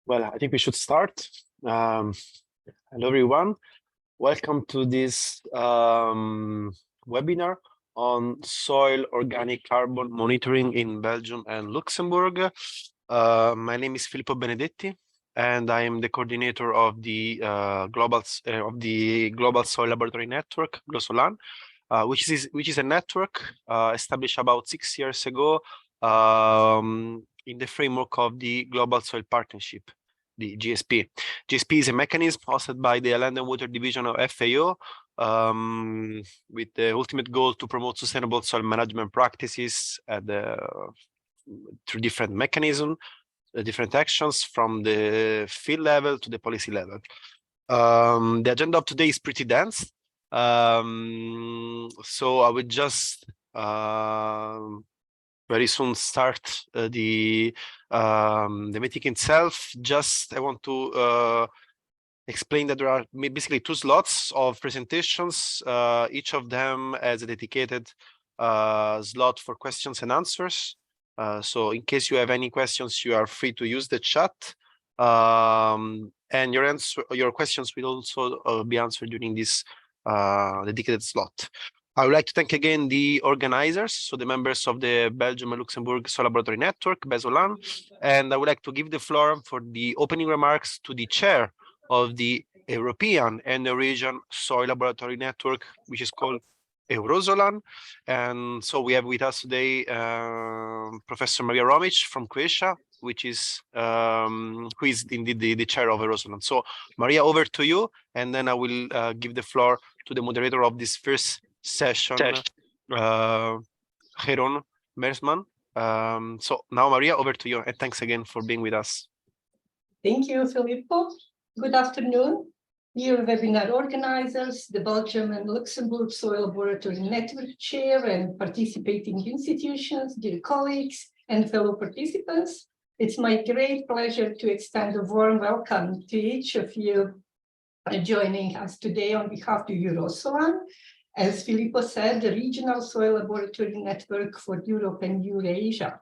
Well, I think we should start. Hello, everyone. Welcome to this webinar on soil organic carbon monitoring in Belgium and Luxembourg. My name is Filippo Benedetti, and I am the coordinator of the Global Soil Laboratory Network, GLOSOLAN, which is a network established about 6 years ago in the framework of the Global Soil Partnership, the GSP. GSP is a mechanism hosted by the Land and Water Division of FAO with the ultimate goal to promote sustainable soil management practices through different mechanisms, different actions from the field level to the policy level. The agenda of today is pretty dense. So I would just very soon start the meeting itself. I want to explain that there are basically 2 slots of presentations. Each of them has a dedicated slot for questions and answers. So in case you have any questions, you are free to use the chat. And your questions will also be answered during this dedicated slot. I would like to thank again the organizers, so the members of the Belgium and Luxembourg Soil Laboratory Network, BESOLAN, and I would like to give the floor for the opening remarks to the chair of the European and Eurasian Soil Laboratory Network, which is called BESOLAN. And so we have with us today Professor Maria Romic from Croatia, who is indeed the chair of BESOLAN. So Maria, over to you, and then I will give the floor to the moderator of this first session, Jeroen Mersman. So now, Maria, over to you, and thanks again for being with us. Thank you, Filippo. Good afternoon, dear webinar organizers, the Belgium and Luxembourg Soil Laboratory Network Chair and participating institutions, dear colleagues and fellow participants. It's my great pleasure to extend a warm welcome to each of you joining us today on behalf of GLOSOLAN. As Filippo said, the Regional Soil Laboratory Network for Europe and Eurasia.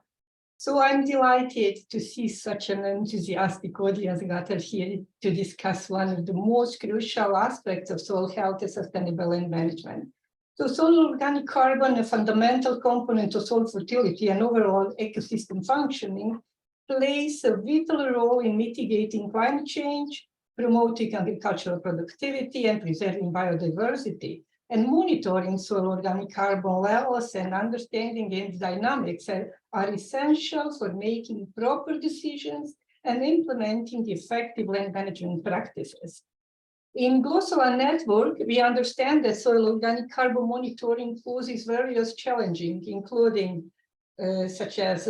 So I'm delighted to see such an enthusiastic audience gathered here to discuss one of the most crucial aspects of soil health and sustainable land management. So soil organic carbon, a fundamental component of soil fertility and overall ecosystem functioning, plays a vital role in mitigating climate change, promoting agricultural productivity and preserving biodiversity. And monitoring soil organic carbon levels and understanding its dynamics are essential for making proper decisions and implementing effective land management practices. In GLOSOLAN network, we understand that soil organic carbon monitoring poses various challenges, including such as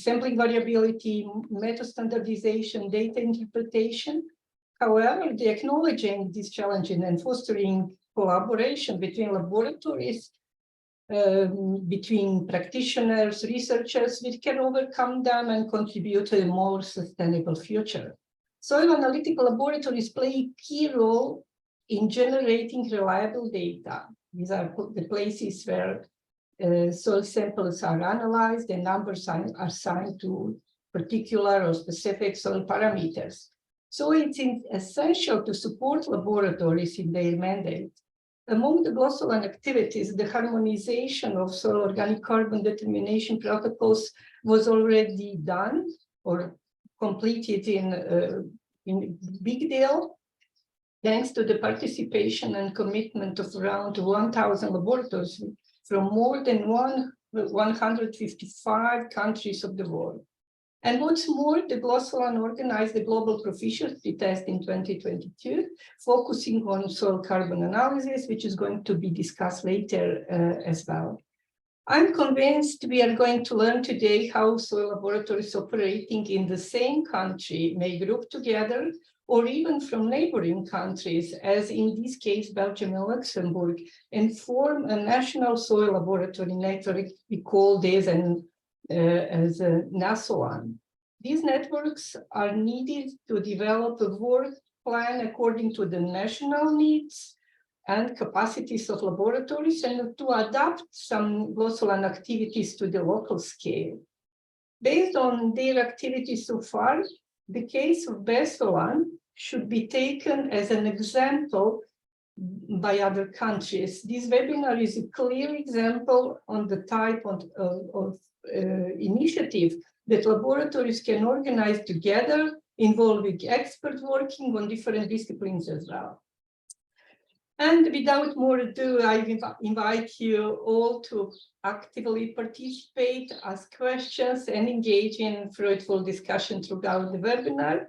sampling variability, method standardization, data interpretation. However, acknowledging these challenges and fostering collaboration between laboratories, between practitioners, researchers, we can overcome them and contribute to a more sustainable future. Soil analytical laboratories play a key role in generating reliable data. These are the places where soil samples are analyzed and numbers are assigned to particular or specific soil parameters. So it's essential to support laboratories in their mandate. Among the GLOSOLAN activities, the harmonization of soil organic carbon determination protocols was already done or completed in big deal, thanks to the participation and commitment of around 1,000 laboratories from more than 155 countries of the world. And what's more, the GLOSOLAN organized the Global Proficiency Test in 2022, focusing on soil carbon analysis, which is going to be discussed later as well. I'm convinced we are going to learn today how soil laboratories operating in the same country may group together, or even from neighboring countries, as in this case, Belgium and Luxembourg, and form a national soil laboratory network. We call this as a NASOLAN. These networks are needed to develop a work plan according to the national needs and capacities of laboratories and to adapt some GLOSOLAN activities to the local scale. Based on their activities so far, the case of BESOLAN should be taken as an example by other countries. This webinar is a clear example on the type of initiative that laboratories can organize together, involving experts working on different disciplines as well. And without more ado, I invite you all to actively participate, ask questions, and engage in fruitful discussion throughout the webinar.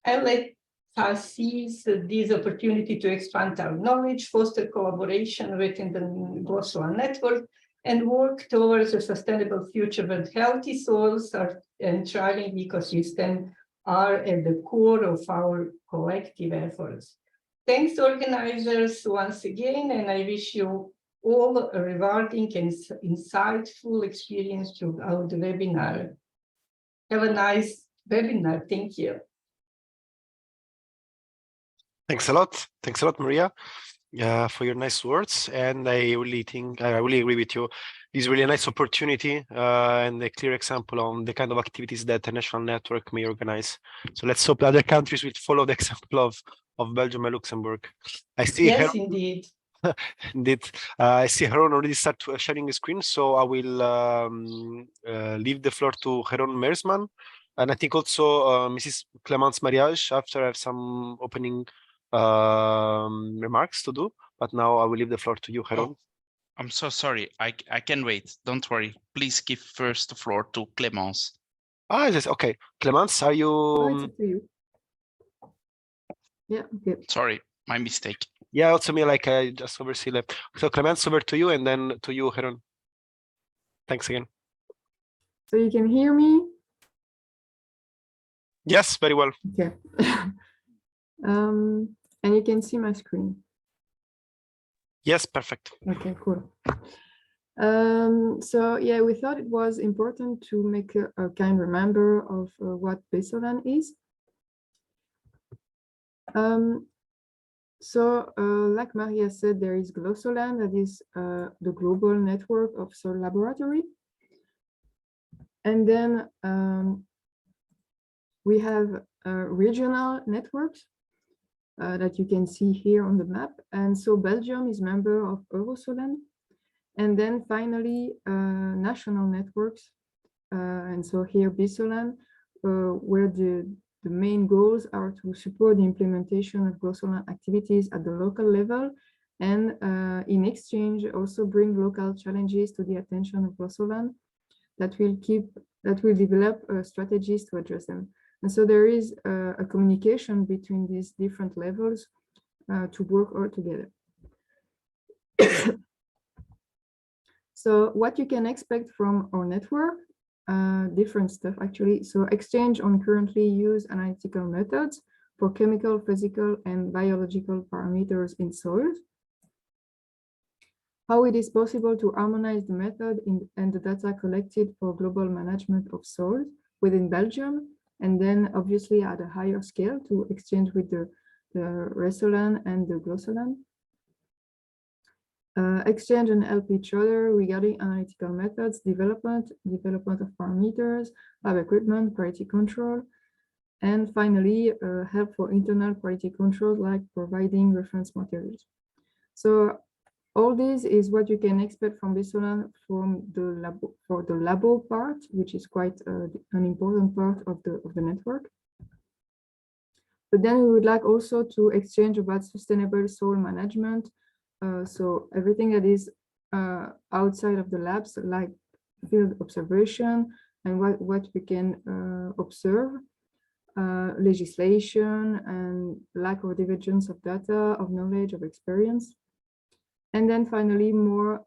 And let us seize this opportunity to expand our knowledge, foster collaboration within the GLOSOLAN network, and work towards a sustainable future when healthy soils and thriving ecosystem are at the core of our collective efforts. Thanks, organizers, once again, and I wish you all a rewarding and insightful experience throughout the webinar. Have a nice webinar. Thank you. Thanks a lot. Thanks a lot, Maria, for your nice words. And I really agree with you. This is really a nice opportunity and a clear example on the kind of activities that the national network may organize. So let's hope other countries will follow the example of Belgium and Luxembourg. I see. Yes, indeed. Indeed. I see Heron already start sharing the screen, so I will leave the floor to Heron Mersman. And I think also Mrs. Clémence Mariage after I have some opening remarks to do. But now I will leave the floor to you, Heron. Oh, I'm so sorry. I can wait. Don't worry. Please give first the floor to Clémence. Ah, yes. Okay. Clémence, are you? Oh, it's up to you. Yeah, okay. Sorry, my mistake. Yeah, also me, like I just oversee left. So Clémence, over to you, and then to you, Heron. Thanks again. So you can hear me? Yes, very well. Okay. And you can see my screen. Yes, perfect. Okay, cool. So yeah, we thought it was important to make a kind reminder of what BESOLAN is. Like Maria said, there is GLOSOLAN, that is the global network of soil laboratory. And then we have regional networks that you can see here on the map. And so Belgium is member of BESOLAN. And then finally, national networks. And so here BESOLAN, where the main goals are to support the implementation of GLOSOLAN activities at the local level, and in exchange also bring local challenges to the attention of GLOSOLAN that will develop strategies to address them. And so there is a communication between these different levels to work all together. So what you can expect from our network, different stuff actually. So exchange on currently used analytical methods for chemical, physical, and biological parameters in soils. How it is possible to harmonize the method and the data collected for global management of soils within Belgium, and then obviously at a higher scale to exchange with the BESOLAN and the GLOSOLAN. Exchange and help each other regarding analytical methods, development of parameters, lab equipment, quality control, and finally, help for internal quality control, like providing reference materials. So all this is what you can expect from BESOLAN from the labo part, which is quite an important part of the network. But then we would like also to exchange about sustainable soil management. So everything that is outside of the labs, like field observation and what we can observe, legislation and lack of divergence of data, of knowledge, of experience. And then finally, more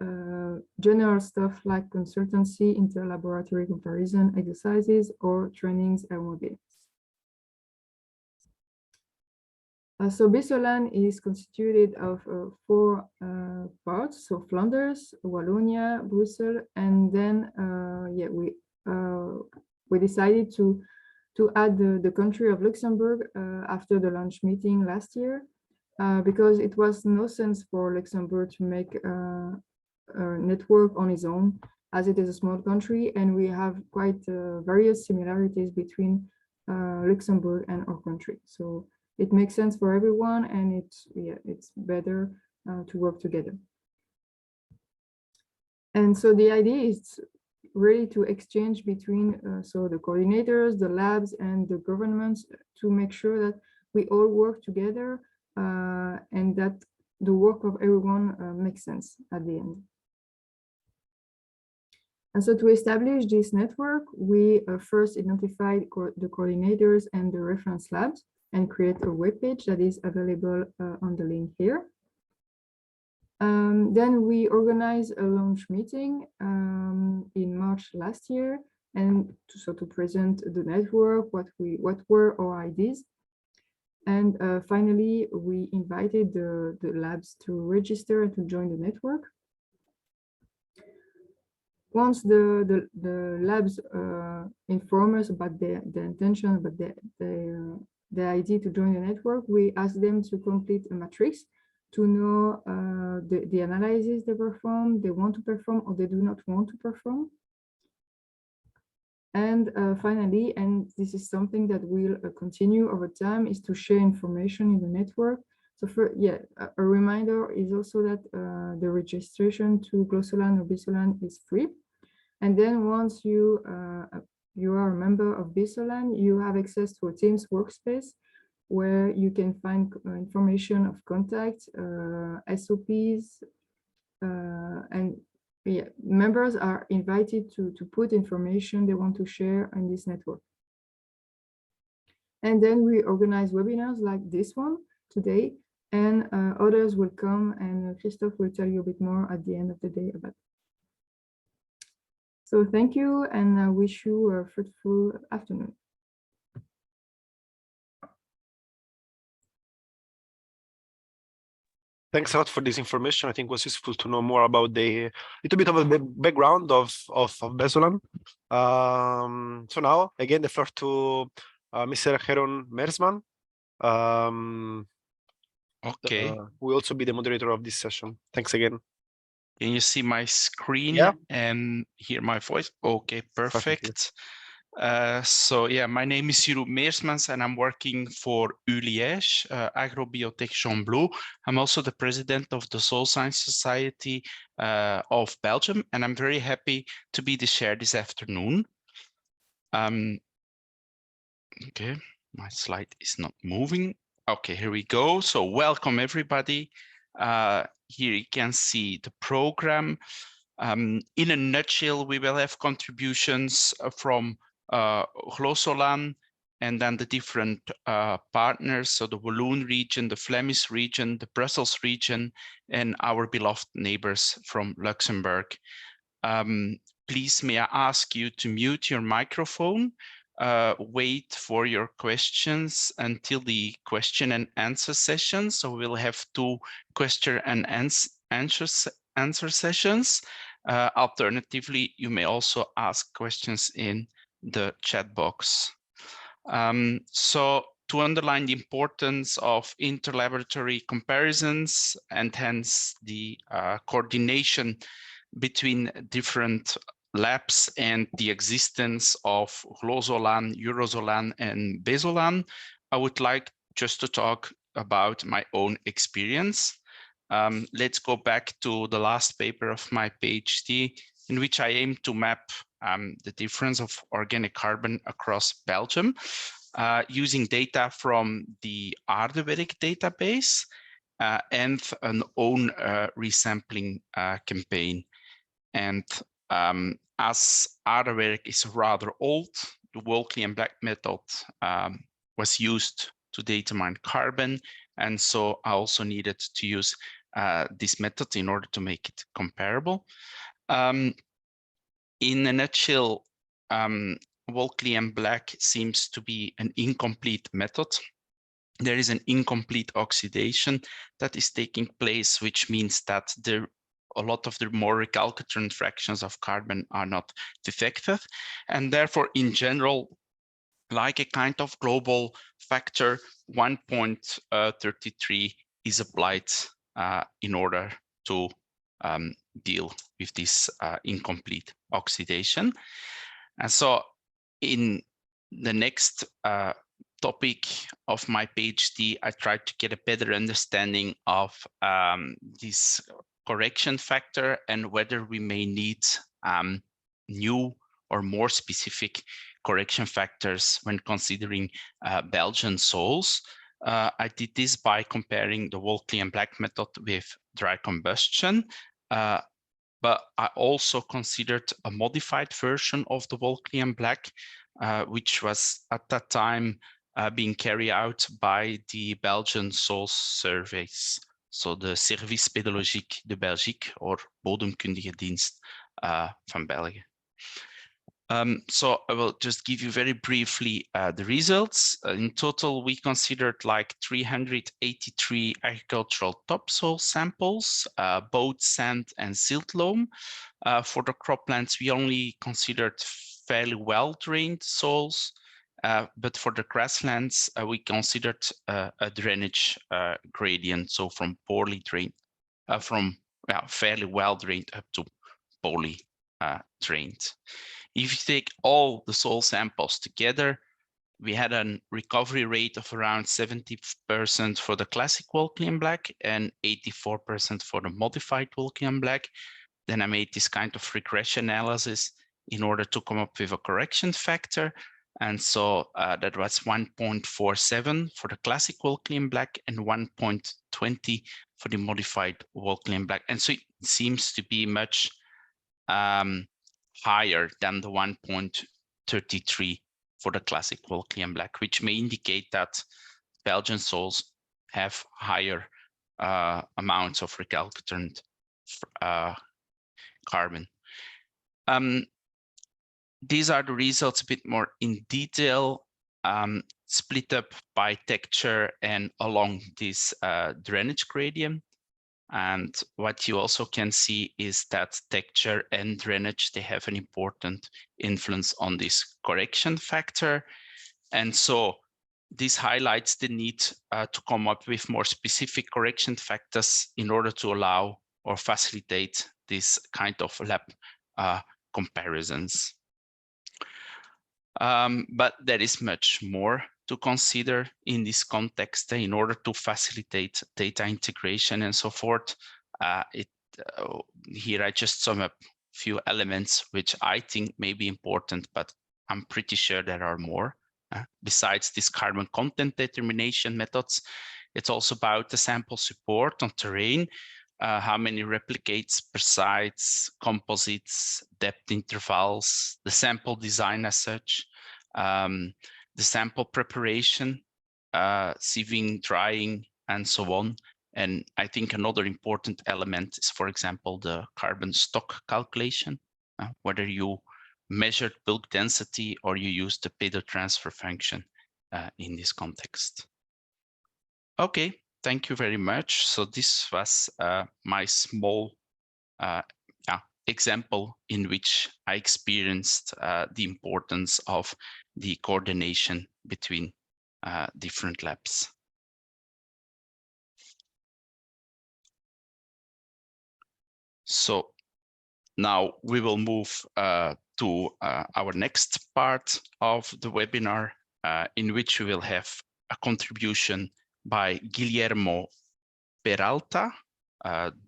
general stuff like consultancy, inter-laboratory comparison exercises, or trainings and mobilities. So BESOLAN is constituted of 4 parts, so Flanders, Wallonia, Brussels, and then yeah, we decided to add the country of Luxembourg after the launch meeting last year, because it was no sense for Luxembourg to make a network on its own, as it is a small country, and we have quite various similarities between Luxembourg and our country. So it makes sense for everyone, and it's better to work together. And so the idea is really to exchange between so the coordinators, the labs, and the governments to make sure that we all work together and that the work of everyone makes sense at the end. And so to establish this network, we first identified the coordinators and the reference labs and create a webpage that is available on the link here. Then we organized a launch meeting in March last year, and to present the network, what were our ideas. And finally, we invited the labs to register and to join the network. Once the labs inform us about the intention, but the idea to join the network, we ask them to complete a matrix to know the analysis they perform, they want to perform, or they do not want to perform. And finally, and this is something that will continue over time, is to share information in the network. So a reminder is also that the registration to GLOSOLAN or BESOLAN is free. And then once you are a member of BESOLAN, you have access to a Teams workspace where you can find information of contact, SOPs, and members are invited to put information they want to share on this network. And then we organize webinars like this one today, and others will come, and Christophe will tell you a bit more at the end of the day about it. So thank you, and I wish you a fruitful afternoon. Thanks a lot for this information. I think it was useful to know more about the little bit of a background of BESOLAN. So now, again, the floor to Mr. Jeroen Meersman. Okay. Who will also be the moderator of this session. Thanks again. Can you see my screen and hear my voice? Okay, perfect. So yeah, my name is Jeroen Meersmans and I'm working for ULIège, Agrobiotech Jean Blou. I'm also the president of the Soil Science Society of Belgium, and I'm very happy to be the chair this afternoon. Okay, my slide is not moving. Okay, here we go. So welcome everybody. Here you can see the program. In a nutshell, we will have contributions from GLOSOLAN and then the different partners, so the Walloon region, the Flemish region, the Brussels region, and our beloved neighbors from Luxembourg. Please, may I ask you to mute your microphone, wait for your questions until the question and answer session. So we'll have 2 question and answer sessions. Alternatively, you may also ask questions in the chat box. So to underline the importance of interlaboratory comparisons and hence the coordination between different labs and the existence of GLOSOLAN, EUROSOLAN, and BESOLAN, I would like just to talk about my own experience. Let's go back to the last paper of my PhD, in which I aim to map the difference of organic carbon across Belgium using data from the Aardewerk database and an own resampling campaign. And as Aardewerk is rather old, the Walkley and Black method was used to determine carbon. And so I also needed to use this method in order to make it comparable. In a nutshell, Walkley and Black seems to be an incomplete method. There is an incomplete oxidation that is taking place, which means that a lot of the more recalcitrant fractions of carbon are not defective. And therefore, in general, like a kind of global factor, 1.33 is applied in order to deal with this incomplete oxidation. And so in the next topic of my PhD, I tried to get a better understanding of this correction factor and whether we may need new or more specific correction factors when considering Belgian soils. I did this by comparing the Walkley Black method with dry combustion, but I also considered a modified version of the Walkley Black, which was at that time being carried out by the Belgian soil surveys. So the Service Pédologique de Belgique, or Bodemkundige Dienst van België. So I will just give you very briefly the results. In total, we considered like 383 agricultural topsoil samples, both sand and silt loam. For the croplands, we only considered fairly well-drained soils, but for the grasslands, we considered a drainage gradient, so from poorly drained, from fairly well-drained up to poorly drained. If you take all the soil samples together, we had a recovery rate of around 70% for the classic Walkley Black and 84% for the modified Walkley Black. Then I made this kind of regression analysis in order to come up with a correction factor. And so that was 1.47 for the classic Walkley Black and 1.20 for the modified Walkley Black. And so it seems to be much higher than the 1.33 for the classic Walkley Black, which may indicate that Belgian soils have higher amounts of recalcitrant carbon. These are the results a bit more in detail, split up by texture and along this drainage gradient. And what you also can see is that texture and drainage, they have an important influence on this correction factor. And so this highlights the need to come up with more specific correction factors in order to allow or facilitate this kind of lab comparisons. But there is much more to consider in this context in order to facilitate data integration and so forth. Here I just sum up a few elements which I think may be important, but I'm pretty sure there are more. Besides these carbon content determination methods, it's also about the sample support on terrain, how many replicates per sites, composites, depth intervals, the sample design as such, the sample preparation, sieving, drying, and so on. And I think another important element is, for example, the carbon stock calculation, whether you measured bulk density or you use the pedotransfer function in this context. Okay, thank you very much. So this was my small example in which I experienced the importance of the coordination between different labs. So now we will move to our next part of the webinar, in which we will have a contribution by Guillermo Peralta,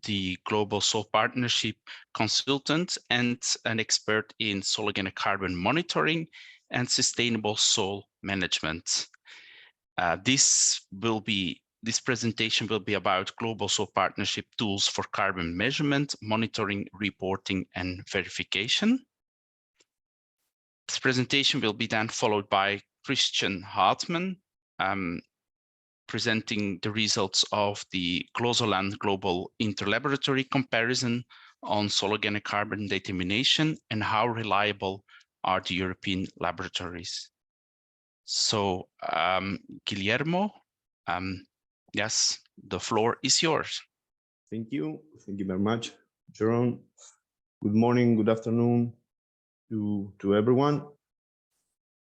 the Global Soil Partnership consultant and an expert in soil organic carbon monitoring and sustainable soil management. This presentation will be about global soil partnership tools for carbon measurement, monitoring, reporting, and verification. This presentation will be then followed by Christian Hartmann, presenting the results of the GLOSOLAN Global Interlaboratory Comparison on soil organic carbon determination and how reliable are the European laboratories. So, Guillermo, yes, the floor is yours. Thank you very much, Jerome. Good morning, good afternoon to everyone.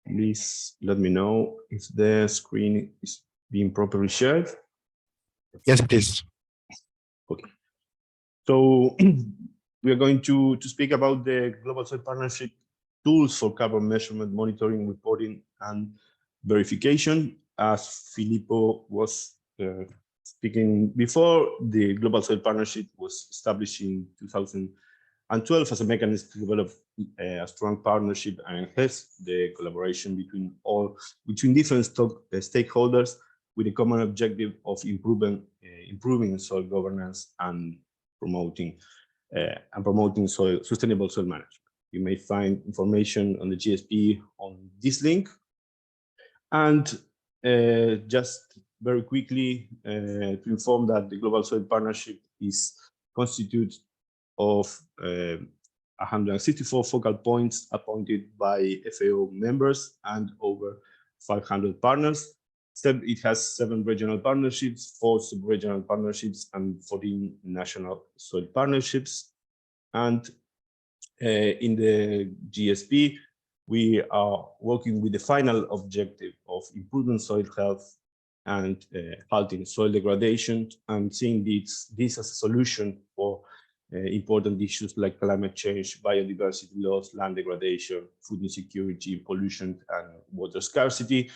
Please let me know if the screen is being properly shared. Yes, please. Okay. So we are going to speak about the Global Soil Partnership tools for carbon measurement, monitoring, reporting, and verification. As Filippo was speaking before, the Global Soil Partnership was established in 2012 as a mechanism to develop a strong partnership and enhance the collaboration between different stakeholders with a common objective of improving soil governance and promoting sustainable soil management. You may find information on the GSP on this link. And just very quickly to inform that the Global Soil Partnership is constituted of 164 focal points appointed by FAO members and over 500 partners. It has 7 regional partnerships, 4 sub-regional partnerships, and 14 national soil partnerships. And in the GSP, we are working with the final objective of improving soil health and halting soil degradation, and seeing this as a solution for important issues like climate change, biodiversity loss, land degradation, food insecurity, pollution, and water scarcity.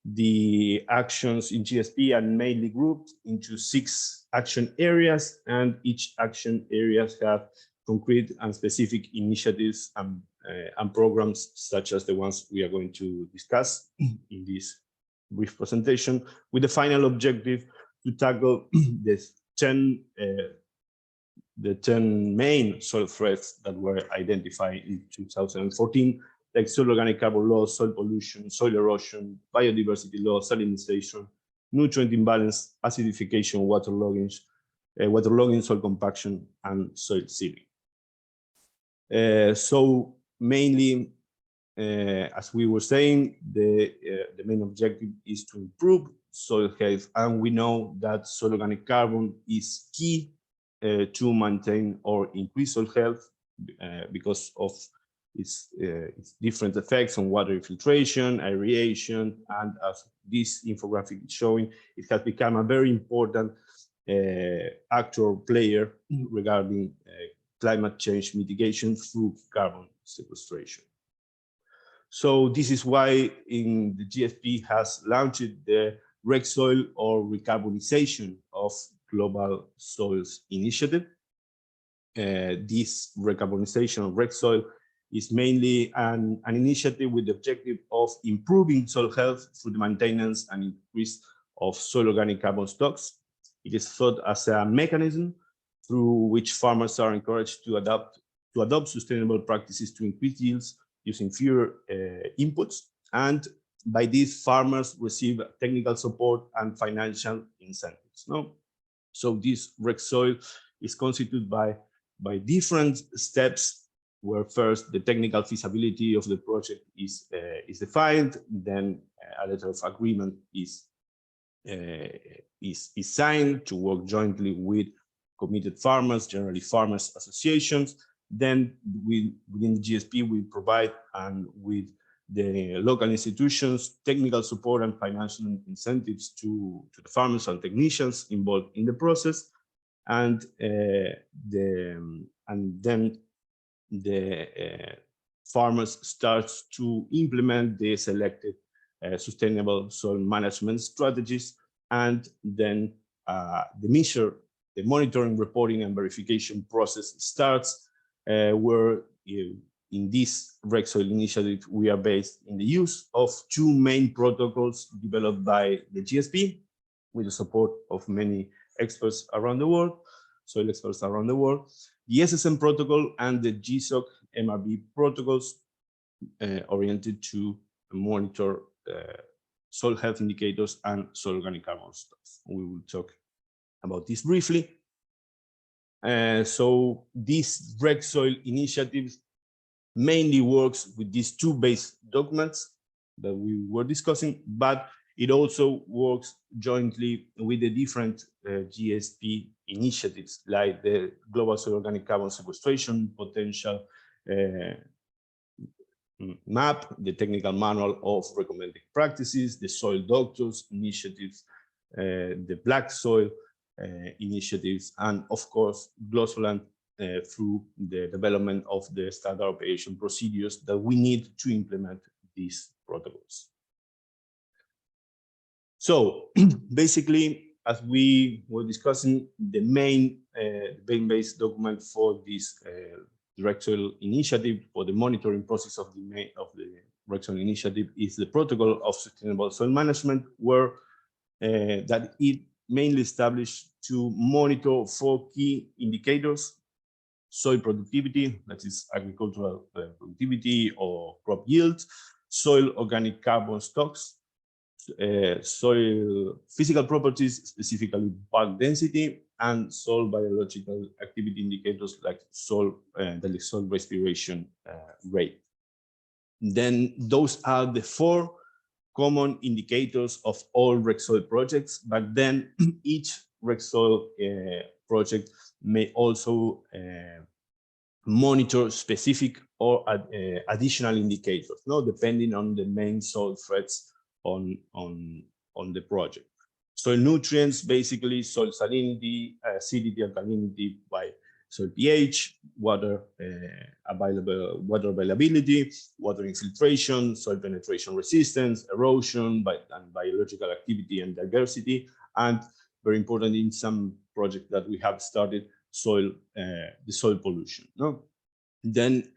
The actions in GSP are mainly grouped into 6 action areas, and each action areas have concrete and specific initiatives and programs, such as the ones we are going to discuss in this brief presentation, with the final objective to tackle the 10 main soil threats that were identified in 2014, like soil organic carbon loss, soil pollution, soil erosion, biodiversity loss, salinization, nutrient imbalance, acidification, waterlogging, soil compaction, and soil sealing. So mainly, as we were saying, the main objective is to improve soil health, and we know that soil organic carbon is key to maintain or increase soil health because of its different effects on water infiltration, aeration, and as this infographic is showing, it has become a very important actor player regarding climate change mitigation through carbon sequestration. So this is why in the GSP has launched the REC Soil or Recarbonization of Global Soils Initiative. This recarbonization of REC Soil is mainly an initiative with the objective of improving soil health through the maintenance and increase of soil organic carbon stocks. It is thought as a mechanism through which farmers are encouraged to adopt sustainable practices to increase yields using fewer inputs, and by this farmers receive technical support and financial incentives. No? So this REC Soil is constituted by different steps, where first the technical feasibility of the project is defined, then a letter of agreement is signed to work jointly with committed farmers, generally farmers associations. Then within the GSP, we provide with the local institutions technical support and financial incentives to the farmers and technicians involved in the process, and then the farmers starts to implement the selected sustainable soil management strategies, and then the monitoring, reporting, and verification process starts, where in this REC Soil initiative, we are based in the use of 2 main protocols developed by the GSP with the support of many experts around the world, soil experts around the world, the SSM protocol and the GSOC MRB protocols oriented to monitor soil health indicators and soil organic carbon stocks. We will talk about this briefly. So this REC Soil initiative mainly works with these 2 base documents that we were discussing, but it also works jointly with the different GSP initiatives, like the Global Soil Organic Carbon Sequestration Potential Map, the Technical Manual of Recommended Practices, the Soil Doctors initiatives, the Black Soil initiatives, and of course, GLOSOLAN through the development of the standard operation procedures that we need to implement these protocols. So basically, as we were discussing, the main base document for this direct soil initiative, for the monitoring process of the direct soil initiative, is the Protocol of Sustainable Soil Management, where that it mainly established to monitor 4 key indicators: soil productivity, that is agricultural productivity or crop yield; soil organic carbon stocks; soil physical properties, specifically bulk density; and soil biological activity indicators like soil respiration rate. Then those are the 4 common indicators of all rec soil projects, but then each rec soil project may also monitor specific or additional indicators, depending on the main soil threats on the project. Soil nutrients, basically soil salinity, acidity, alkalinity by soil pH, water availability, water infiltration, soil penetration resistance, erosion, and biological activity and diversity, and very important in some projects that we have started, the soil pollution. Then,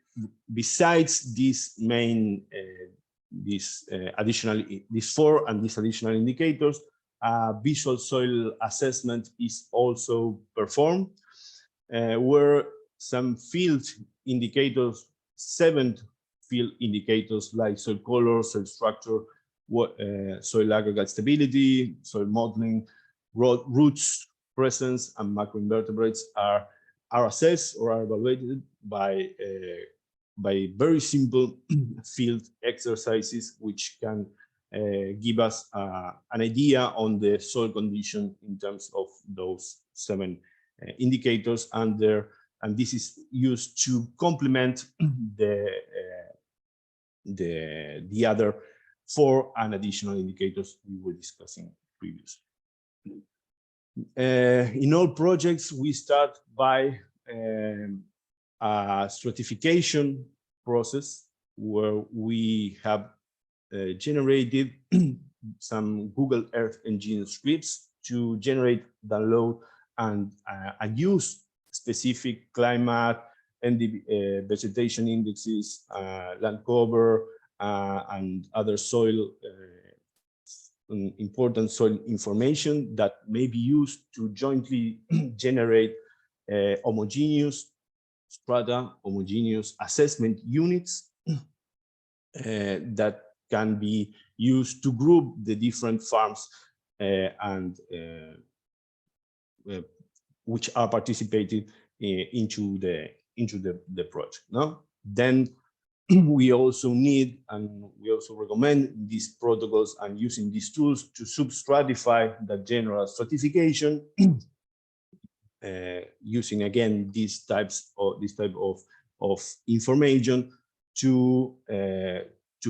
besides these main, these 4 and these additional indicators, visual soil assessment is also performed, where some field indicators, 7 field indicators like soil color, soil structure, soil aggregate stability, soil modeling, roots presence, and macroinvertebrates are assessed or are evaluated by very simple field exercises, which can give us an idea on the soil condition in terms of those 7 indicators, and this is used to complement the other 4 and additional indicators we were discussing previously. In all projects, we start by a stratification process where we have generated some Google Earth Engine scripts to generate, download, and use specific climate and vegetation indexes, land cover, and other soil important soil information that may be used to jointly generate homogeneous strata, homogeneous assessment units that can be used to group the different farms and which are participating into the project. Then we also need, and we also recommend, these protocols and using these tools to substratify the general stratification, using again this type of information to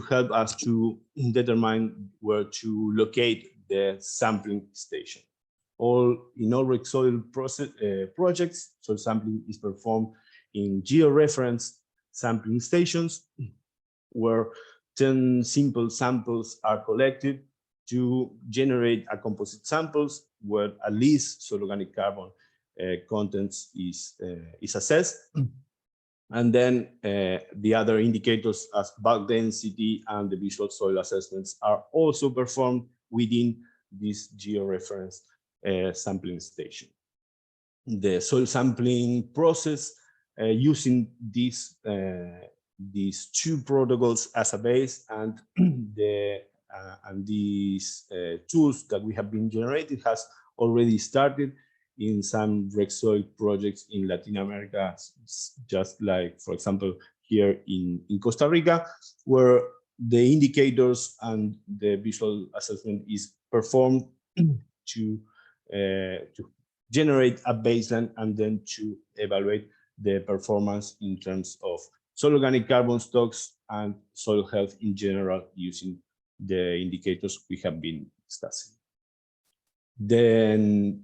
help us to determine where to locate the sampling station. In all rec soil projects, soil sampling is performed in georeferenced sampling stations, where 10 simple samples are collected to generate a composite samples where at least soil organic carbon contents is assessed. And then the other indicators as bulk density and the visual soil assessments are also performed within this georeferenced sampling station. The soil sampling process using these 2 protocols as a base and these tools that we have been generated has already started in some rec soil projects in Latin America, just like, for example, here in Costa Rica, where the indicators and the visual assessment is performed to generate a baseline and then to evaluate the performance in terms of soil organic carbon stocks and soil health in general using the indicators we have been discussing. Then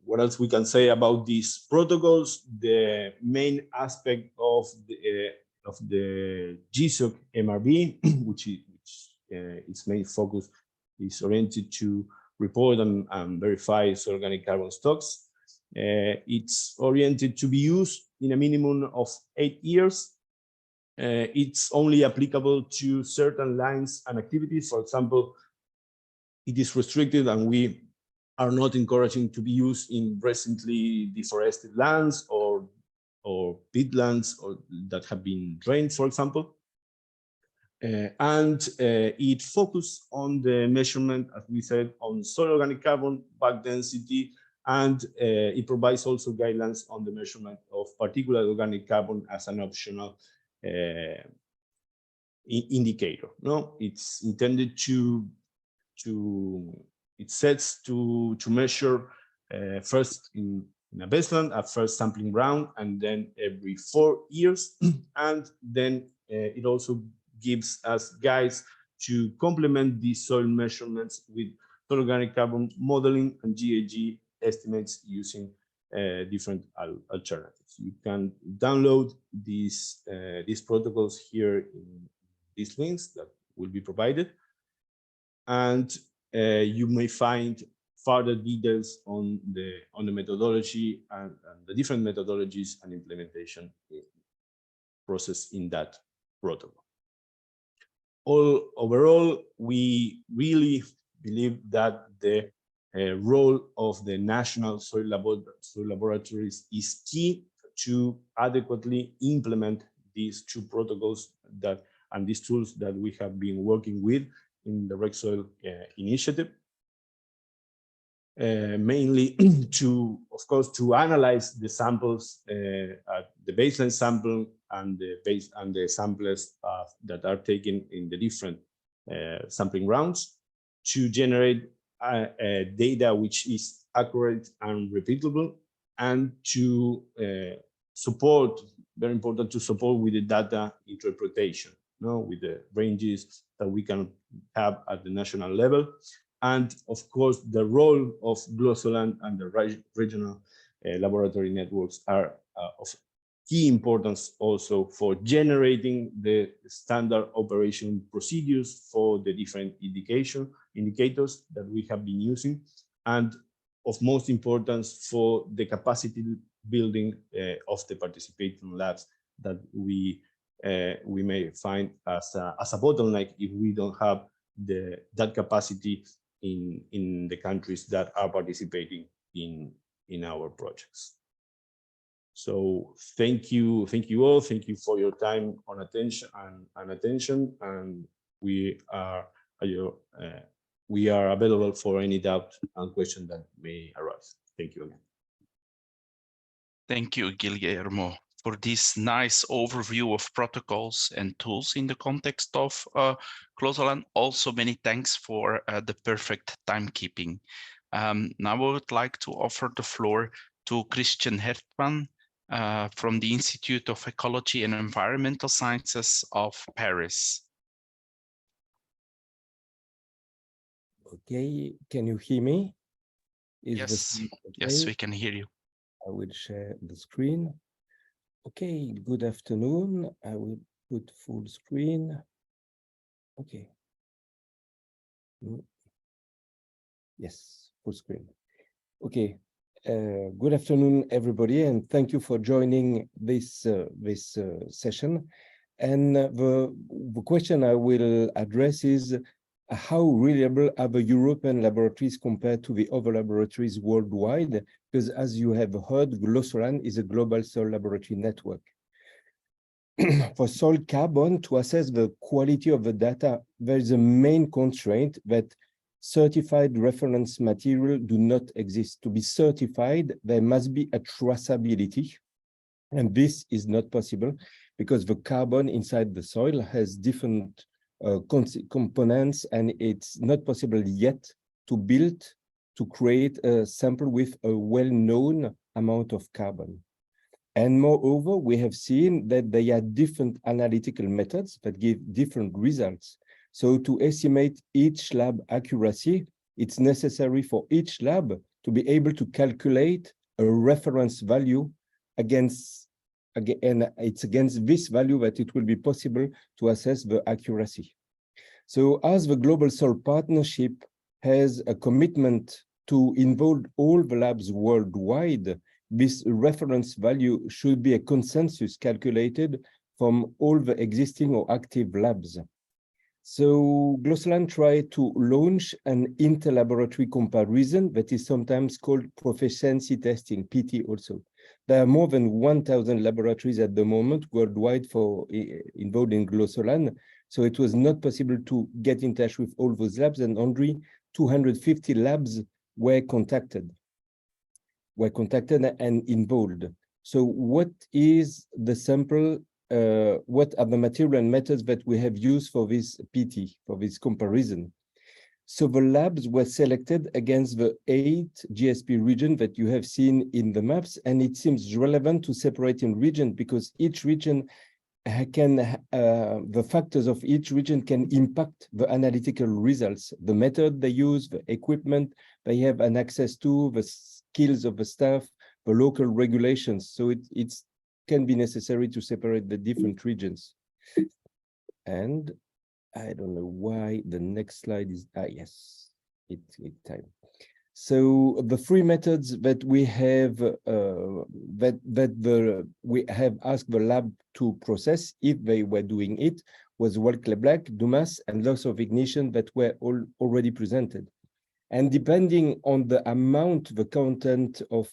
what else we can say about these protocols? The main aspect of the GSOC MRV, which its main focus is oriented to report and verify organic carbon stocks. It's oriented to be used in a minimum of 8 years. It's only applicable to certain lines and activities. For example, it is restricted, and we are not encouraging to be used in recently deforested lands or peatlands or that have been drained, for example. It focused on the measurement, as we said, on soil organic carbon, bulk density, and it provides also guidelines on the measurement of particulate organic carbon as an optional indicator. No, it's intended it sets to measure first in a baseline, a first sampling round, and then every 4 years, and then it also gives us guides to complement these soil measurements with soil organic carbon modeling and GHG estimates using different alternatives. You can download these protocols here in these links that will be provided, and you may find further details on the methodology and the different methodologies and implementation process in that protocol. Overall, we really believe that the role of the national soil laboratories is key to adequately implement these two protocols and these tools that we have been working with in the Rec Soil initiative. Mainly of course, to analyze the samples, the baseline sample and the samples that are taken in the different sampling rounds, to generate data which is accurate and repeatable, and to support, very important, to support with the data interpretation, with the ranges that we can have at the national level. And of course, the role of GLOSOLAN and the regional laboratory networks are of key importance also for generating the standard operation procedures for the different indicators that we have been using, and of most importance for the capacity building of the participating labs that we may find as a bottleneck if we don't have that capacity in the countries that are participating in our projects. So thank you all. Thank you for your time and attention. And we are available for any doubt and question that may arise. Thank you again. Thank you, Guillermo, for this nice overview of protocols and tools in the context of GLOSOLAN. Also, many thanks for the perfect timekeeping. Now I would like to offer the floor to Christian Hertman from the Institute of Ecology and Environmental Sciences of Paris. Okay, can you hear me? Yes, yes, we can hear you. I will share the screen. Okay, good afternoon. I will put full screen. Okay. Yes, full screen. Okay. Good afternoon, everybody, and thank you for joining this session. And the question I will address is, how reliable are the European laboratories compared to the other laboratories worldwide? Because as you have heard, GLOSOLAN is a global soil laboratory network. For soil carbon, to assess the quality of the data, there is a main constraint that certified reference material do not exist. To be certified, there must be a traceability. And this is not possible because the carbon inside the soil has different components, and it's not possible yet to create a sample with a well-known amount of carbon. And moreover, we have seen that there are different analytical methods that give different results. So to estimate each lab accuracy, it's necessary for each lab to be able to calculate a reference value against, and it's against this value that it will be possible to assess the accuracy. So as the Global Soil Partnership has a commitment to involve all the labs worldwide, this reference value should be a consensus calculated from all the existing or active labs. So GLOSOLAN tried to launch an inter-laboratory comparison that is sometimes called proficiency testing, PT also. There are more than 1,000 laboratories at the moment worldwide involved in GLOSOLAN. So it was not possible to get in touch with all those labs, and only 250 labs were contacted and involved. So what is the sample? What are the material and methods that we have used for this PT, for this comparison? So the labs were selected against the 8 GSP regions that you have seen in the maps, and it seems relevant to separate in region because each region can, the factors of each region can impact the analytical results, the method they use, the equipment they have an access to, the skills of the staff, the local regulations. So it can be necessary to separate the different regions. And I don't know why the next slide is, yes, it's time. So the three methods that we have, we have asked the lab to process, if they were doing it, was Wall-Clay-Black, Dumas, and loss of ignition that were already presented. And depending on the amount, the content of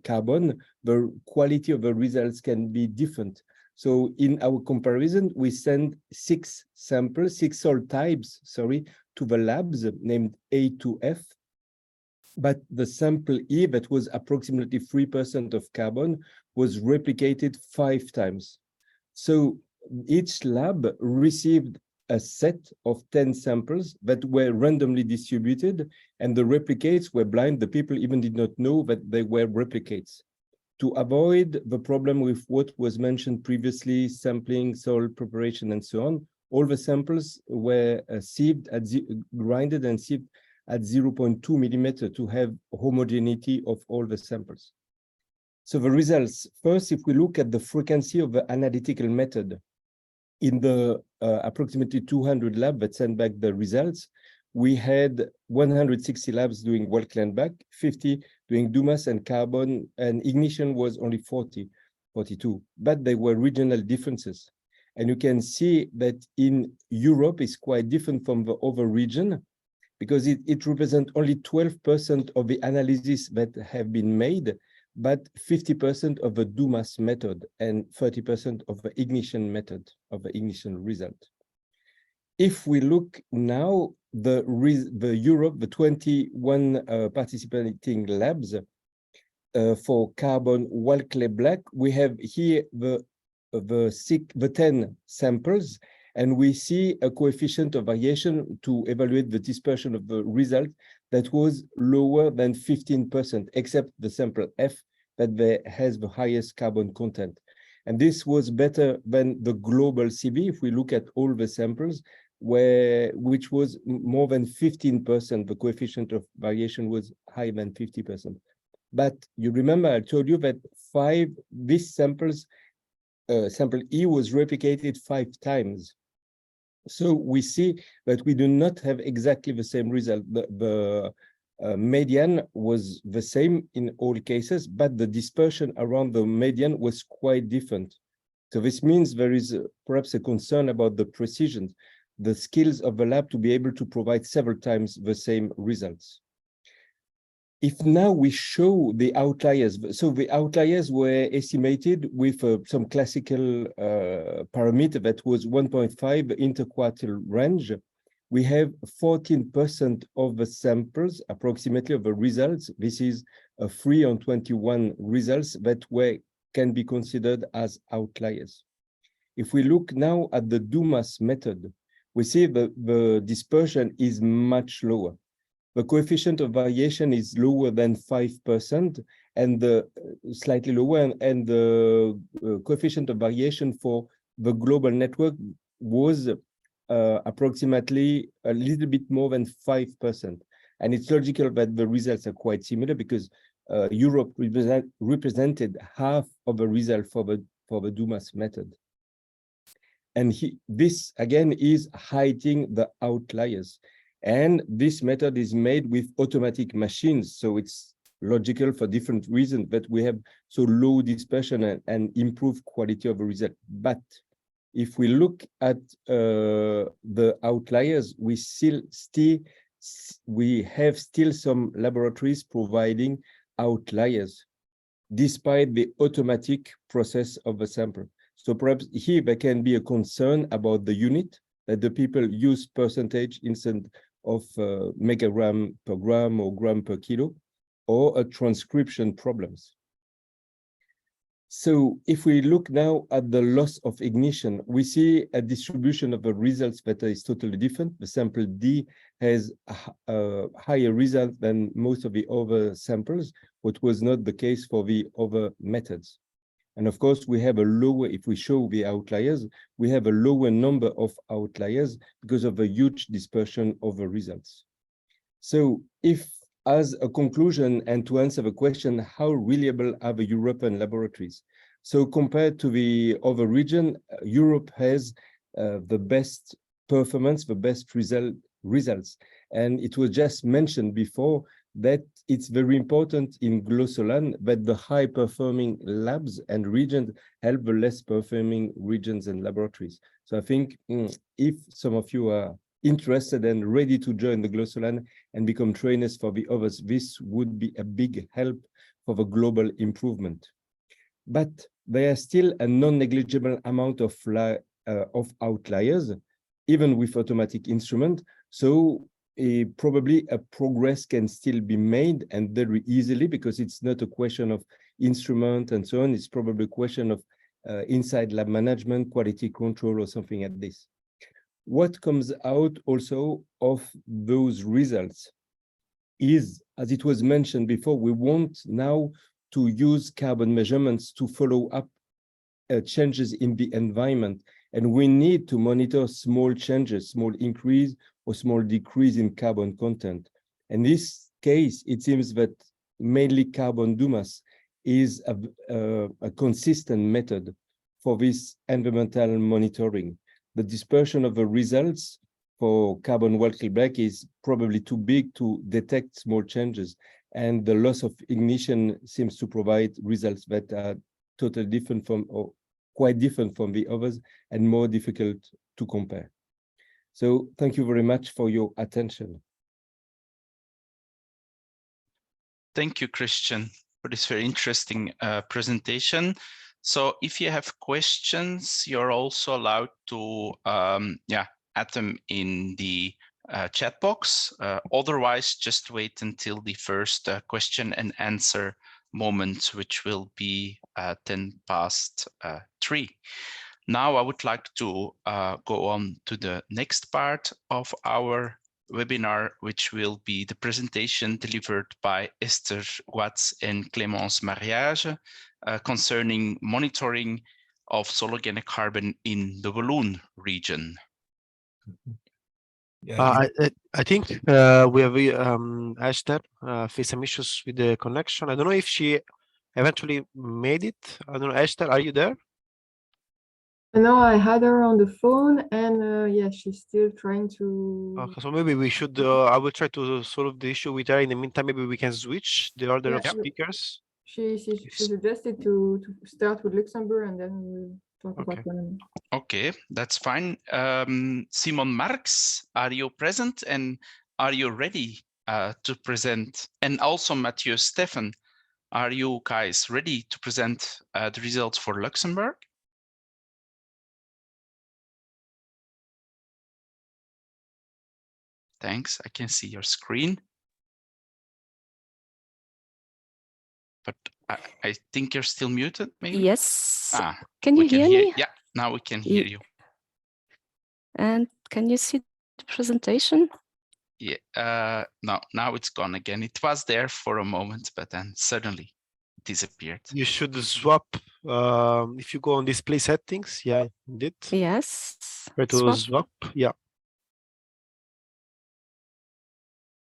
carbon, the quality of the results can be different. So in our comparison, we send 6 samples, 6 soil types, sorry, to the labs named A to F. But the sample E, that was approximately 3% of carbon, was replicated 5 times. So each lab received a set of 10 samples that were randomly distributed, and the replicates were blind. The people even did not know that they were replicates. To avoid the problem with what was mentioned previously, sampling, soil preparation, and so on, all the samples were sieved, grinded and sieved at 0.2 millimeter to have homogeneity of all the samples. So the results, first, if we look at the frequency of the analytical method, in the approximately 200 labs that sent back the results, we had 160 labs doing Wall-Clay-Black, 50 doing Dumas and carbon, and ignition was only 42, but there were regional differences. And you can see that in Europe is quite different from the other region, because it represents only 12% of the analysis that have been made, but 50% of the Dumas method and 30% of the ignition method, of the ignition result. If we look now, the Europe, the 21 participating labs for carbon Wall-Clay-Black, we have here the 10 samples, and we see a coefficient of variation to evaluate the dispersion of the result that was lower than 15%, except the sample F that has the highest carbon content. And this was better than the global CV, if we look at all the samples, which was more than 15%, the coefficient of variation was higher than 50%. But you remember I told you that these samples, sample E was replicated 5 times. So we see that we do not have exactly the same result. The median was the same in all cases, but the dispersion around the median was quite different. So this means there is perhaps a concern about the precision, the skills of the lab to be able to provide several times the same results. If now we show the outliers, so the outliers were estimated with some classical parameter that was 1.5 interquartile range. We have 14% of the samples, approximately, of the results. This is 3 on 21 results that can be considered as outliers. If we look now at the Dumas method, we see the dispersion is much lower. The coefficient of variation is lower than 5%, and slightly lower, and the coefficient of variation for the global network was approximately a little bit more than 5%. And it's logical that the results are quite similar because Europe represented half of the result for the Dumas method. And this again is hiding the outliers. And this method is made with automatic machines. So it's logical for different reasons that we have so low dispersion and improved quality of the result. But if we look at the outliers, we have still some laboratories providing outliers, despite the automatic process of the sample. So perhaps here there can be a concern about the unit, that the people use percentage instead of megagram per gram or gram per kilo, or a transcription problems. So if we look now at the loss of ignition, we see a distribution of the results that is totally different. The sample D has a higher result than most of the other samples, what was not the case for the other methods. And of course, we have a lower, if we show the outliers, we have a lower number of outliers because of a huge dispersion of the results. So if, as a conclusion and to answer the question, how reliable are the European laboratories? So compared to the other region, Europe has the best performance, the best results. And it was just mentioned before that it's very important in GLOSOLAN that the high performing labs and regions help the less performing regions and laboratories. So I think if some of you are interested and ready to join the GLOSOLAN and become trainers for the others, this would be a big help for the global improvement. But there are still a non-negligible amount of outliers, even with automatic instrument. So probably a progress can still be made, and very easily, because it's not a question of instrument and so on. It's probably a question of inside lab management, quality control, or something like this. What comes out also of those results is, as it was mentioned before, we want now to use carbon measurements to follow up changes in the environment. And we need to monitor small changes, small increase or small decrease in carbon content. In this case, it seems that mainly carbon Dumas is a consistent method for this environmental monitoring. The dispersion of the results for carbon Walker-Black is probably too big to detect small changes, and the loss of ignition seems to provide results that are totally different from, or quite different from the others, and more difficult to compare. So thank you very much for your attention. Thank you, Christian, for this very interesting presentation. So if you have questions, you're also allowed to add them in the chat box. Otherwise, just wait until the first question and answer moment, which will be 3:10. Now I would like to go on to the next part of our webinar, which will be the presentation delivered by Esther Guatz and Clémence Mariage concerning monitoring of sologenic carbon in the Walloon region. I think we have Esther faced some issues with the connection. I don't know if she eventually made it. I don't know, Esther, are you there? No, I had her on the phone, and yeah, she's still trying to. Okay, so maybe we should. I will try to solve the issue with her. In the meantime, maybe we can switch the order of speakers. She suggested to start with Luxembourg, and then we'll talk about Panama. Okay, that's fine. Simon Marx, are you present and are you ready to present? And also Mathieu Stefan, are you guys ready to present the results for Luxembourg? Thanks, I can see your screen. But I think you're still muted, maybe? Yes. Can you hear me? Yeah, now we can hear you. And can you see the presentation? Yeah, no, now it's gone again. It was there for a moment, but then suddenly it disappeared. You should swap. If you go on display settings, yeah, indeed. Yes. Try to swap. Yeah.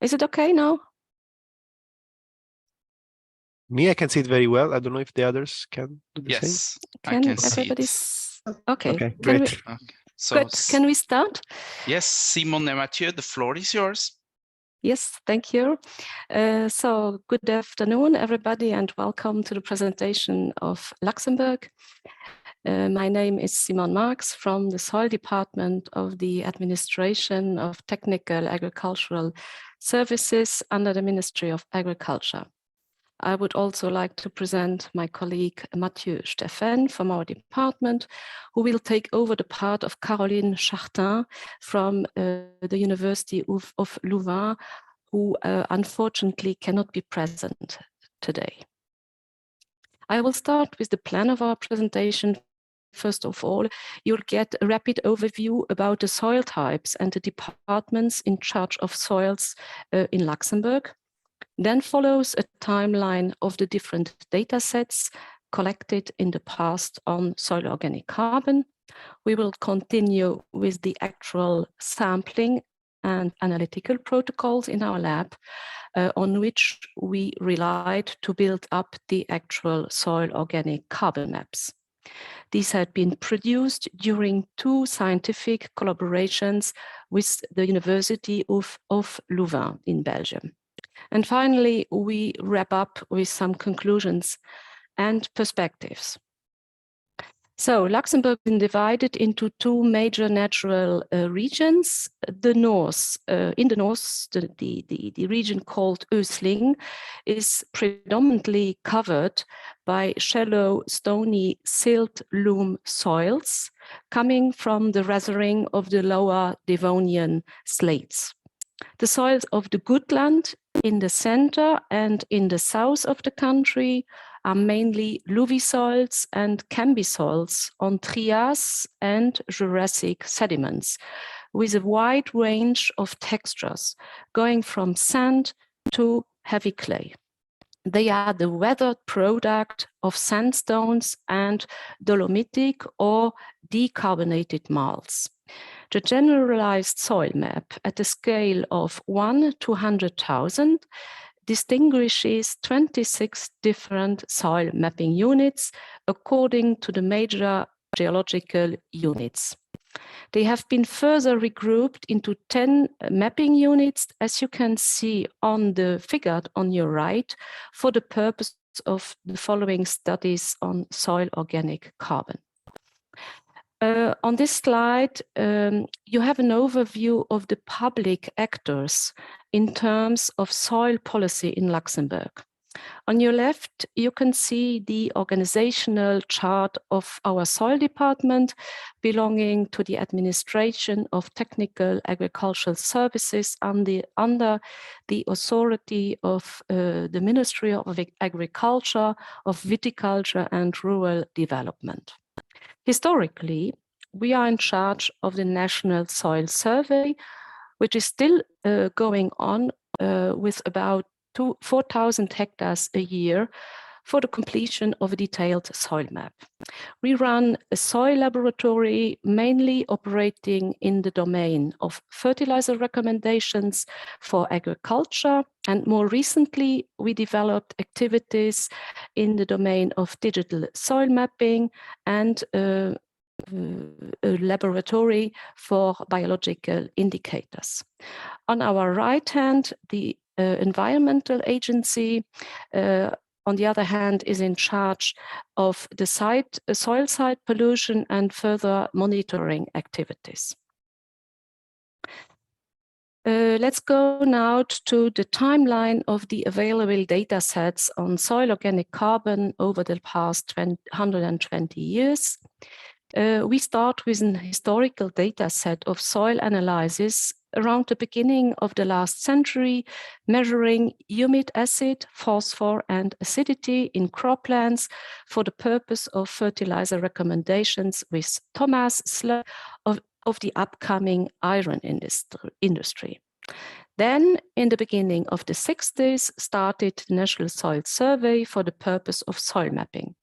Is it okay now? Me, I can see it very well. I don't know if the others can do the same. Yes, I Can can see it. everybody's okay? Okay, Can we, great. Okay. So good. Can we start? yes, Simon and Mathieu, the floor is yours. Yes, thank you. So good afternoon, everybody, and welcome to the presentation of Luxembourg. My name is Simon Marx from the Soil Department of the Administration of Technical Agricultural Services under the Ministry of Agriculture. I would also like to present my colleague Mathieu Steffen from our department, who will take over the part of Caroline Chartin from the University of Louvain, who unfortunately cannot be present today. I will start with the plan of our presentation. First of all, you'll get a rapid overview about the soil types and the departments in charge of soils in Luxembourg. Then follows a timeline of the different data sets collected in the past on soil organic carbon. We will continue with the actual sampling and analytical protocols in our lab, on which we relied to build up the actual soil organic carbon maps. These had been produced during 2 scientific collaborations with the University of Louvain in Belgium. And finally, we wrap up with some conclusions and perspectives. So Luxembourg is divided into 2 major natural regions. The north, in the north, the region called Ösling is predominantly covered by shallow, stony silt loam soils coming from the weathering of the lower Devonian slates. The soils of the Goodland in the center and in the south of the country are mainly alluvial soils and Canby soils on Trias and Jurassic sediments, with a wide range of textures, going from sand to heavy clay. They are the weathered product of sandstones and dolomitic or decarbonated marls. The generalized soil map at a scale of 1 to 100,000 distinguishes 26 different soil mapping units according to the major geological units. They have been further regrouped into 10 mapping units, as you can see on the figure on your right, for the purpose of the following studies on soil organic carbon. On this slide, you have an overview of the public actors in terms of soil policy in Luxembourg. On your left, you can see the organizational chart of our soil department belonging to the Administration of Technical Agricultural Services under the authority of the Ministry of Agriculture, of Viticulture and Rural Development. Historically, we are in charge of the National Soil Survey, which is still going on with about 4,000 hectares a year for the completion of a detailed soil map. We run a soil laboratory mainly operating in the domain of fertilizer recommendations for agriculture, and more recently we developed activities in the domain of digital soil mapping and a laboratory for biological indicators. On our right hand, the environmental agency on the other hand, is in charge of the soil site pollution and further monitoring activities. Let's go now to the timeline of the available data sets on soil organic carbon over the past 120 years. We start with an historical data set of soil analysis around the beginning of the last century, measuring humic acid, phosphor, and acidity in croplands for the purpose of fertilizer recommendations with Thomas Slug of the upcoming iron industry. Then, in the beginning of the 60s, started the National Soil Survey for the purpose of soil mapping.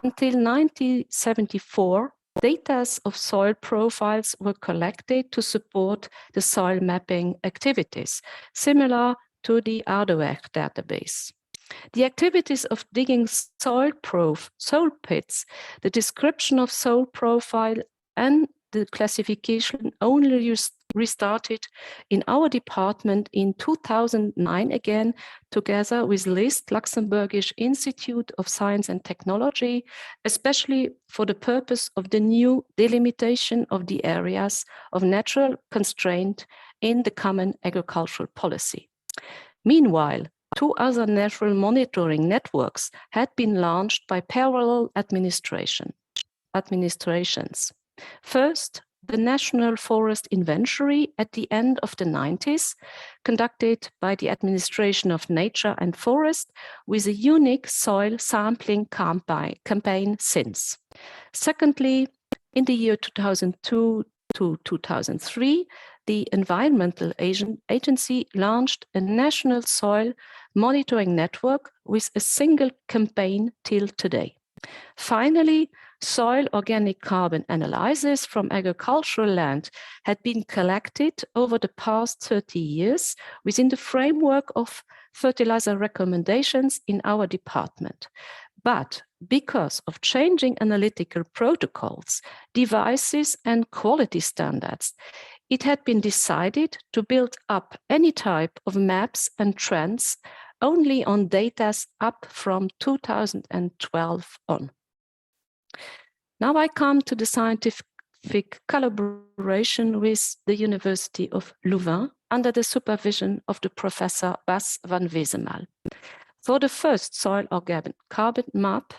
Until 1974, data of soil profiles were collected to support the soil mapping activities, similar to the Aardewerk database. The activities of digging soil pits, the description of soil profile, and the classification only restarted in our department in 2009 again, together with LIST, Luxembourgish Institute of Science and Technology, especially for the purpose of the new delimitation of the areas of natural constraint in the common agricultural policy. Meanwhile, 2 other natural monitoring networks had been launched by parallel administrations. First, the National Forest Inventory at the end of the 90s, conducted by the Administration of Nature and Forest with a unique soil sampling campaign since. Secondly, in the year 2002 to 2003, the Environmental Agency launched a national soil monitoring network with a single campaign till today. Finally, soil organic carbon analysis from agricultural land had been collected over the past 30 years within the framework of fertilizer recommendations in our department. But because of changing analytical protocols, devices, and quality standards, it had been decided to build up any type of maps and trends only on data up from 2012 on. Now I come to the scientific collaboration with the University of Louvain under the supervision of the Professor Bas van Wezenmaal. For the first soil organic carbon map,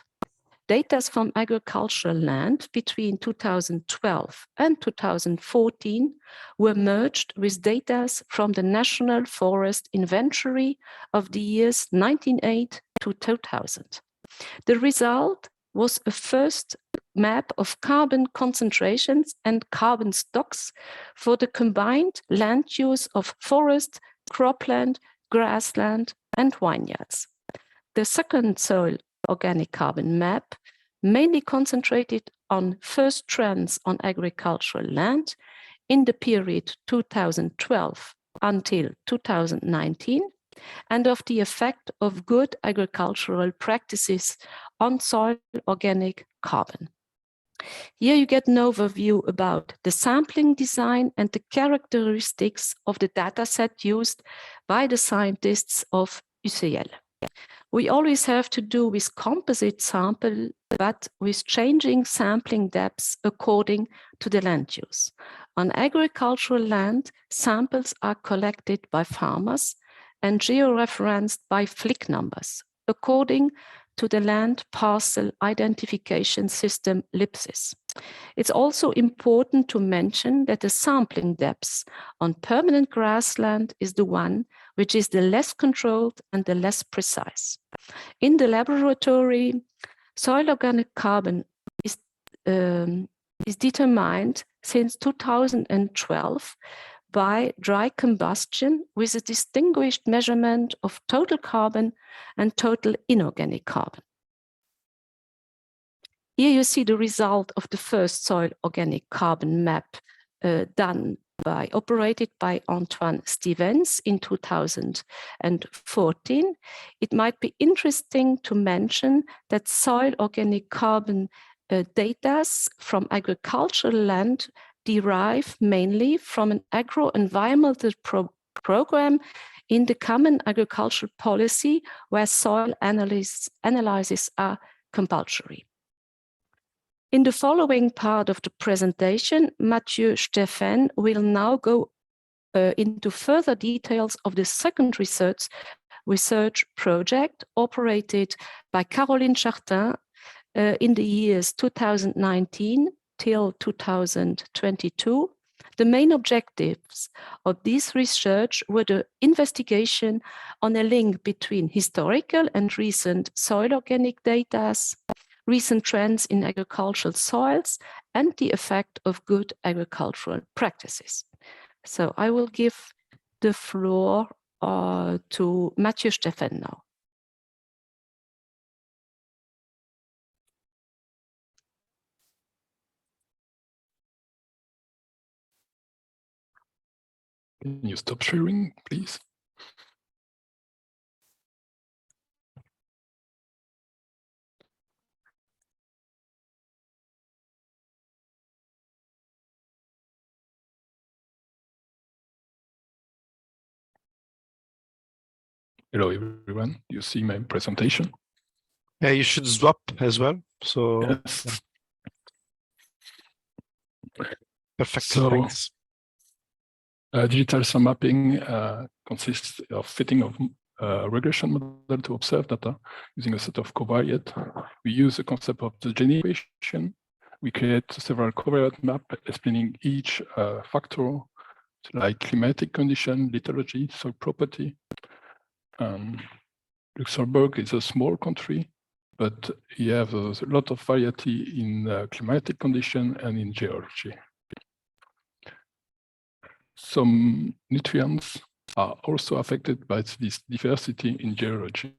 data from agricultural land between 2012 and 2014 were merged with data from the National Forest Inventory of the years 1908 to 2000. The result was a first map of carbon concentrations and carbon stocks for the combined land use of forest, cropland, grassland, and vineyards. The second soil organic carbon map mainly concentrated on first trends on agricultural land in the period 2012 until 2019, and of the effect of good agricultural practices on soil organic carbon. Here you get an overview about the sampling design and the characteristics of the dataset used by the scientists of UCL. We always have to do with composite sample, but with changing sampling depths according to the land use. On agricultural land, samples are collected by farmers and georeferenced by flick numbers, according to the land parcel identification system LIPSIS. It's also important to mention that the sampling depth on permanent grassland is the one which is the less controlled and the less precise. In the laboratory, soil organic carbon is determined since 2012 by dry combustion with a distinguished measurement of total carbon and total inorganic carbon. Here you see the result of the first soil organic carbon map operated by Antoine Stevens in 2014. It might be interesting to mention that soil organic carbon data from agricultural land derive mainly from an agro-environmental program in the Common Agricultural Policy, where soil analyses are compulsory. In the following part of the presentation, Mathieu Steffen will now go into further details of the second research project operated by Caroline Chartin in the years 2019 till 2022. The main objectives of this research were the investigation on a link between historical and recent soil organic data, recent trends in agricultural soils, and the effect of good agricultural practices. So I will give the floor to Mathieu Steffen now. Can you stop sharing, please? Hello, everyone. You see my presentation? Yeah, you should swap as well. So Yes. perfect. So, Thanks. digital sun mapping consists of fitting of regression model to observe data using a set of covariate. We use the concept of the Gini equation. We create several covariate maps explaining each factor, like climatic condition, lithology, soil property. Luxembourg is a small country, but you have a lot of variety in climatic condition and in geology. Some nutrients are also affected by this diversity in geology.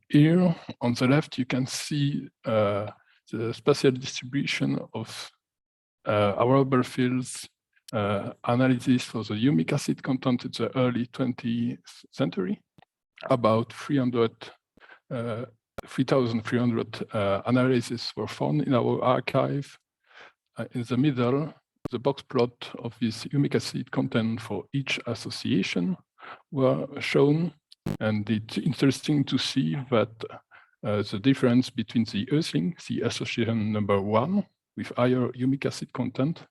Here on the left, you can see the spatial distribution of arable fields analysis for the humic acid content in the early 20th century. About 3,300 analyses were found in our archive. In the middle, the box plot of this humic acid content for each association were shown. And it's interesting to see that the difference between the Earthling, the association number 1, with higher humic acid content,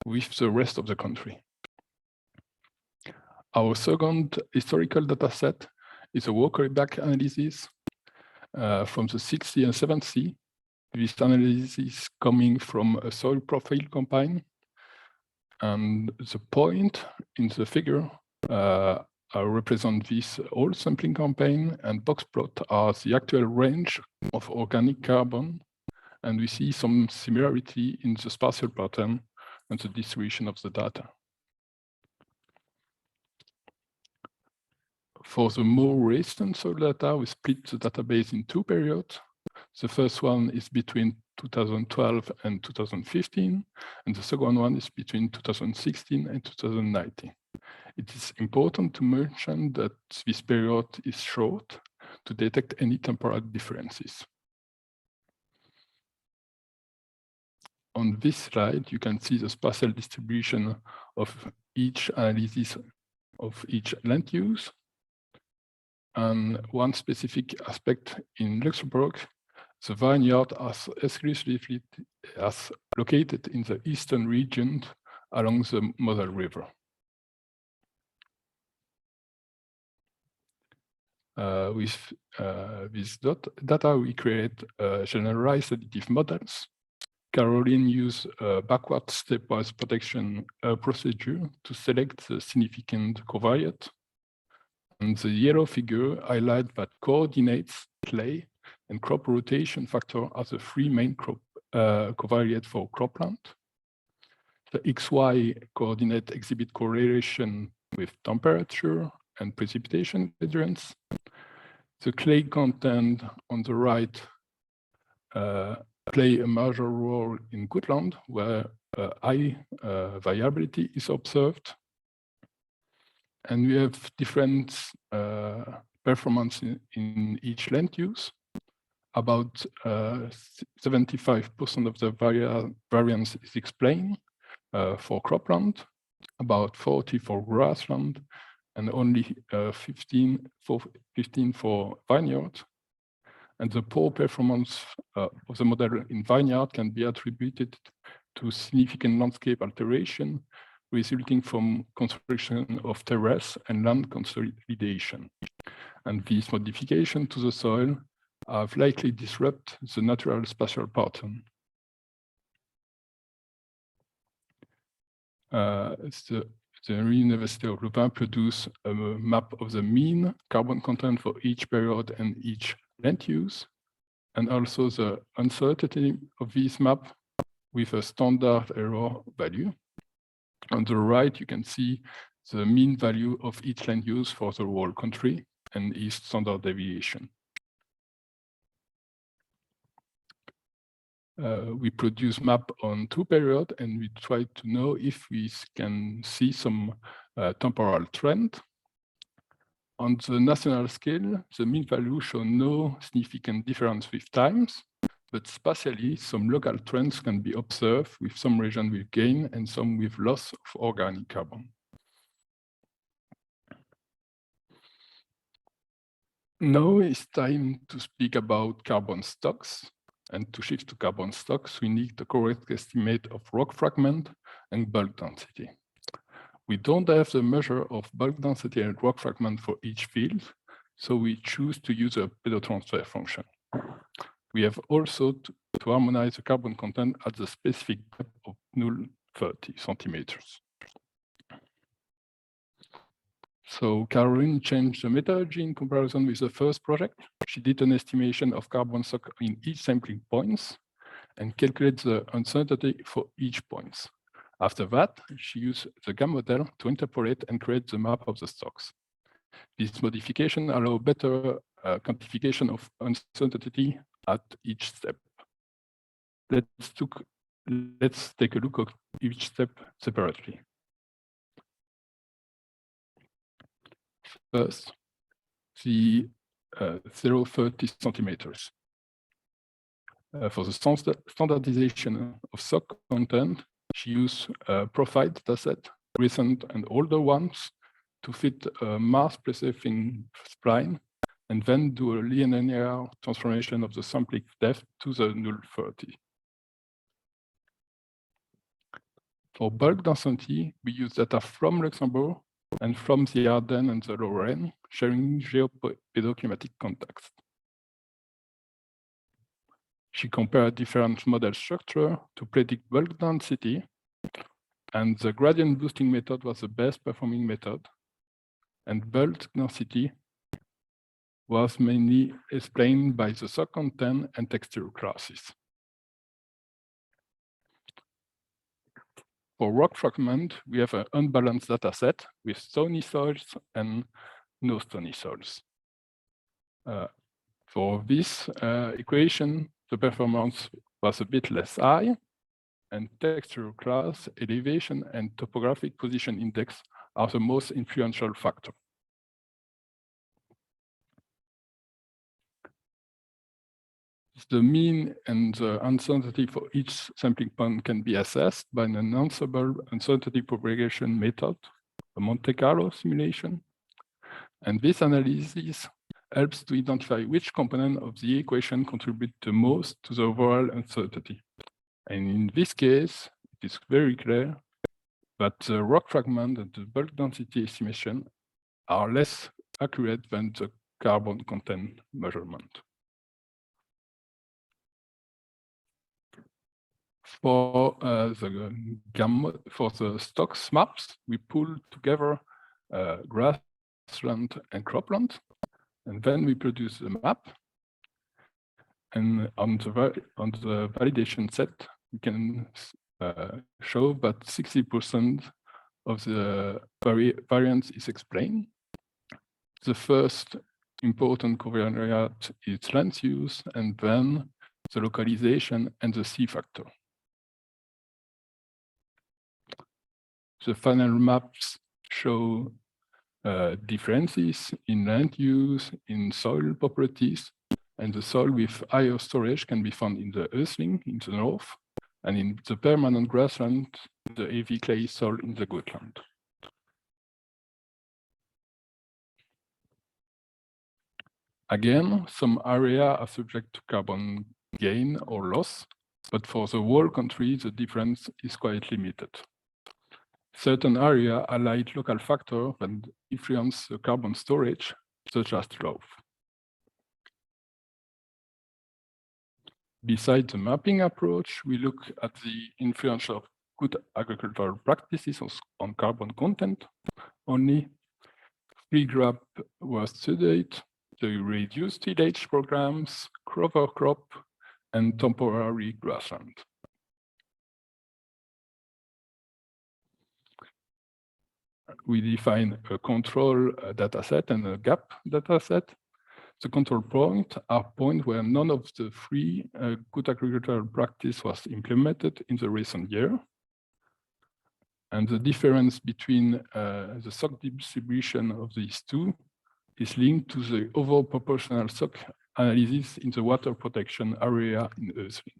with the rest of the country. Our second historical data set is a walker-back analysis from the 6th and 7th. This analysis is coming from a soil profile campaign. And the point in the figure represent this whole sampling campaign, and box plot are the actual range of organic carbon. And we see some similarity in the spatial pattern and the distribution of the data. For the more recent soil data, we split the database in 2 periods. The first one is between 2012 and 2015, and the second one is between 2016 and 2019. It is important to mention that this period is short to detect any temporal differences. On this slide, you can see the spatial distribution of each analysis of each land use. And one specific aspect in Luxembourg, the vineyard is exclusively located in the eastern region along the Moselle River. With this data, we create generalized additive models. Caroline used a backward stepwise protection procedure to select the significant covariate. And the yellow figure highlights that coordinates, clay, and crop rotation factor are the 3 main crop covariate for cropland. The XY coordinate exhibit correlation with temperature and precipitation gradients. The clay content on the right play a major role in Goodland, where high variability is observed. And we have different performance in each land use. About 75% of the variance is explained for cropland, about 40% for grassland, and only 15% for vineyard. And the poor performance of the model in vineyard can be attributed to significant landscape alteration resulting from construction of terrace and land consolidation. And this modification to the soil have likely disrupt the natural spatial pattern. The University of Louvain produced a map of the mean carbon content for each period and each land use, and also the uncertainty of this map with a standard error value. On the right, you can see the mean value of each land use for the whole country and its standard deviation. we produce map on 2 periods, and we try to know if we can see some temporal trend. On the national scale, the mean value show no significant difference with times, but spatially, some local trends can be observed with some regions with gain and some with loss of organic carbon. Now it's time to speak about carbon stocks. And to shift to carbon stocks, we need the correct estimate of rock fragment and bulk density. We don't have the measure of bulk density and rock fragment for each field, so we choose to use a pedotransfer function. We have also to harmonize the carbon content at the specific depth of 0.30 centimeters. So Caroline changed the methodology in comparison with the first project. She did an estimation of carbon stock in each sampling points and calculated the uncertainty for each point. After that, she used the GAM model to interpolate and create the map of the stocks. This modification allows better quantification of uncertainty at each step. Let's take a look at each step separately. First, the 0.30 centimeters. For the standardization of stock content, she used profile dataset, recent and older ones, to fit a mass-preserving spline, and then do a linear transformation of the sampling depth to the 0.30. For bulk density, we use data from Luxembourg and from the Ardennes and the Lorraine, sharing geopedoclimatic context. She compared different model structure to predict bulk density, and the gradient boosting method was the best performing method, and bulk density was mainly explained by the soil content and texture classes. For rock fragment, we have an unbalanced data set with stony soils and no stony soils. For this equation, the performance was a bit less high, and texture class, elevation, and topographic position index are the most influential factor. The mean and the uncertainty for each sampling point can be assessed by an announceable uncertainty propagation method, a Monte Carlo simulation. And this analysis helps to identify which component of the equation contribute the most to the overall uncertainty. And in this case, it is very clear that the rock fragment and the bulk density estimation are less accurate than the carbon content measurement. For the stocks maps, we pull together grassland and cropland, and then we produce a map. And on the validation set, we can show that 60% of the variance is explained. The first important covariate is land use, and then the localization and the C factor. The final maps show differences in land use, in soil properties, and the soil with higher storage can be found in the Earthling in the north, and in the permanent grassland, the heavy clay soil in the Gotland. Again, some areas are subject to carbon gain or loss, but for the whole country, the difference is quite limited. Certain areas highlight local factors that influence the carbon storage, such as drought. Besides the mapping approach, we look at the influence of good agricultural practices on carbon content. Only 3 groups were studied: the reduced tillage programs, cover crop, and temporary grassland. We define a control dataset and a gap dataset. The control points are points where none of the three good agricultural practice was implemented in the recent year. And the difference between the stock distribution of these two is linked to the overall proportional stock analysis in the water protection area in Ösling.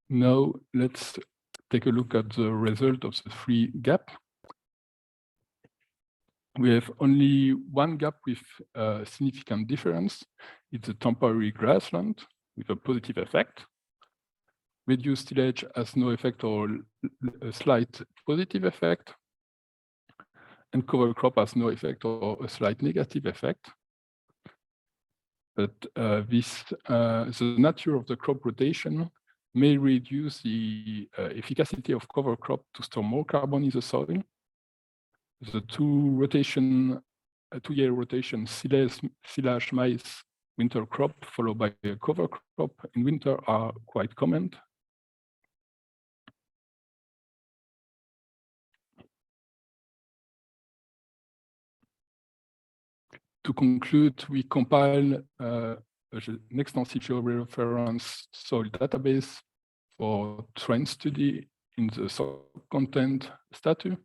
Now let's take a look at the result of the three gaps. We have only one gap with a significant difference. It's a temporary grassland with a positive effect. Reduced tillage has no effect or a slight positive effect. And cover crop has no effect or a slight negative effect. But the nature of the crop rotation may reduce the efficacy of cover crop to store more carbon in the soil. The two-year rotation silage maize winter crop followed by a cover crop in winter are quite common. To conclude, we compile an extensive georeference soil database for trend study in the soil content status.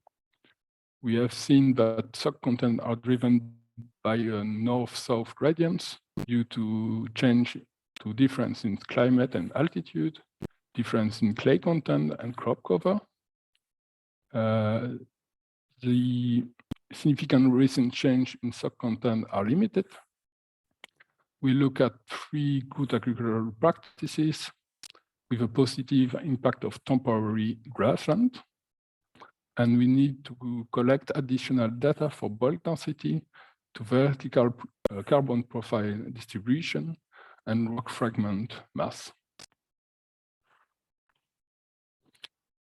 We have seen that soil content are driven by north-south gradients due to change to difference in climate and altitude, difference in clay content and crop cover. The significant recent change in soil content are limited. We look at three good agricultural practices with a positive impact of temporary grassland. And we need to collect additional data for bulk density, to vertical carbon profile distribution, and rock fragment mass.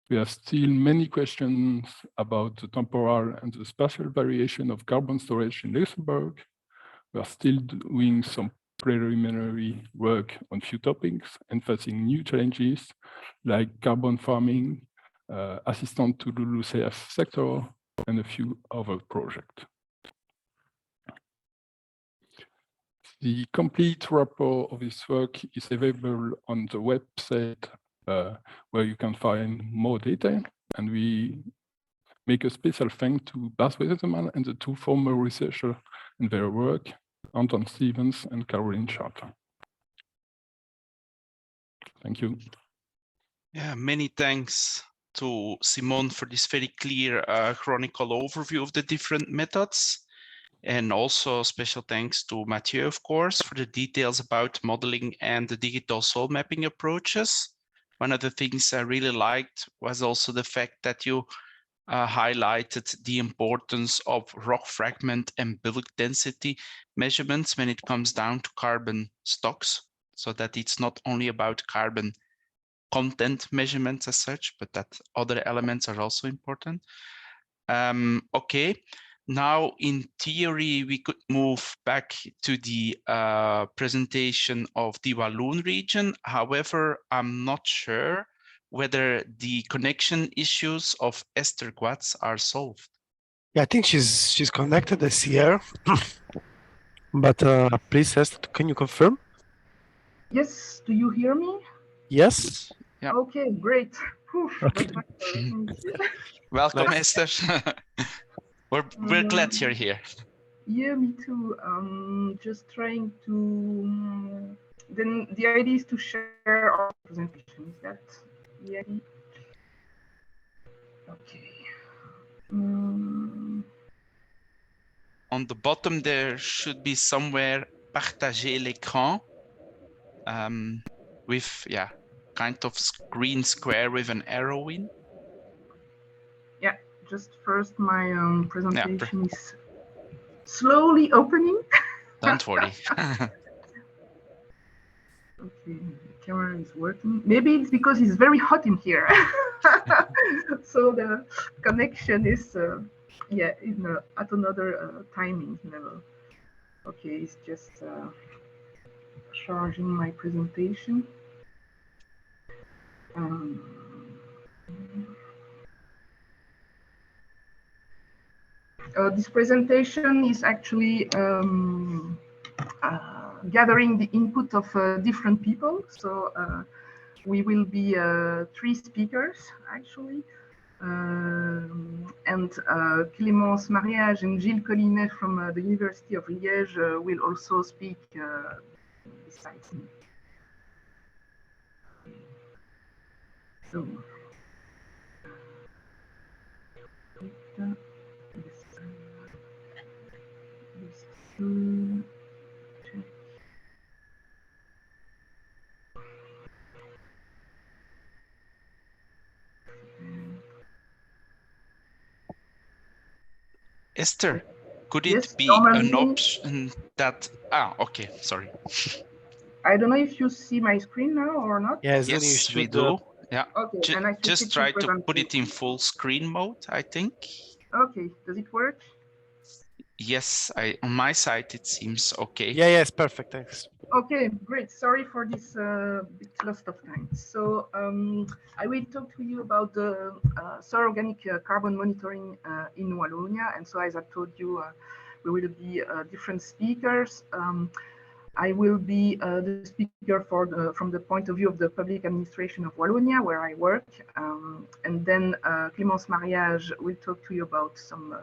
We have still many questions about the temporal and the spatial variation of carbon storage in Luxembourg. We are still doing some preliminary work on few topics, emphasizing new challenges like carbon farming, assistance to the LULUCF sector, and a few other projects. The complete report of this work is available on the website where you can find more data, and we make a special thanks to Bas Westerman and the two former researchers in their work, Anton Stevens and Caroline Charter. Thank you. Yeah, many thanks to Simon for this very clear chronicle overview of the different methods. And also special thanks to Mathieu, of course, for the details about modeling and the digital soil mapping approaches. One of the things I really liked was also the fact that you highlighted the importance of rock fragment and bulk density measurements when it comes down to carbon stocks, so that it's not only about carbon content measurements as such, but that other elements are also important. Okay, now in theory, we could move back to the presentation of the Walloon region. However, I'm not sure whether the connection issues of Esther Guatz are solved. Yeah, I think she's connected. I see her. But please, Esther, can you confirm? Yes, do you hear me? Yes. Yeah. Okay, great. Okay. Welcome, Nice. Esther. We're glad you're here. Yeah, me too. Just trying to. Then the idea is to share our presentation. Is that the idea? Okay. On the bottom, there should be somewhere partager l'écran with, yeah, kind of green square with an arrow in. Yeah, just first my presentation is slowly opening. Don't worry. Okay, the camera is working. Maybe it's because it's very hot in here. So the connection is, yeah, at another timing level. Okay, it's just charging my presentation. This presentation is actually gathering the input of different people. So we will be 3 speakers actually. And Clémence Mariage and Gilles Collinet from the University of Liège will also speak besides me. So, Esther, could yes, it be an normally, option that, okay, sorry. I don't know if you see my screen now or not. Yes, then you Yes, we should. do. Yeah. Okay, then I switch it Just try to put it in presentation. full screen mode, I think. Okay, does it work? Yes, on my side it seems okay. Yeah, yes, perfect. Thanks. Okay, great. Sorry for this bit loss of time. So I will talk to you about the soil organic carbon monitoring in Wallonia. And so as I told you, we will be different speakers. I will be the speaker from the point of view of the public administration of Wallonia, where I work. And then Clémence Mariage will talk to you about some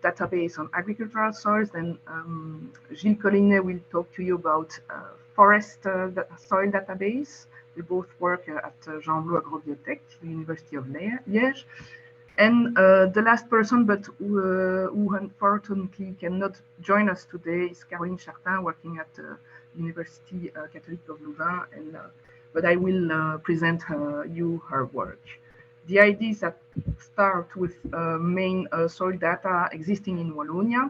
database on agricultural soils. Then Gilles Collinet will talk to you about forest soil database. We both work at Jean Blou Agrobiotech, the University of Liège. And the last person, but who unfortunately cannot join us today, is Caroline Chartin, working at the University Catholic of Louvain. And, but I will present you her work. The idea is that start with main soil data existing in Wallonia.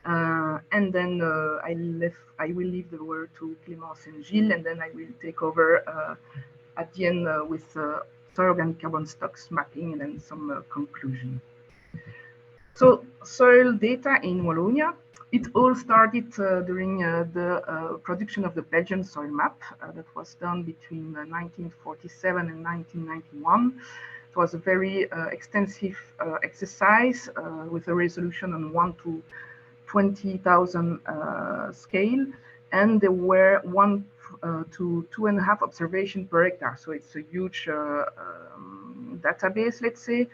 And then I will leave the word to Clémence and Gilles, and then I will take over at the end with soil organic carbon stocks mapping and then some conclusion. So soil data in Wallonia, it all started during the production of the Belgian soil map that was done between 1947 and 1991. It was a very extensive exercise with a resolution on 1 to 20,000 scale, and there were 1 to 2.5 observations per hectare. So it's a huge database, let's say.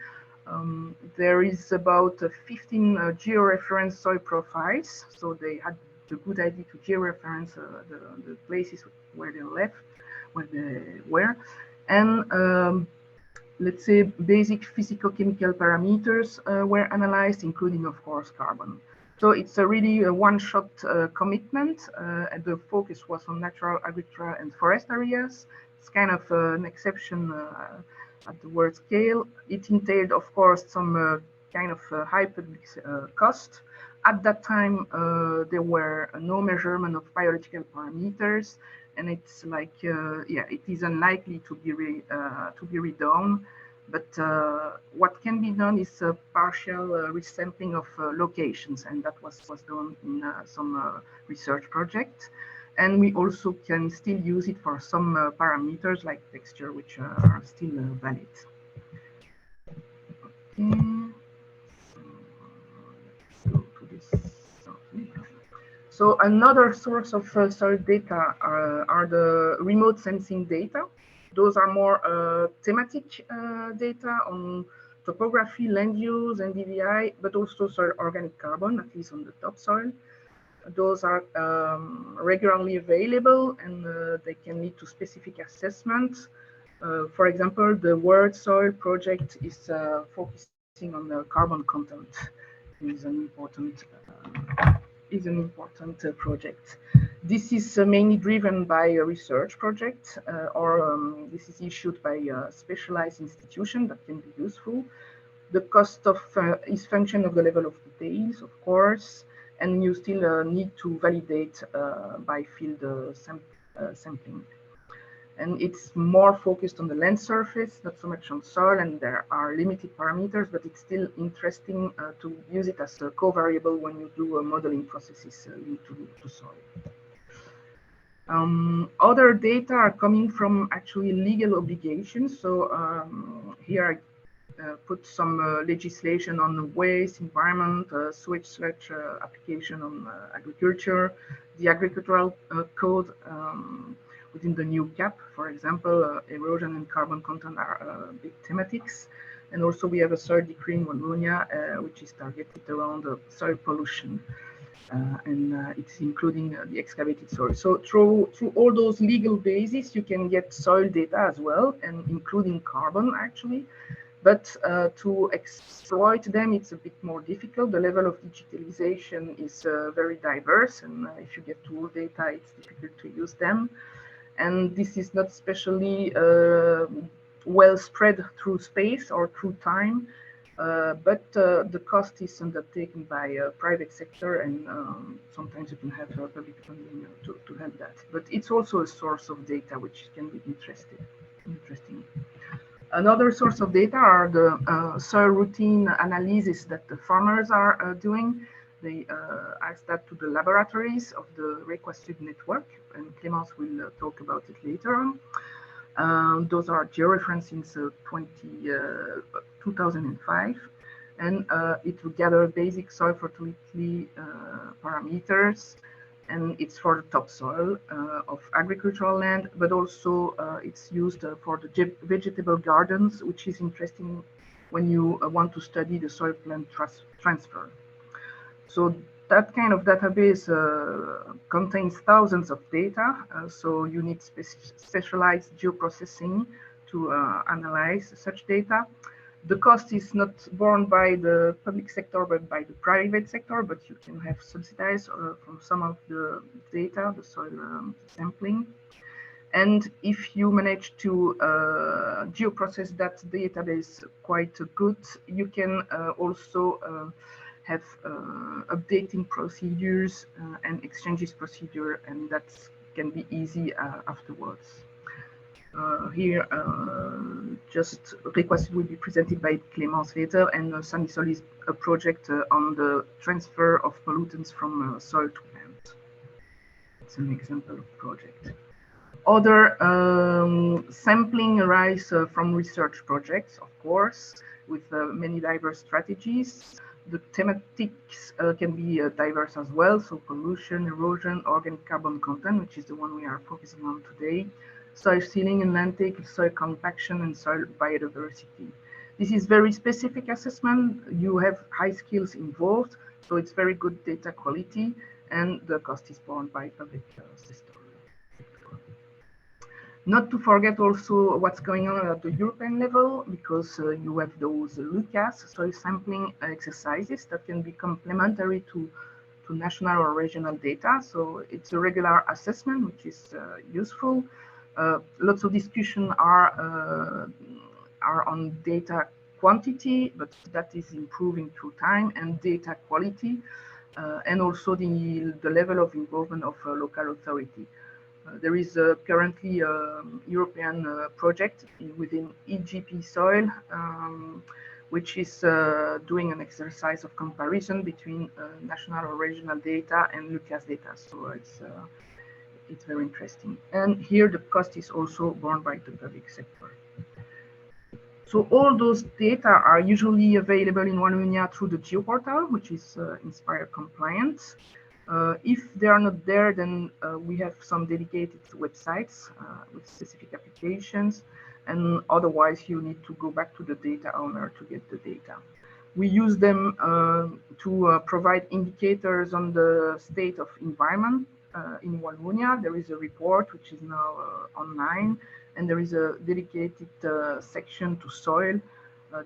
There is about 15 georeference soil profiles. So they had the good idea to georeference the places where they were. And let's say basic physical-chemical parameters were analyzed, including, of course, carbon. So it's a really a one-shot commitment, and the focus was on natural, agricultural, and forest areas. It's kind of an exception at the world scale. It entailed, of course, some kind of high public cost. At that time, there were no measurement of biological parameters, and it's like, yeah, it is unlikely to be redone. But what can be done is a partial resampling of locations, and that was done in some research projects. And we also can still use it for some parameters like texture, which are still valid. Okay. Let's go to this. So another source of soil data are the remote sensing data. Those are more thematic data on topography, land use, and DVI, but also soil organic carbon, at least on the topsoil. Those are regularly available, and they can lead to specific assessments. For example, the World Soil Project is focusing on the carbon content. It is an important project. This is mainly driven by a research project, or this is issued by a specialized institution that can be useful. The cost of is function of the level of details, of course, and you still need to validate by field sampling. And it's more focused on the land surface, not so much on soil, and there are limited parameters, but it's still interesting to use it as a covariable when you do modeling processes linked to soil. Other data are coming from actually legal obligations. So here put some legislation on waste, environment, sewage sludge application on agriculture, the agricultural code within the new CAP, for example, erosion and carbon content are big thematics. And also we have a soil decree in Wallonia, which is targeted around soil pollution. It's including the excavated soil. So through all those legal bases, you can get soil data as well, and including carbon actually. But to exploit them, it's a bit more difficult. The level of digitalization is very diverse, and if you get tool data, it's difficult to use them. And this is not especially well spread through space or through time. But the cost is undertaken by a private sector, and sometimes you can have public funding to help that. But it's also a source of data which can be interesting. Another source of data are the soil routine analysis that the farmers are doing. They ask that to the laboratories of the Requested network, and Clémence will talk about it later on. Those are georeferenced since 2005, and it will gather basic soil fertility parameters, and it's for the topsoil of agricultural land, but also it's used for the vegetable gardens, which is interesting when you want to study the soil plant transfer. So that kind of database contains thousands of data, so you need specialized geoprocessing to analyze such data. The cost is not borne by the public sector, but by the private sector, but you can have subsidized from some of the data, the soil sampling. And if you manage to geoprocess that database quite good, you can also have updating procedures and exchanges procedure, and that can be easy afterwards. Here, just request will be presented by Clémence later, and Samisol is a project on the transfer of pollutants from soil to land. It's an example of project. Other sampling arise from research projects, of course, with many diverse strategies. The thematics can be diverse as well, so pollution, erosion, organic carbon content, which is the one we are focusing on today, soil sealing and land take, soil compaction, and soil biodiversity. This is very specific assessment. You have high skills involved, so it's very good data quality, and the cost is borne by public sector. Not to forget also what's going on at the European level, because you have those LUCAS, soil sampling exercises that can be complementary to national or regional data. So it's a regular assessment, which is useful. Lots of discussion are on data quantity, but that is improving through time, and data quality, and also the level of involvement of local authority. There is currently a European project within EGP soil, which is doing an exercise of comparison between national or regional data and LUCAS data. So it's very interesting. And here the cost is also borne by the public sector. So all those data are usually available in Wallonia through the GeoPortal, which is Inspire compliant. If they are not there, then we have some dedicated websites with specific applications, and otherwise you need to go back to the data owner to get the data. We use them to provide indicators on the state of environment in Wallonia. There is a report which is now online, and there is a dedicated section to soil,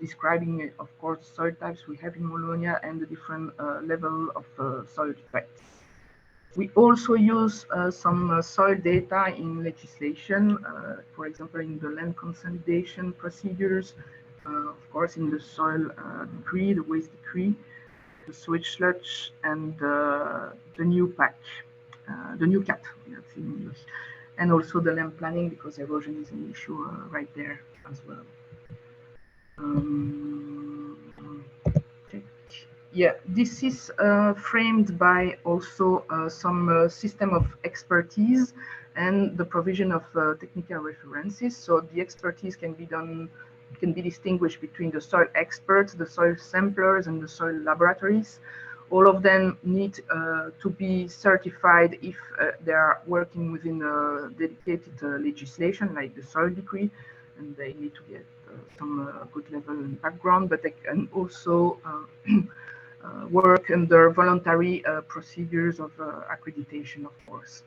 describing, of course, soil types we have in Wallonia and the different level of soil effects. We also use some soil data in legislation, for example, in the land consolidation procedures, of course, in the soil decree, the waste decree, the sewage sludge, and the new PAC, the new CAP, that's in English, and also the land planning, because erosion is an issue right there as well. Yeah, this is framed by also some system of expertise and the provision of technical references. So the expertise can be done can be distinguished between the soil experts, the soil samplers, and the soil laboratories. All of them need to be certified if they are working within a dedicated legislation like the soil decree, and they need to get some good level and background, but they can also work under voluntary procedures of accreditation, of course.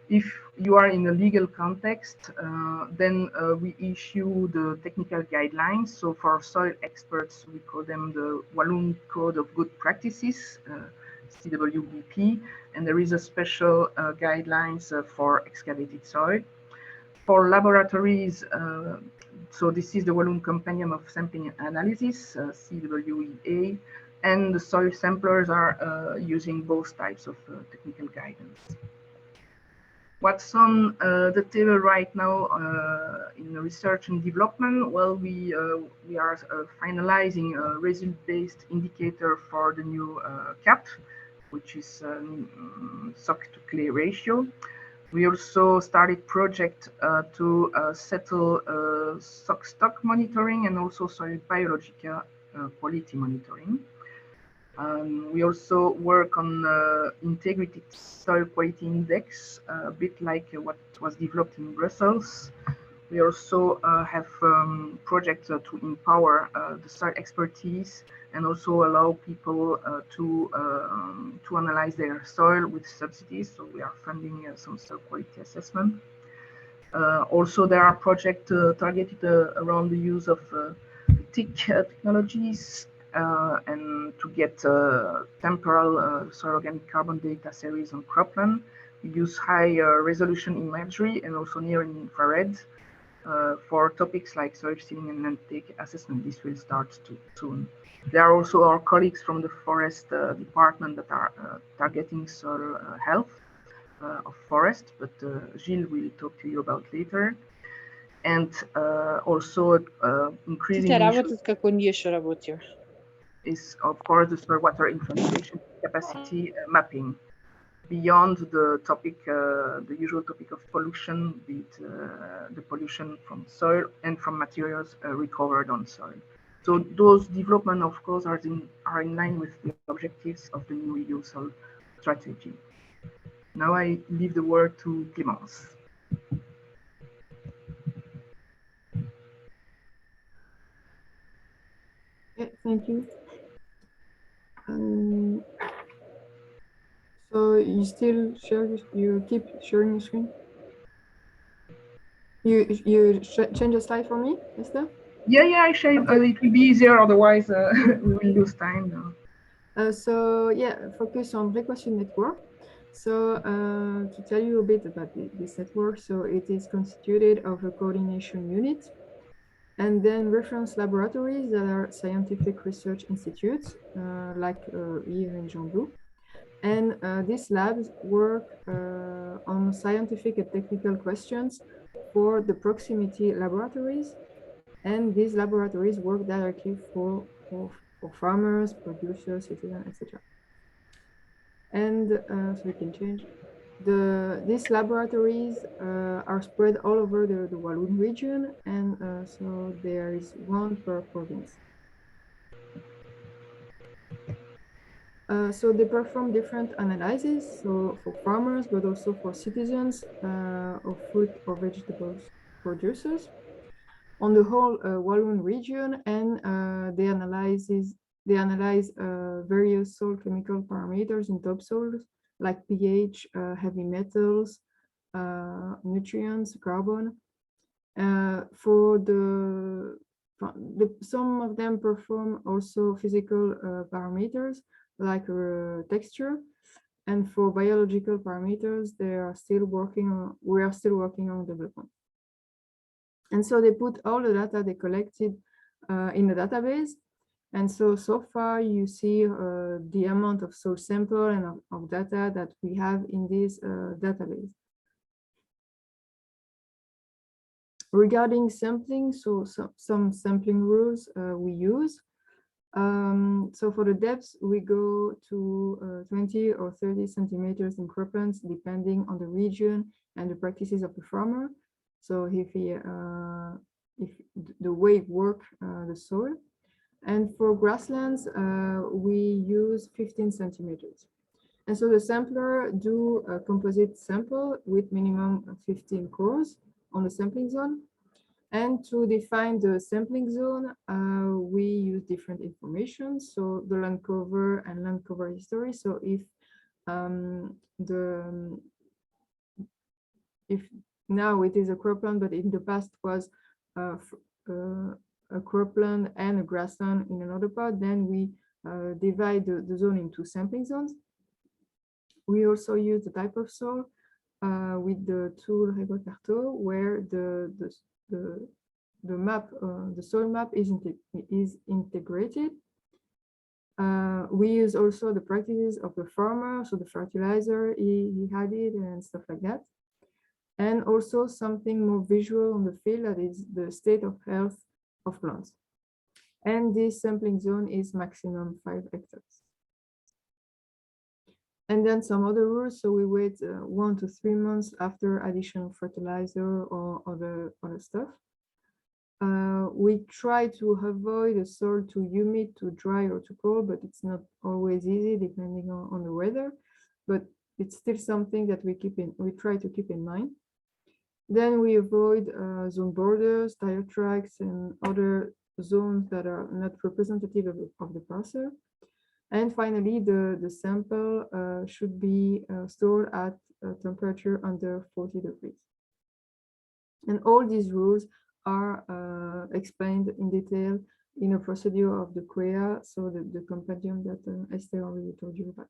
If you are in a legal context, then we issue the technical guidelines. So for soil experts, we call them the Walloon Code of Good Practices, CWBP, and there is a special guidelines for excavated soil. For laboratories, so this is the Walloon Compendium of Sampling and Analysis, CWEA, and the soil samplers are using both types of technical guidance. What's on the table right now in research and development? Well, we are finalizing a result-based indicator for the new CAP, which is sock to clay ratio. We also started project to settle sock stock monitoring and also soil biological quality monitoring. We also work on integrated soil quality index, a bit like what was developed in Brussels. We also have projects to empower the soil expertise and also allow people to analyze their soil with subsidies. So we are funding some soil quality assessment. Also, there are projects targeted around the use of TIC technologies, and to get temporal soil organic carbon data series on cropland. We use high resolution imagery and also near infrared for topics like soil sealing and land-take assessment. This will start soon. There are also our colleagues from the forest department that are targeting soil health of forest, but Gilles will talk to you about later. And also increasing is, of course, the soil water infiltration capacity mapping beyond the topic, the usual topic of pollution, be it the pollution from soil and from materials recovered on soil. So those development, of course, are in line with the objectives of the new EU soil strategy. Now I leave the word to Clémence. Yeah, thank you. So you still share, you keep sharing your screen? You change the slide for me, Esther? Yeah, I share. Okay. It will be easier, otherwise we will lose time now. So yeah, focus on Breakfast Network. So to tell you a bit about this network, so it is constituted of a coordination unit and then reference laboratories that are scientific research institutes, like here in Jean-Blou. And these labs work on scientific and technical questions for the proximity laboratories. And these laboratories work directly for farmers, producers, citizens, etc. And so we can change. These laboratories are spread all over the Walloon region, and so there is one per province. So they perform different analyses, so for farmers, but also for citizens of fruit or vegetables producers on the whole Walloon region, and they analyze various soil chemical parameters in topsoils like pH, heavy metals, nutrients, carbon. For some of them perform also physical parameters like texture, and for biological parameters, we are still working on development. And so they put all the data they collected in a database. And so far you see the amount of soil sample and of data that we have in this database. Regarding sampling, so some sampling rules we use. So for the depths, we go to 20 or 30 centimeters in croplands, depending on the region and the practices of the farmer. So if he the way it work the soil. And for grasslands, we use 15 centimeters. And so the sampler do a composite sample with minimum 15 cores on the sampling zone. And to define the sampling zone, we use different information. So the land cover and land cover history. So if now it is a cropland, but in the past was a cropland and a grassland in another part, then we divide the zone into sampling zones. We also use the type of soil with the tool ReboCarto, where the map, the soil map is integrated. We use also the practices of the farmer, so the fertilizer he had it and stuff like that. And also something more visual on the field, that is the state of health of plants. And this sampling zone is maximum 5 hectares. And then some other rules. So we wait 1 to 3 months after addition of fertilizer or other stuff. We try to avoid the soil too humid, too dry, or too cold, but it's not always easy depending on the weather. But it's still something that we try to keep in mind. Then we avoid zone borders, tire tracks, and other zones that are not representative of the parcel. And finally, the sample should be stored at a temperature under 40 degrees. And all these rules are explained in detail in a procedure of the CREA, so the compendium that Esther already told you about.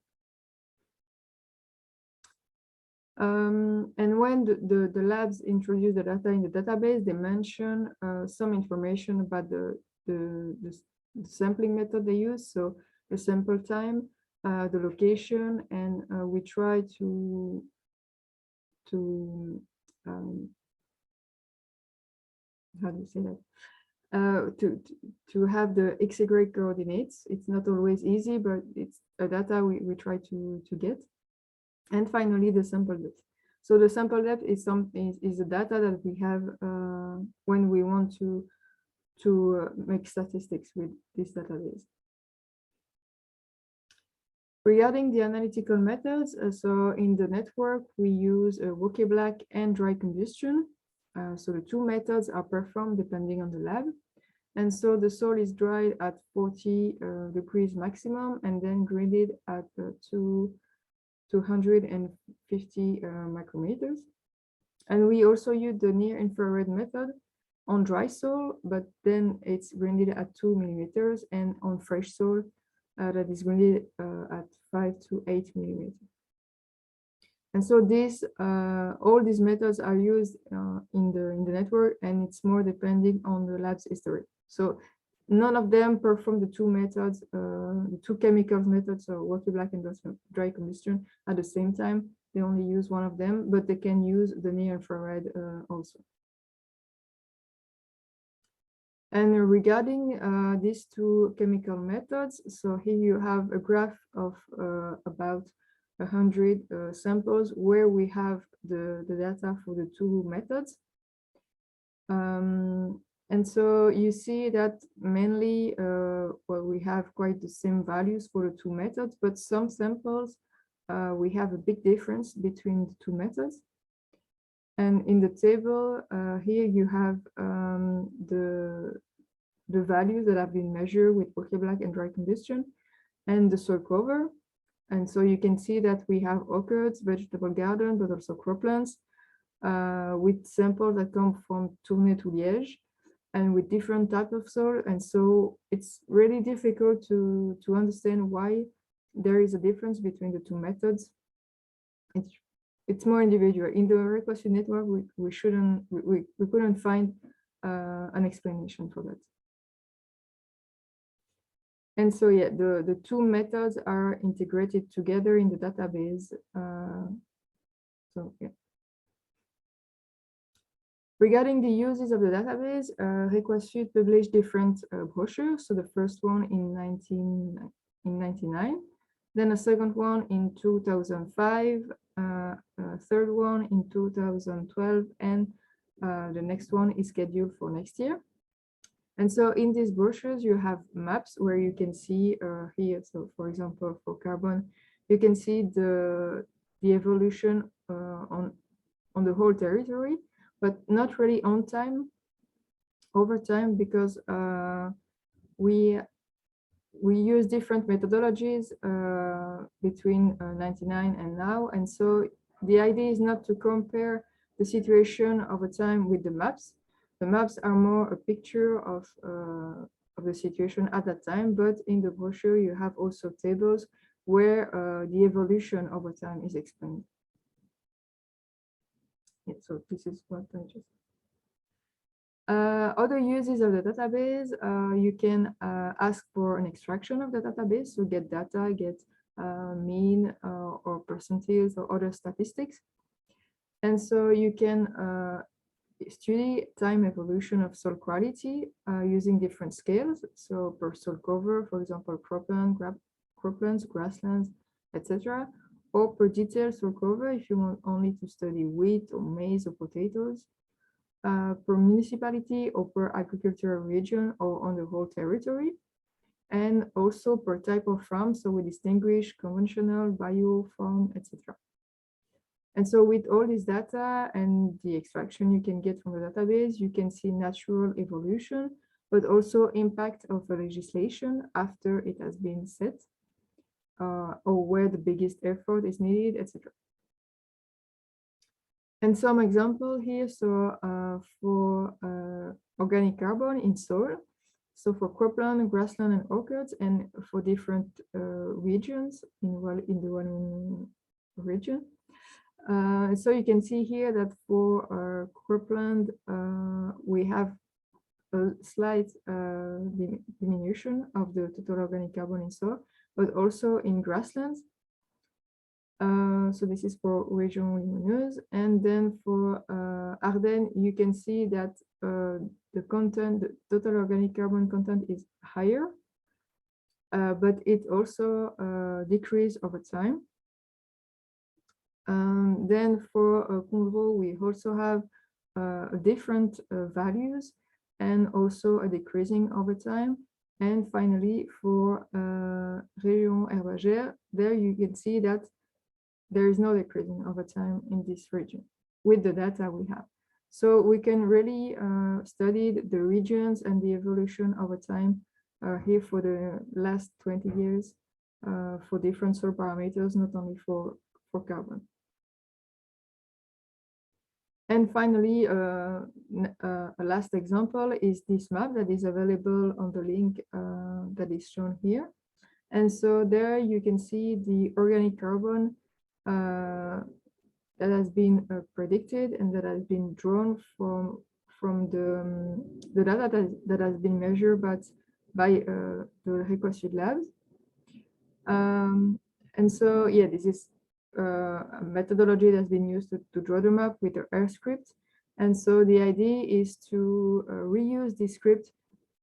And when the labs introduce the data in the database, they mention some information about the sampling method they use. So the sample time, the location, and we try to how do you say that? To have the XY coordinates. It's not always easy, but it's a data we try to get. And finally, the sample depth. So the sample depth is the data that we have when we want to make statistics with this database. Regarding the analytical methods, so in the network, we use Wokey Black and dry combustion. So the two methods are performed depending on the lab. And so the soil is dried at 40 degrees maximum and then graded at 250 micrometers. And we also use the near infrared method on dry soil, but then it's graded at 2 millimeters, and on fresh soil that is graded at 5 to 8 millimeters. And so these all these methods are used in the network, and it's more depending on the lab's history. So none of them perform the two methods, the two chemicals methods, so Wokey Black and dry combustion at the same time. They only use one of them, but they can use the near infrared also. And regarding these two chemical methods, so here you have a graph of about 100 samples where we have the data for the two methods. And so you see that mainly, well, we have quite the same values for the two methods, but some samples, we have a big difference between the two methods. And in the table here, you have the values that have been measured with Wokey Black and dry combustion and the soil cover. And so you can see that we have orchards, vegetable garden, but also croplands with samples that come from Tournai to Liège and with different types of soil. And so it's really difficult to understand why there is a difference between the two methods. It's more individual. In the request network, we couldn't find an explanation for that. And so, yeah, the two methods are integrated together in the database. So, yeah. Regarding the uses of the database, RequestSud published different brochures. So the first one in 1999, then a second one in 2005, a third one in 2012, and The next one is scheduled for next year. And so in these brochures, you have maps where you can see here. So for example, for carbon, you can see the evolution on the whole territory, but not really on time, over time, because we use different methodologies between 99 and now. And so the idea is not to compare the situation over time with the maps. The maps are more a picture of the situation at that time, but in the brochure, you have also tables where the evolution over time is explained. Yeah, so this is what I just. Other uses of the database, you can ask for an extraction of the database, so get data, get mean or percentiles or other statistics. And so you can study time evolution of soil quality using different scales. So per soil cover, for example, croplands, grasslands, etc. Or per detailed soil cover if you want only to study wheat or maize or potatoes. Per municipality or per agricultural region or on the whole territory. And also per type of farm. So we distinguish conventional, bio, farm, etc. And so with all this data and the extraction you can get from the database, you can see natural evolution, but also impact of the legislation after it has been set, or where the biggest effort is needed, etc. And some example here, so for organic carbon in soil, so for cropland, grassland, and orchards, and for different regions in the Walloon region. So you can see here that for cropland, we have a slight diminution of the total organic carbon in soil, but also in grasslands. So this is for Region Lumineuse. And then for Ardennes, you can see that the content, the total organic carbon content is higher, but it also decreases over time. Then for Congo, we also have different values and also a decreasing over time. And finally, for Région Herbagère, there you can see that there is no decreasing over time in this region with the data we have. So we can really study the regions and the evolution over time here for the last 20 years for different soil parameters, not only for carbon. And finally, a last example is this map that is available on the link that is shown here. And so there you can see the organic carbon that has been predicted and that has been drawn from the data that has been measured by the Requested labs. And so, yeah, this is a methodology that's been used to draw the map with the R script. And so the idea is to reuse this script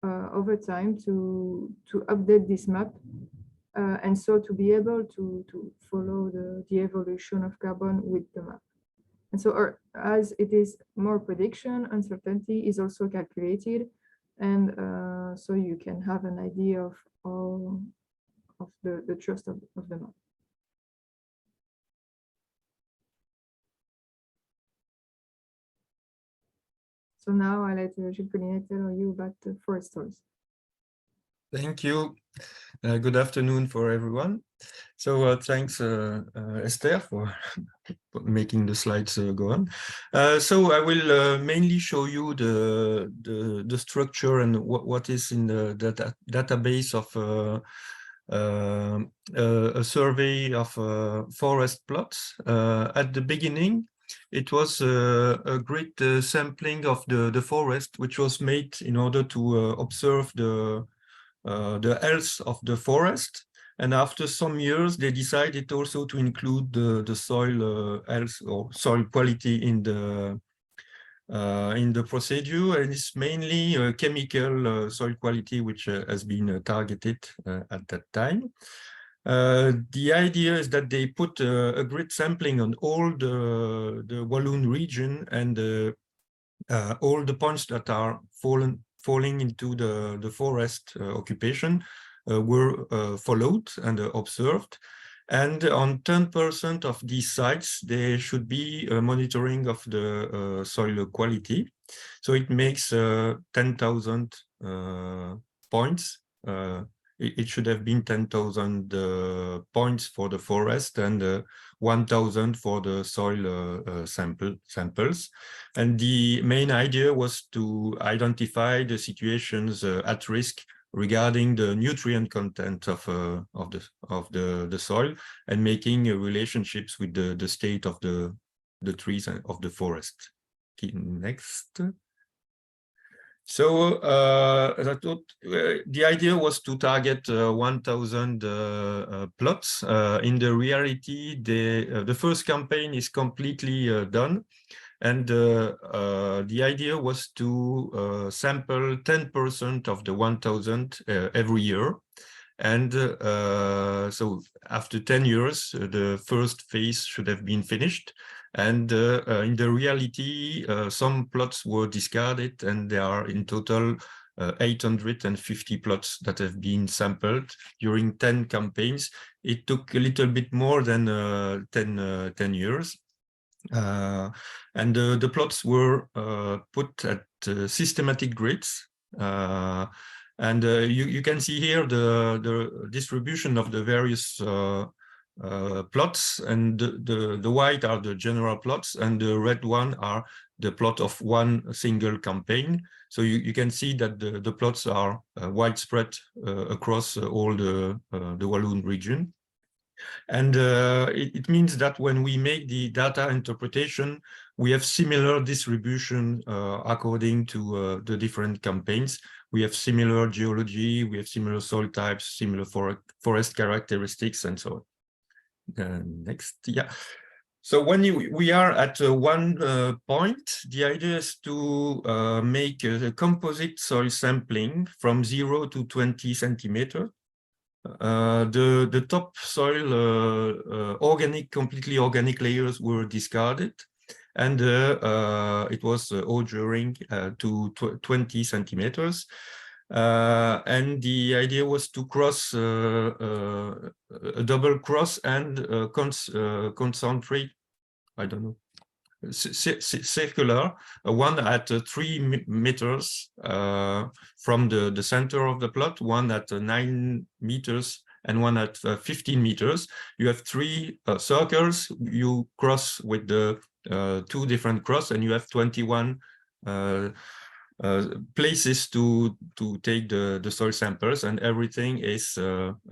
over time to update this map. And so to be able to follow the evolution of carbon with the map. And so as it is more prediction, uncertainty is also calculated. And so you can have an idea of the trust of the map. So now I let Gilles Collinet tell you about the forest soils. Thank you. Good afternoon for everyone. So thanks, Esther, for making the slides go on. So I will mainly show you the structure and what is in the database of a survey of forest plots. At the beginning, it was a great sampling of the forest, which was made in order to observe the health of the forest. And after some years, they decided also to include the soil health or soil quality in the procedure. And it's mainly chemical soil quality, which has been targeted at that time. The idea is that they put a grid sampling on all the Walloon region, and all the points that are falling into the forest occupation were followed and observed. And on 10% of these sites, there should be a monitoring of the soil quality. So it makes 10,000 points. It should have been 10,000 points for the forest and 1,000 for the soil samples. And the main idea was to identify the situations at risk regarding the nutrient content of the soil and making relationships with the state of the trees and of the forest. Okay, next. So the idea was to target 1,000 plots. In the reality, the first campaign is completely done. And the idea was to sample 10% of the 1,000 every year. And so after 10 years, the first phase should have been finished. And in the reality, some plots were discarded, and there are in total 850 plots that have been sampled during 10 campaigns. It took a little bit more than 10 years. And the plots were put at systematic grids. And you can see here the distribution of the various plots, and the white are the general plots, and the red one are the plot of one single campaign. So you can see that the plots are widespread across all the Walloon region. And it means that when we make the data interpretation, we have similar distribution according to the different campaigns. We have similar geology, we have similar soil types, similar forest characteristics, and so on. Next, yeah. So when we are at one point, the idea is to make a composite soil sampling from 0 to 20 centimeters. The top soil completely organic layers were discarded, and it was ordering to 20 centimeters. And the idea was to cross a double cross and concentrate, I don't know, circular, one at 3 meters from the center of the plot, one at 9 meters, and one at 15 meters. You have 3 circles. You cross with the 2 different cross, and you have 21 places to take the soil samples, and everything is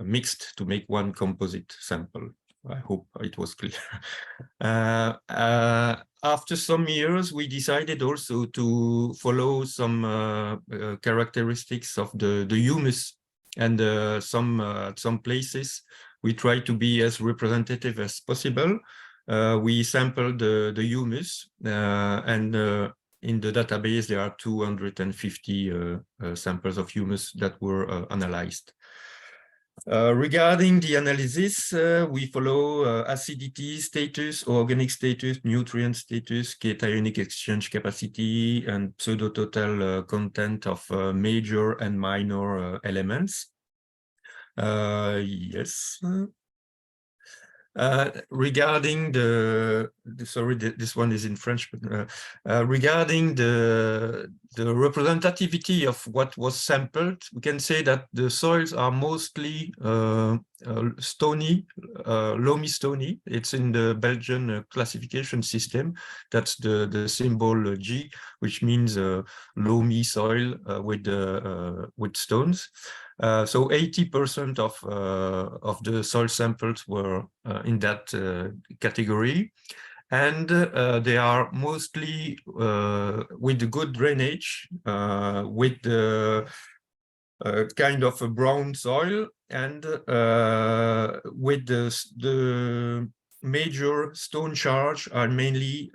mixed to make one composite sample. I hope it was clear. After some years, we decided also to follow some characteristics of the humus, and some places we try to be as representative as possible. We sampled the humus, and in the database there are 250 samples of humus that were analyzed. Regarding the analysis, we follow acidity status, organic status, nutrient status, cationic exchange capacity, and pseudo-total content of major and minor elements. Yes. Regarding sorry, this one is in French, but regarding the representativity of what was sampled, we can say that the soils are mostly stony, loamy stony. It's in the Belgian classification system. That's the symbol G, which means loamy soil with stones. So 80% of the soil samples were in that category, and they are mostly with good drainage, with the kind of a brown soil, and with the major stone charge are mainly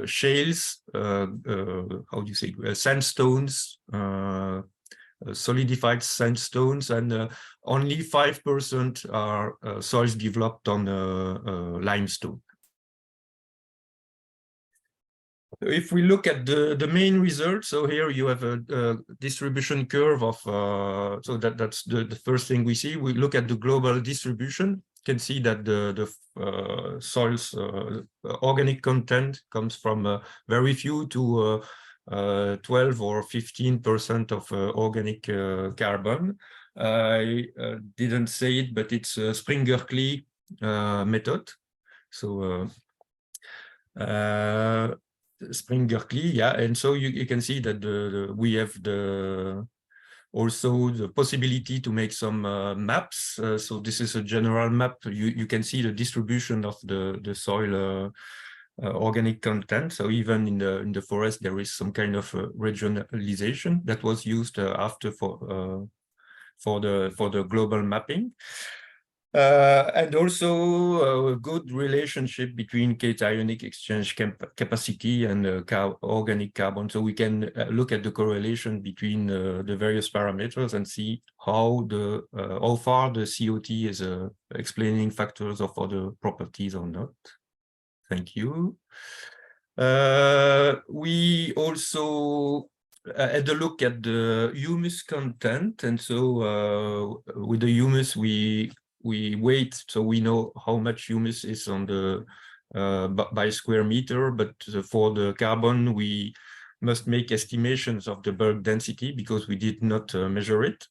shales, how do you say, sandstones, solidified sandstones, and only 5% are soils developed on limestone. if we look at the main results, so here you have a distribution curve of, so that's the first thing we see. We look at the global distribution. You can see that the soil's organic content comes from very few to 12 or 15% of organic carbon. I didn't say it, but it's a Springer-Klee method. So Springer-Klee, yeah, and so you can see that we have also the possibility to make some maps. So this is a general map. You can see the distribution of the soil organic content. So even in the forest, there is some kind of regionalization that was used after for the global mapping. And also a good relationship between cationic exchange capacity and organic carbon. So we can look at the correlation between the various parameters and see how far the COT is explaining factors of other properties or not. Thank you. We also had a look at the humus content, and so with the humus we weight, so we know how much humus is on the by square meter, but for the carbon we must make estimations of the bulk density because we did not measure it.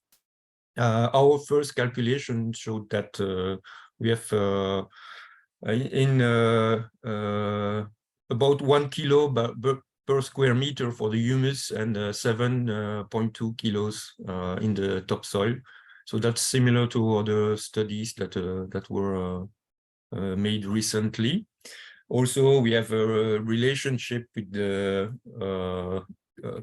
Our first calculation showed that we have about 1 kilo per square meter for the humus and 7.2 kilos in the topsoil. So that's similar to other studies that were made recently. Also, we have a relationship with the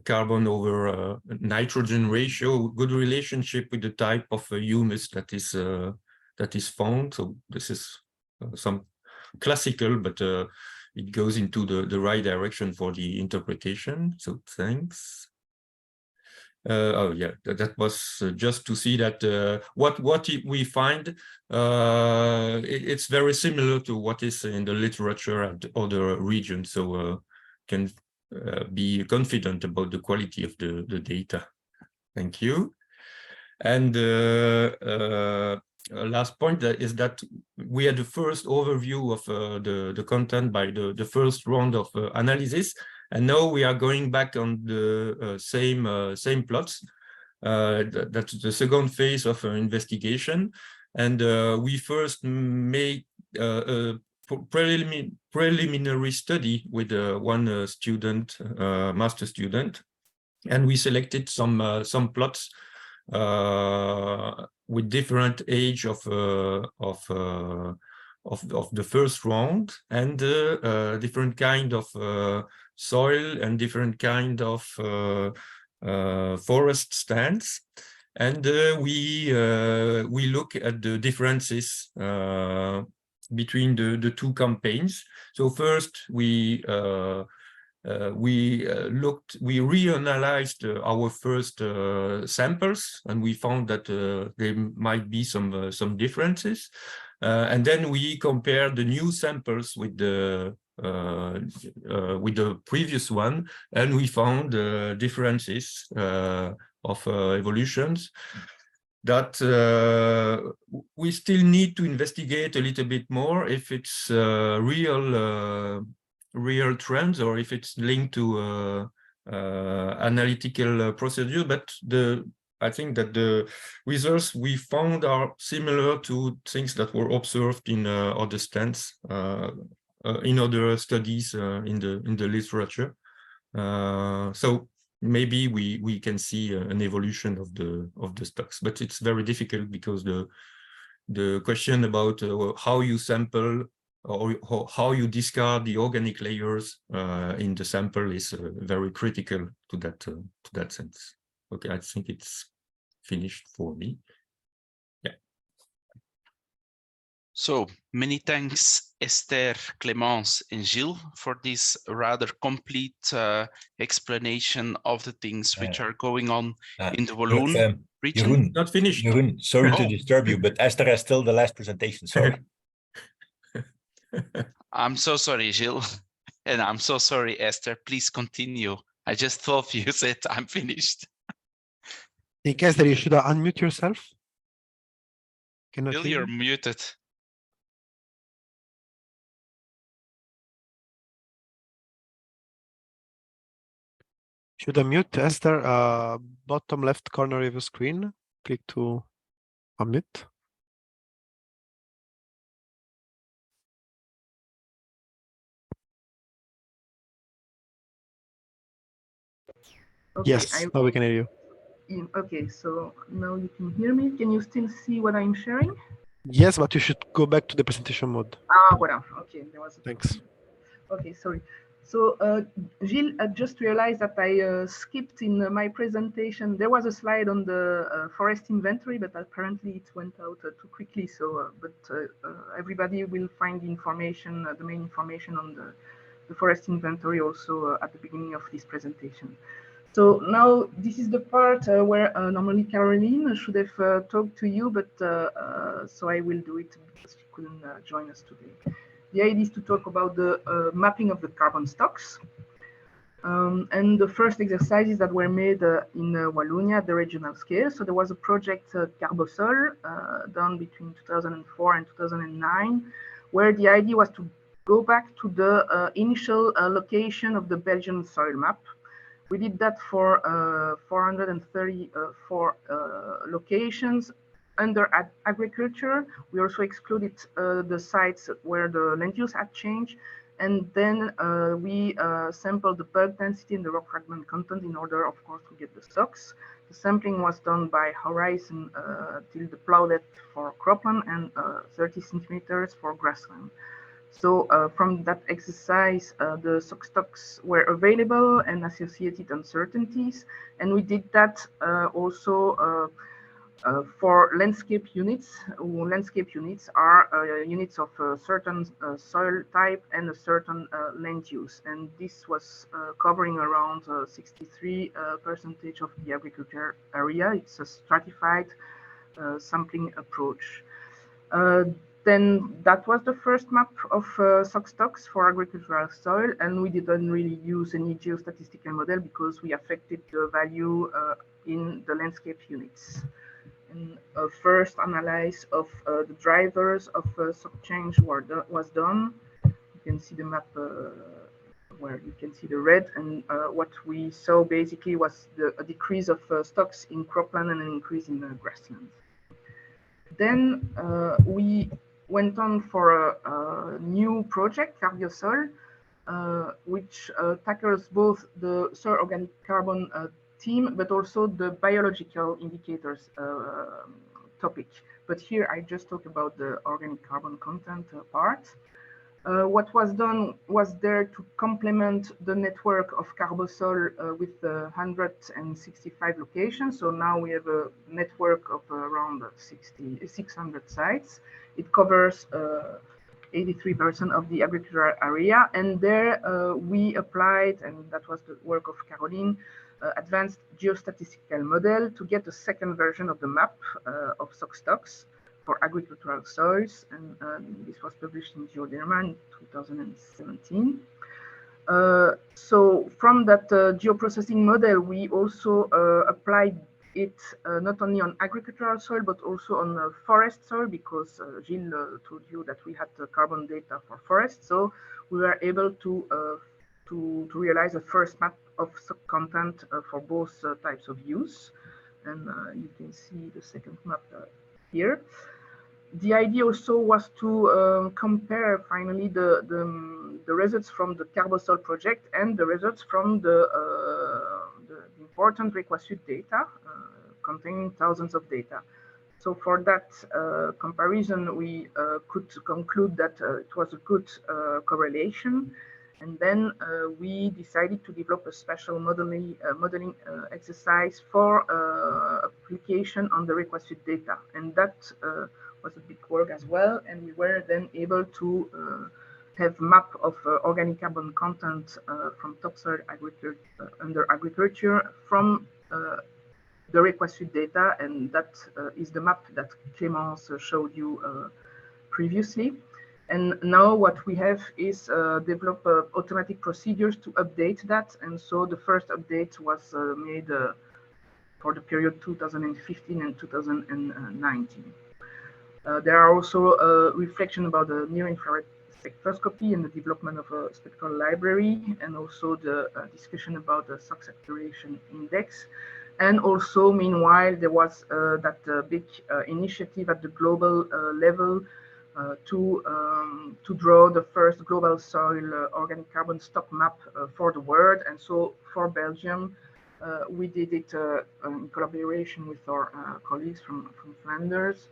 carbon over nitrogen ratio, good relationship with the type of humus that is found. So this is some classical, but it goes into the right direction for the interpretation. So thanks. Oh yeah, that was just to see that what we find, it's very similar to what is in the literature and other regions. So can be confident about the quality of the data. Thank you. And last point is that we had the first overview of the content by the first round of analysis, and now we are going back on the same plots. That's the second phase of investigation, and we first made a preliminary study with one student, master student, and we selected some plots with different age of the first round, and different kind of soil and different kind of forest stands, and we look at the differences between the two campaigns. So first we reanalyzed our first samples, and we found that there might be some differences, and then we compared the new samples with the previous one, and we found differences of evolutions that we still need to investigate a little bit more if it's real trends or if it's linked to analytical procedure. But I think that the results we found are similar to things that were observed in other stands, in other studies in the literature. So maybe we can see an evolution of the stocks, but it's very difficult because the question about how you sample or how you discard the organic layers in the sample is very critical to that sense. Okay, I think it's finished for me. Yeah. So many thanks, Esther, Clémence, and Gilles, for this rather complete explanation of the things which are going on in the Walloon region. Jeroen, Not finished. Jeroen, sorry to disturb you, but Esther has still the last presentation. Sorry. I'm so sorry, Gilles. And I'm so sorry, Esther, please continue. I just thought you said I'm finished. In case that you should unmute yourself. Cannot Bill, hear you're you. muted. Should unmute, Esther, bottom left corner of your screen. Click to unmute. Okay, Yes, now we can hear you. Okay, so now you can hear me. Can you still see what I'm sharing? Yes, but you should go back to the presentation mode. Ah, voilà. Okay, there was a Thanks. Okay, sorry. So Gilles, I just realized that I skipped in my presentation. There was a slide on the forest inventory, but apparently it went out too quickly. So, everybody will find the information, the main information on the forest inventory also at the beginning of this presentation. So now this is the part where normally Caroline should have talked to you, but so I will do it because she couldn't join us today. The idea is to talk about the mapping of the carbon stocks. And the first exercises that were made in Wallonia at the regional scale. So there was a project Carbosol done between 2004 and 2009, where the idea was to go back to the initial location of the Belgian soil map. We did that for 434 locations under agriculture. We also excluded the sites where the land use had changed. And then we sampled the bulk density and the rock fragment content in order, of course, to get the stocks. The sampling was done by horizon till the plow depth for cropland and 30 centimeters for grassland. So from that exercise, the stocks were available and associated uncertainties. And we did that also for landscape units. Landscape units are units of a certain soil type and a certain land use. And this was covering around 63% of the agriculture area. It's a stratified sampling approach. Then that was the first map of stocks for agricultural soil, and we didn't really use any geostatistical model because we affected the value in the landscape units. And first analysis of the drivers of stock change was done. You can see the map where you can see the red, and what we saw basically was a decrease of stocks in cropland and an increase in grassland. Then we went on for a new project, Carbiosol, which tackles both the soil organic carbon theme, but also the biological indicators topic. But here I just talk about the organic carbon content part. What was done was there to complement the network of Carbosol with 165 locations. So now we have a network of around 600 sites. It covers 83% of the agricultural area. And there we applied, and that was the work of Caroline, advanced geostatistical model to get a second version of the map of stocks for agricultural soils, and this was published in Geoderma in 2017. So from that geoprocessing model, we also applied it not only on agricultural soil, but also on forest soil, because Gilles told you that we had the carbon data for forest. So we were able to realize a first map of content for both types of use. And you can see the second map here. The idea also was to compare finally the results from the Carbosol project and the results from the important Requasuite data containing thousands of data. So for that comparison, we could conclude that it was a good correlation. And then we decided to develop a special modeling exercise for application on the Requasuite data. And that was a big work as well, and we were then able to have map of organic carbon content from topsoil agriculture under agriculture from the Requasuite data, and that is the map that Clémence showed you previously. And now what we have is develop automatic procedures to update that. And so the first update was made for the period 2015 and 2019. There are also reflections about the near-infrared spectroscopy and the development of a spectral library, and also the discussion about the SOX acceleration index. And also, meanwhile, there was that big initiative at the global level to draw the first global soil organic carbon stock map for the world. And so for Belgium, we did it in collaboration with our colleagues from Flanders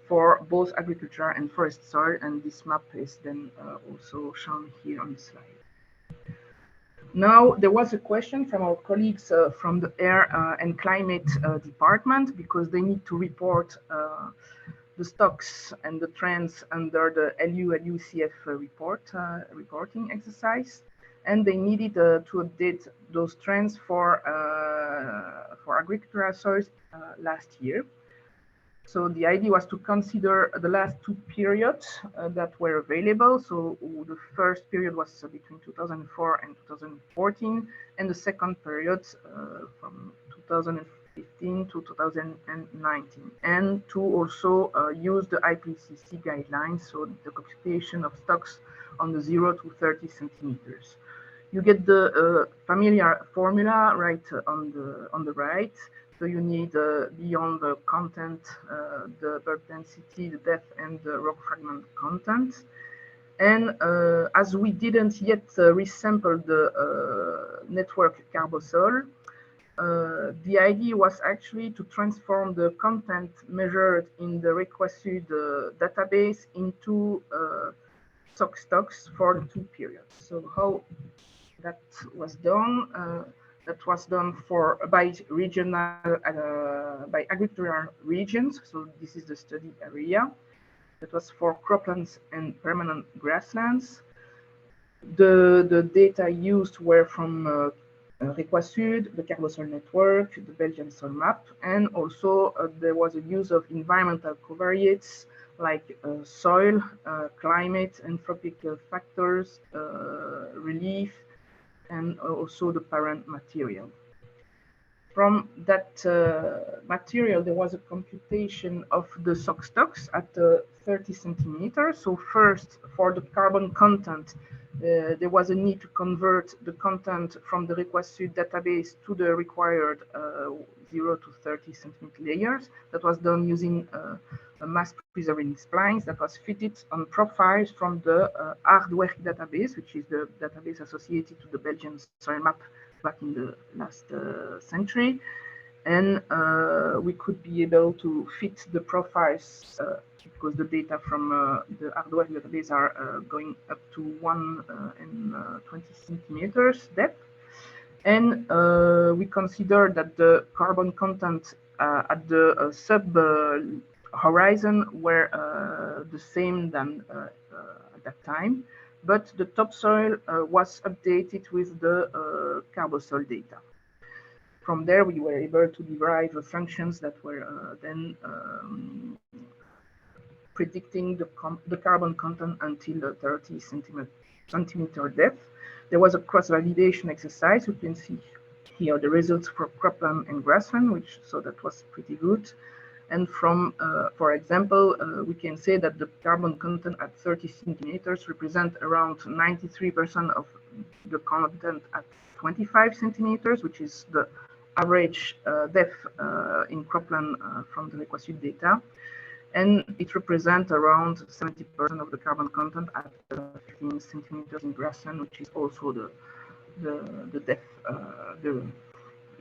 for both agriculture and forest soil. And this map is then also shown here on the slide. Now, there was a question from our colleagues from the Air and Climate Department, because they need to report the stocks and the trends under the LULUCF reporting exercise, and they needed to update those trends for agricultural soils last year. So the idea was to consider the last two periods that were available. So the first period was between 2004 and 2014, and the second period from 2015 to 2019, and to also use the IPCC guidelines, so the computation of stocks on the 0 to 30 centimeters. You get the familiar formula right on the right. So you need beyond the content, the bulk density, the depth, and the rock fragment content. And as we didn't yet resample the network Carbosol, the idea was actually to transform the content measured in the Requesud database into SOX stocks for the two periods. So how that was done? That was done by regional, by agricultural regions. So this is the study area. That was for croplands and permanent grasslands. The data used were from Requesud, the Carbosol network, the Belgian soil map, and also there was a use of environmental covariates like soil, climate, anthropic factors, relief, and also the parent material. From that material, there was a computation of the SOX stocks at 30 centimeters. So first, for the carbon content, there was a need to convert the content from the Requesud database to the required 0 to 30 centimeter layers. That was done using a mass preserving splines that was fitted on profiles from the Aardwerk database, which is the database associated to the Belgian soil map back in the last century. And we could be able to fit the profiles because the data from the Aardwerk database are going up to 120 centimeters depth. And we consider that the carbon content at the sub horizon were the same than at that time, but the topsoil was updated with the Carbosol data. From there, we were able to derive functions that were then predicting the carbon content until the 30 centimeter depth. There was a cross-validation exercise. You can see here the results for cropland and grassland, so that was pretty good. And from, for example, we can say that the carbon content at 30 centimeters represent around 93% of the content at 25 centimeters, which is the average depth in cropland from the Requesud data. And it represents around 70% of the carbon content at 15 centimeters in grassland, which is also the depth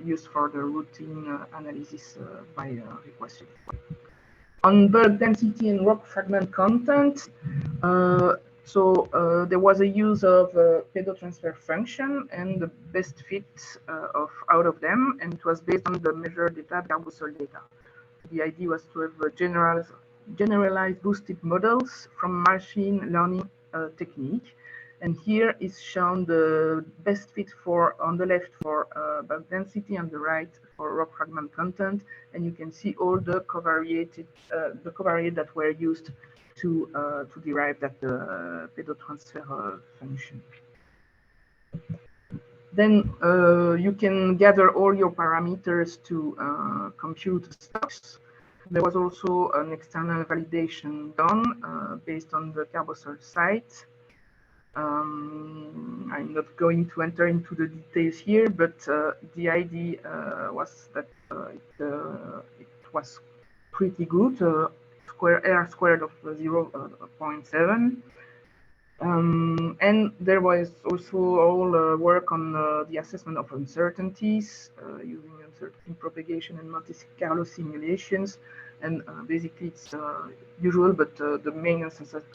used for the routine analysis by Requesud. On bulk density and rock fragment content, there was a use of pedotransfer function and the best fit out of them, and it was based on the measured data, Carbosol data. The idea was to have generalized boosted models from machine learning technique. And here is shown the best fit for, on the left for bulk density, on the right for rock fragment content. And you can see all the covariates that were used to derive that pedotransfer function. Then you can gather all your parameters to compute stocks. There was also an external validation done based on the Carbosol site. I'm not going to enter into the details here, but the idea was that it was pretty good, R squared of 0.7. And there was also all work on the assessment of uncertainties using uncertainty propagation and Monte Carlo simulations. And basically, it's usual, but the main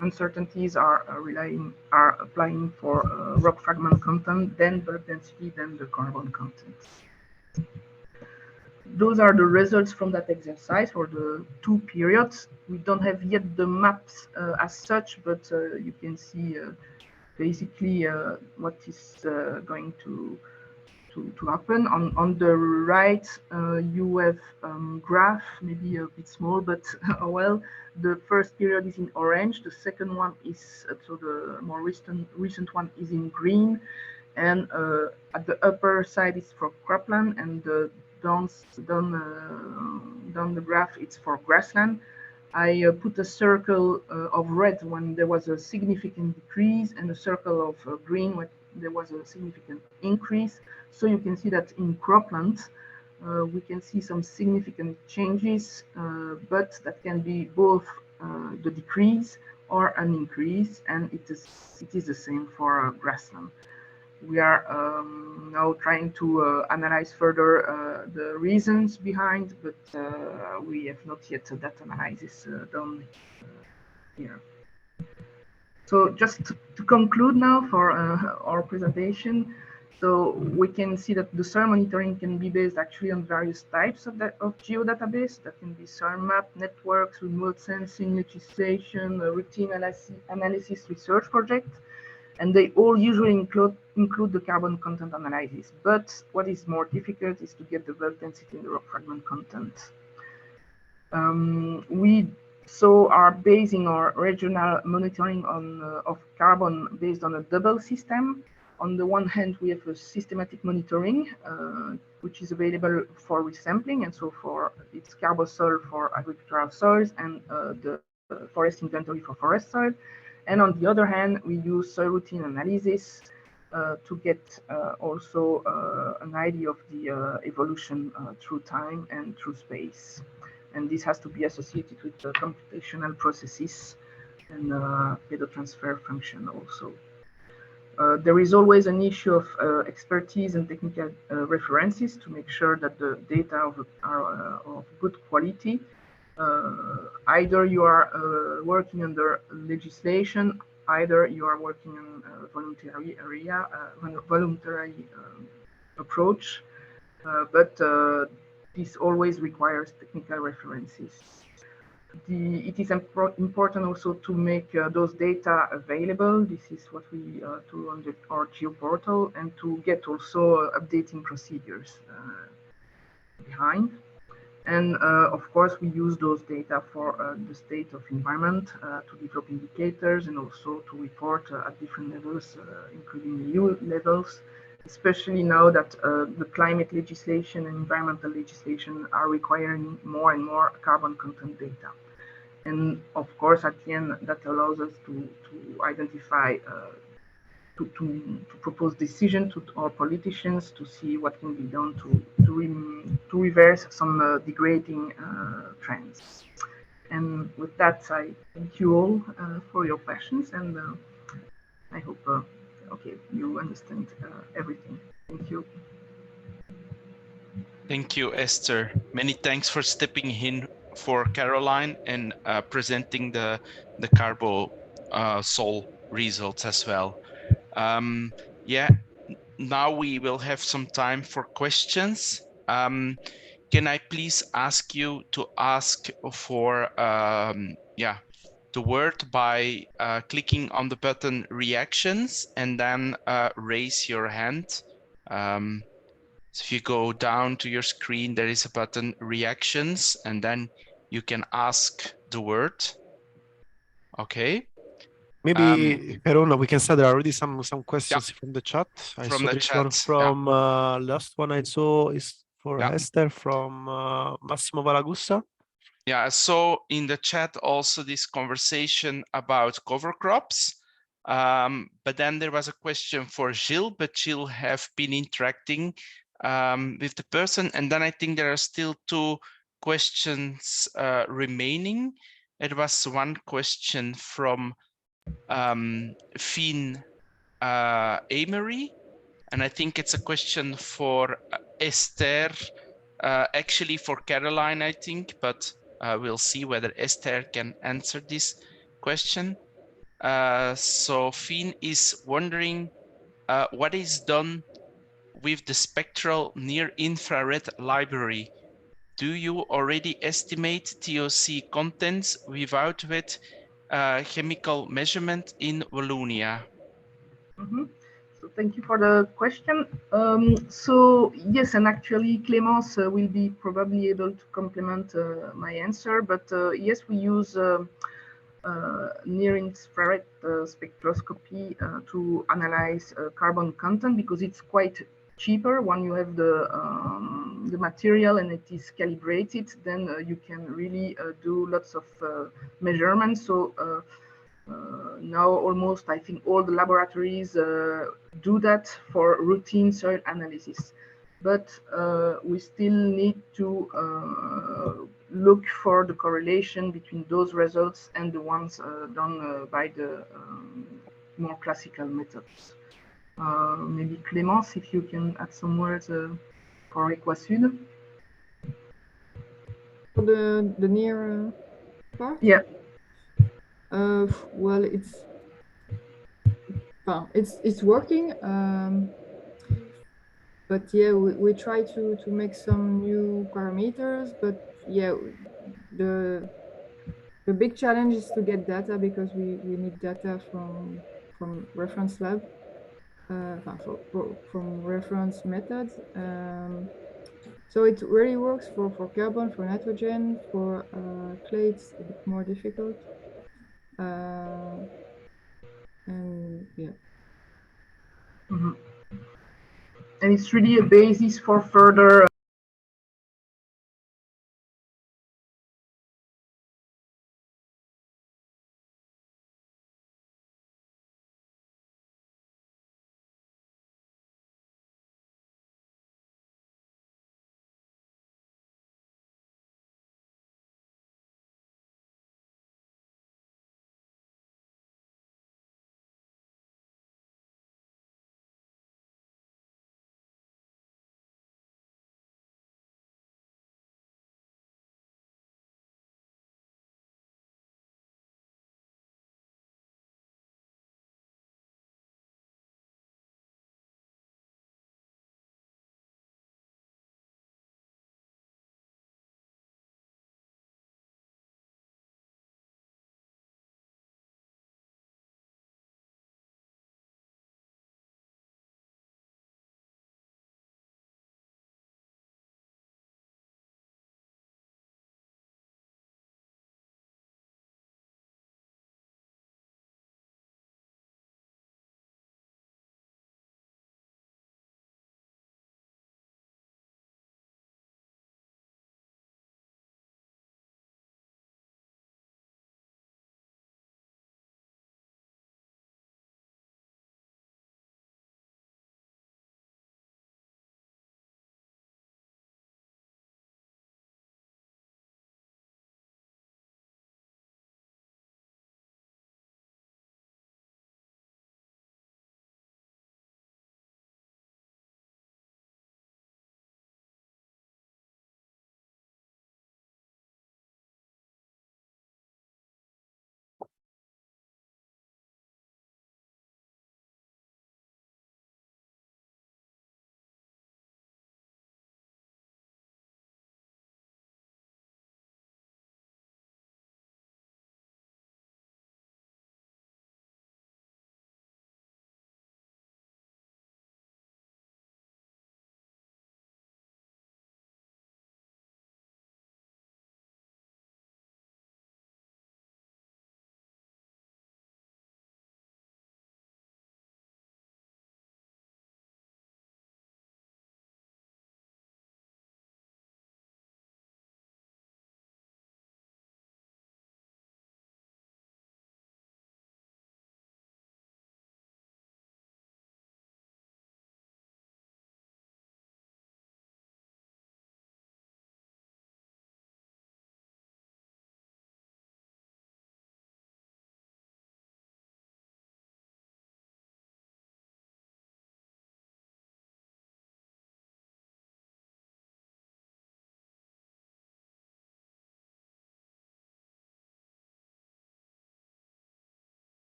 uncertainties are applying for rock fragment content, then bulk density, then the carbon content. Those are the results from that exercise for the 2 periods. We don't have yet the maps as such, but you can see basically what is going to happen. On the right, you have graph, maybe a bit small, but well, the first period is in orange. The second one is, so the more recent one is in green. And at the upper side is for cropland, and down the graph it's for grassland. I put a circle of red when there was a significant decrease, and a circle of green when there was a significant increase. So you can see that in cropland, we can see some significant changes, but that can be both the decrease or an increase, and it is the same for grassland. We are now trying to analyze further the reasons behind, but we have not yet that analysis done here. So just to conclude now for our presentation, so we can see that the soil monitoring can be based actually on various types of geodatabase. That can be soil map, networks, remote sensing, legislation, routine analysis research project. And they all usually include the carbon content analysis. But what is more difficult is to get the bulk density in the rock fragment content. We are basing our regional monitoring on of carbon based on a double system. On the one hand, we have a systematic monitoring, which is available for resampling, and so for its Carbosol for agricultural soils and the forest inventory for forest soil. And on the other hand, we use soil routine analysis to get also an idea of the evolution through time and through space. And this has to be associated with the computational processes and pedotransfer function also. There is always an issue of expertise and technical references to make sure that the data are of good quality. Either you are working under legislation, either you are working in a voluntary area, voluntary approach, but this always requires technical references. It is important also to make those data available. This is what we do on our GeoPortal, and to get also updating procedures behind. And of course, we use those data for the state of environment to develop indicators and also to report at different levels, including EU levels, especially now that the climate legislation and environmental legislation are requiring more and more carbon content data. And of course, at the end, that allows us to identify, to propose decisions to our politicians to see what can be done to reverse some degrading trends. And with that, I thank you all for your questions, and I hope okay, you understand everything. Thank you. Thank you, Esther. Many thanks for stepping in for Caroline and presenting the Carbosol results as well. Yeah, now we will have some time for questions. Can I please ask you to ask for the word by clicking on the button reactions and then raise your hand. So if you go down to your screen, there is a button reactions, and then you can ask the word. Okay. Maybe, Perona, we can start. There are already some questions from the chat. I From saw the there is chat, one from last one I saw is for Yeah. Esther from Massimo Valagussa. Yeah, so in the chat also this conversation about cover crops. But then there was a question for Gilles, but Gilles have been interacting with the person. And then I think there are still two questions remaining. It was one question from Fien Amery, and I think it's a question for Esther, actually for Caroline, I think, but we'll see whether Esther can answer this question. So Fien is wondering what is done with the spectral near-infrared library. Do you already estimate TOC contents without wet chemical measurement in Wallonia? So thank you for the question. So yes, and actually Clémence will be probably able to complement my answer, but yes, we use near-infrared spectroscopy to analyze carbon content because it's quite cheaper when you have the material and it is calibrated. Then you can really do lots of measurements. So now almost I think all the laboratories do that for routine soil analysis, but we still need to look for the correlation between those results and the ones done by the more classical methods. Maybe Clémence, if you can add some words for Equasud. For the near part? Yeah. Well, it's working, but yeah, we try to make some new parameters, but yeah, the big challenge is to get data because we need data from reference lab, from reference methods. So it really works for carbon, for nitrogen, for clay it's a bit more difficult. And yeah. And it's really a basis for further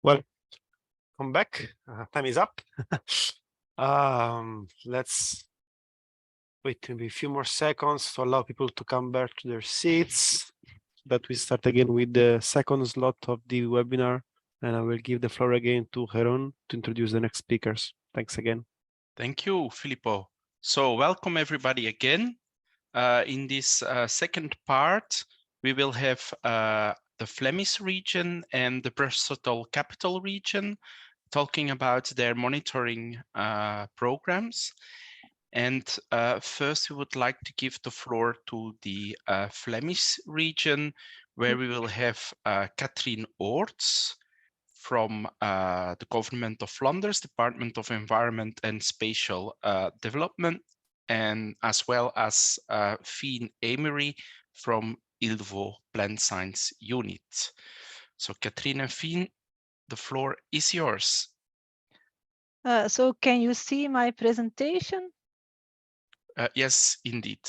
Well, come back. Time is up. Let's wait maybe a few more seconds to allow people to come back to their seats. That we start again with the second slot of the webinar, and I will give the floor again to Heron to introduce the next speakers. Thanks again. Thank you, Filippo. So welcome everybody again. In this second part, we will have the Flemish region and the Brussels Capital region talking about their monitoring programs. And first, we would like to give the floor to the Flemish region, where we will have Katrien Oorts from the Government of Flanders, Department of Environment and Spatial Development, and as well as Fien Emery from ILVO Plant Science Unit. So Katrien and Fien, the floor is yours. So can you see my presentation? Yes, indeed.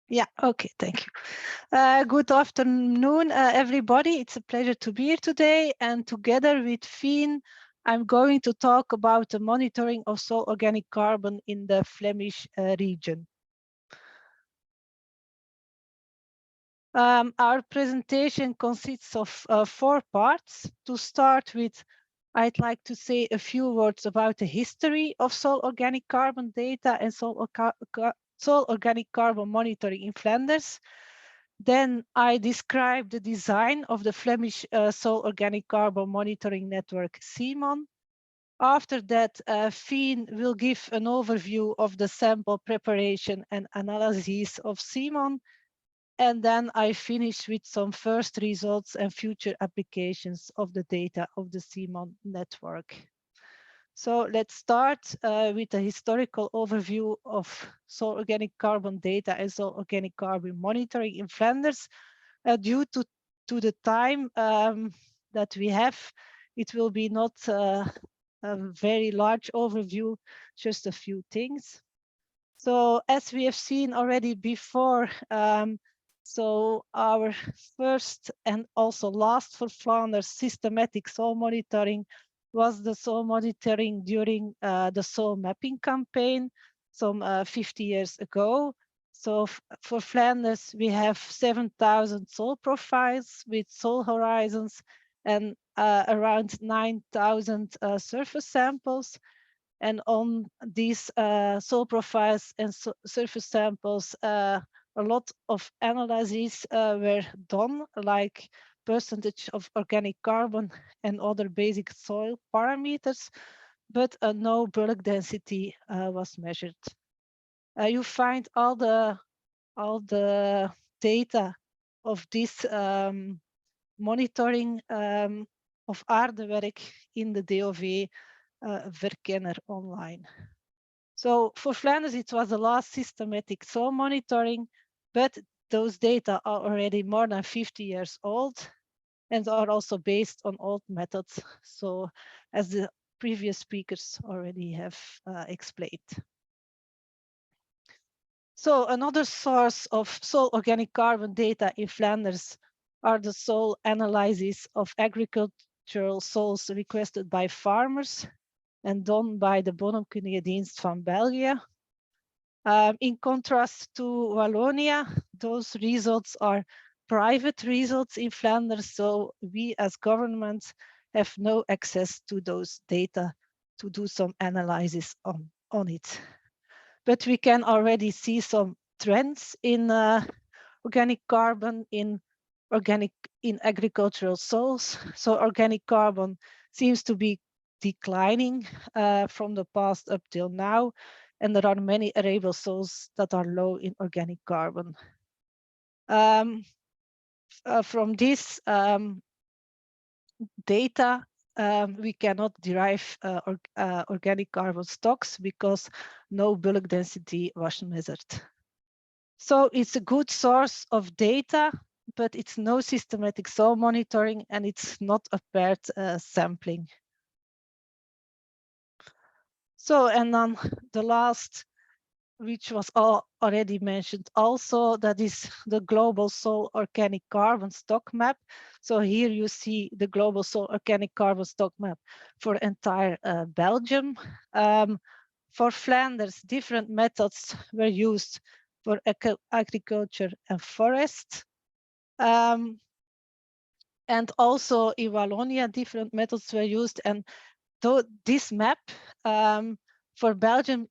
Yeah, okay, thank you. Good afternoon, everybody. It's a pleasure to be here today. And together with Fien, I'm going to talk about the monitoring of soil organic carbon in the Flemish region. Our presentation consists of 4 parts. To start with, I'd like to say a few words about the history of soil organic carbon data and soil organic carbon monitoring in Flanders. Then I describe the design of the Flemish soil organic carbon monitoring network CMON. After that, Fien will give an overview of the sample preparation and analysis of CMON. And then I finish with some first results and future applications of the data of the CMON network. So let's start with a historical overview of soil organic carbon data and soil organic carbon monitoring in Flanders. Due to the time that we have, it will be not a very large overview, just a few things. So as we have seen already before, so our first and also last for Flanders systematic soil monitoring was the soil monitoring during the soil mapping campaign some 50 years ago. So for Flanders, we have 7,000 soil profiles with soil horizons and around 9,000 surface samples. And on these soil profiles and surface samples, a lot of analyses were done, like percentage of organic carbon and other basic soil parameters, but no bulk density was measured. You find all the data of this monitoring of aardewerk in the DOV Verkenner online. So for Flanders, it was the last systematic soil monitoring, but those data are already more than 50 years old and are also based on old methods. So as the previous speakers already have explained. So another source of soil organic carbon data in Flanders are the soil analyses of agricultural soils requested by farmers and done by the Bodemkundige Dienst van België. In contrast to Wallonia, those results are private results in Flanders, so we as government have no access to those data to do some analysis on it. But we can already see some trends in organic carbon in agricultural soils. So organic carbon seems to be declining from the past up till now, and there are many arable soils that are low in organic carbon. From this data, we cannot derive organic carbon stocks because no bulk density was measured. So it's a good source of data, but it's no systematic soil monitoring and it's not a paired sampling. So, and then the last which was already mentioned also, that is the global soil organic carbon stock map. So here you see the global soil organic carbon stock map for entire Belgium. For Flanders, different methods were used for agriculture and forest. And also in Wallonia, different methods were used. And this map for Belgium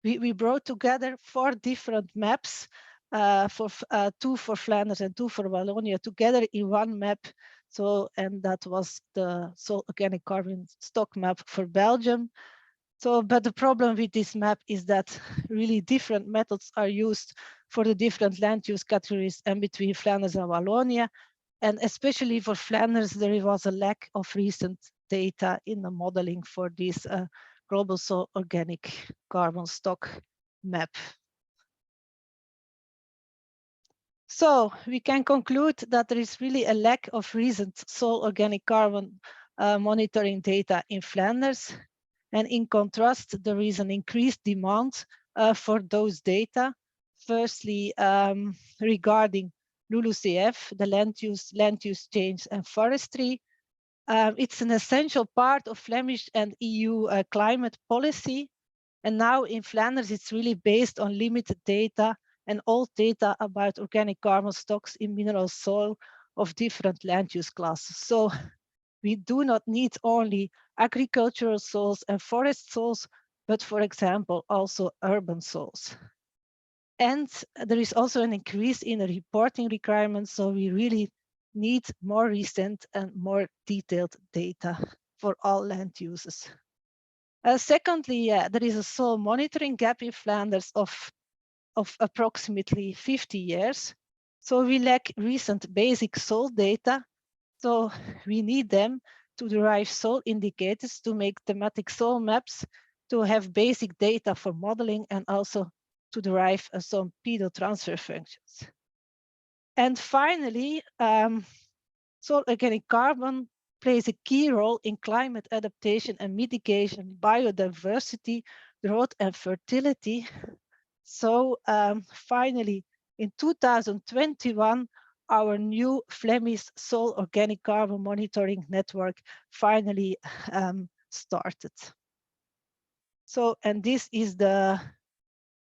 we brought together 4 different maps, for 2 for Flanders and 2 for Wallonia, together in one map. So, and that was the soil organic carbon stock map for Belgium. So, but the problem with this map is that really different methods are used for the different land use categories and between Flanders and Wallonia. And especially for Flanders, there was a lack of recent data in the modeling for this global soil organic carbon stock map. So we can conclude that there is really a lack of recent soil organic carbon monitoring data in Flanders. And in contrast, there is an increased demand for those data. Firstly, regarding LULUCF, the land use change and forestry. It's an essential part of Flemish and EU climate policy. And now in Flanders, it's really based on limited data and old data about organic carbon stocks in mineral soil of different land use classes. So we do not need only agricultural soils and forest soils, but for example, also urban soils. And there is also an increase in the reporting requirements. So we really need more recent and more detailed data for all land uses. Secondly, there is a soil monitoring gap in Flanders of approximately 50 years. So we lack recent basic soil data. So we need them to derive soil indicators, to make thematic soil maps, to have basic data for modeling, and also to derive some pedo transfer functions. And finally, soil organic carbon plays a key role in climate adaptation and mitigation, biodiversity, growth, and fertility. So finally, in 2021, our new Flemish soil organic carbon monitoring network finally started. So, and this is the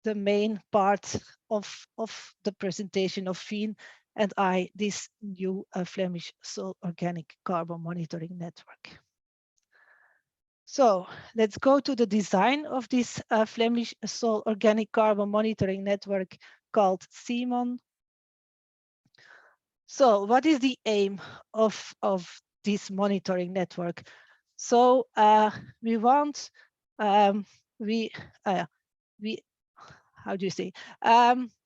main part of the presentation of Fien and I, this new Flemish soil organic carbon monitoring network. So let's go to the design of this Flemish soil organic carbon monitoring network called CMON. So what is the aim of this monitoring network? So we want, how do you say?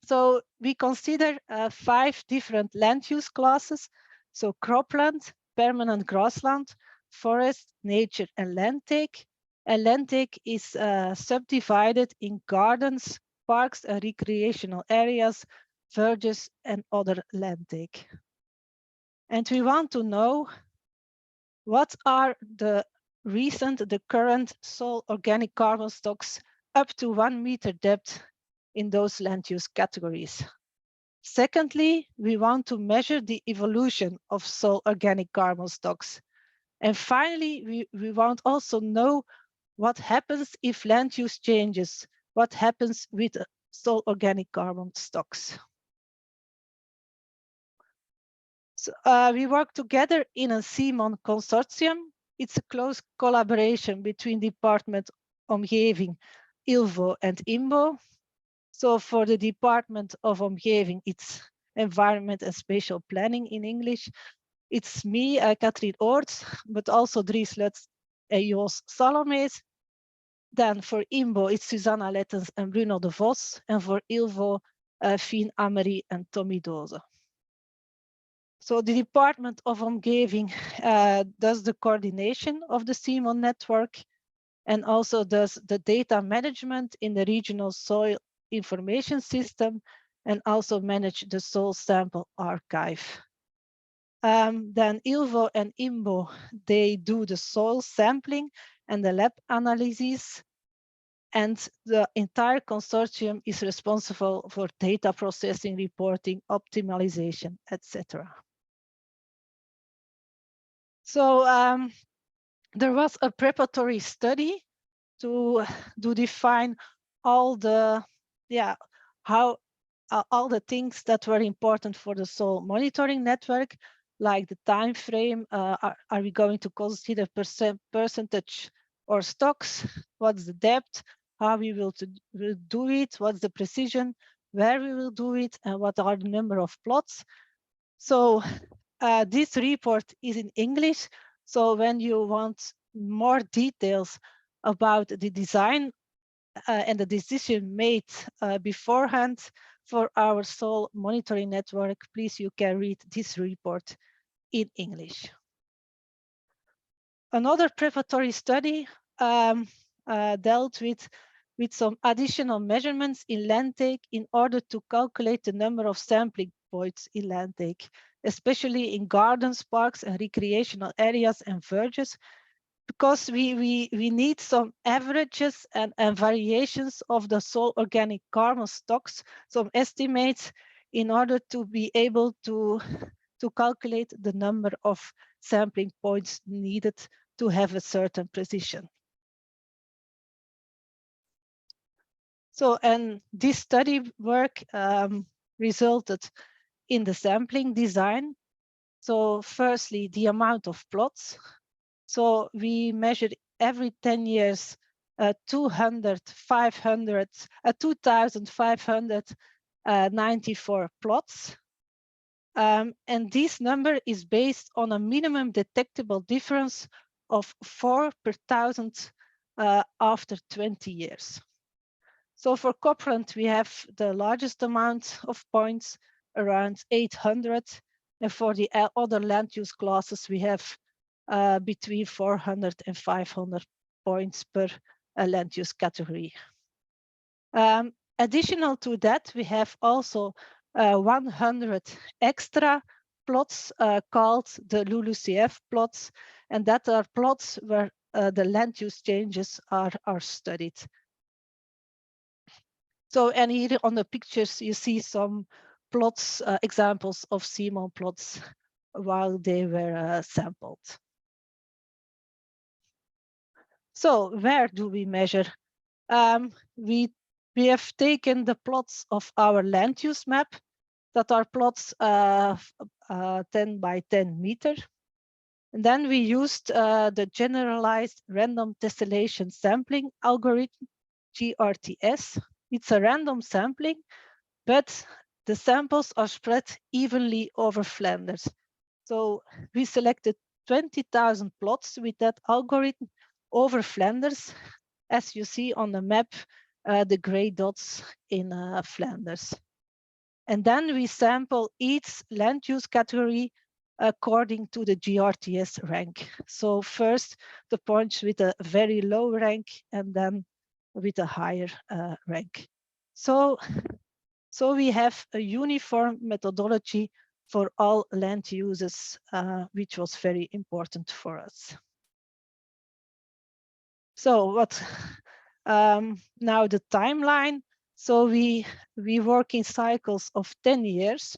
So we consider 5 different land use classes. So cropland, permanent grassland, forest, nature, and land take. And land take is subdivided in gardens, parks, and recreational areas, verges, and other land take. And we want to know what are the current soil organic carbon stocks up to 1 meter depth in those land use categories. Secondly, we want to measure the evolution of soil organic carbon stocks. And finally, we want also know what happens if land use changes, what happens with soil organic carbon stocks. So, we work together in a CMON consortium. It's a close collaboration between Department Omgeving, ILVO, and IMBO. So for the Department of Omgeving, it's Environment and Spatial Planning in English. It's me, Katrien Oorts, but also Dries Lutz and Jos Salomees. Then for IMBO, it's Susanna Lettens and Bruno de Vos. And for ILVO, Fien Amery and Tommy Doze. So the Department of Omgeving does the coordination of the CMON network and also does the data management in the regional soil information system and also manage the soil sample archive. Then ILVO and IMBO, they do the soil sampling and the lab analysis. And the entire consortium is responsible for data processing, reporting, optimization, etc. So there was a preparatory study to define all the all the things that were important for the soil monitoring network, like the time frame. Are we going to consider percentage or stocks? What's the depth? How we will do it? What's the precision? Where we will do it? And what are the number of plots? So this report is in English. So when you want more details about the design and the decision made beforehand for our soil monitoring network, please, you can read this report in English. Another preparatory study dealt with some additional measurements in land take in order to calculate the number of sampling points in land take, especially in gardens, parks, and recreational areas and verges, because we need some averages and variations of the soil organic carbon stocks, some estimates, in order to be able to calculate the number of sampling points needed to have a certain precision. So, and this study work resulted in the sampling design. So firstly, the amount of plots. So we measured every 10 years 2,594 plots. And this number is based on a minimum detectable difference of 4 per 1,000 after 20 years. So for Copland, we have the largest amount of points, around 800. And for the other land use classes, we have between 400 and 500 points per land use category. Additional to that, we have also 100 extra plots called the LULUCF plots, and that are plots where the land use changes are studied. So, and here on the pictures, you see some plots, examples of CMON plots while they were sampled. So where do we measure? We have taken the plots of our land use map that are plots 10 by 10 meter. And then we used the generalized random tessellation sampling algorithm, GRTS. It's a random sampling, but the samples are spread evenly over Flanders. So we selected 20,000 plots with that algorithm over Flanders, as you see on the map, the gray dots in Flanders. And then we sample each land use category according to the GRTS rank. So first the points with a very low rank and then with a higher rank. So we have a uniform methodology for all land uses, which was very important for us. So what now the timeline? So we work in cycles of 10 years.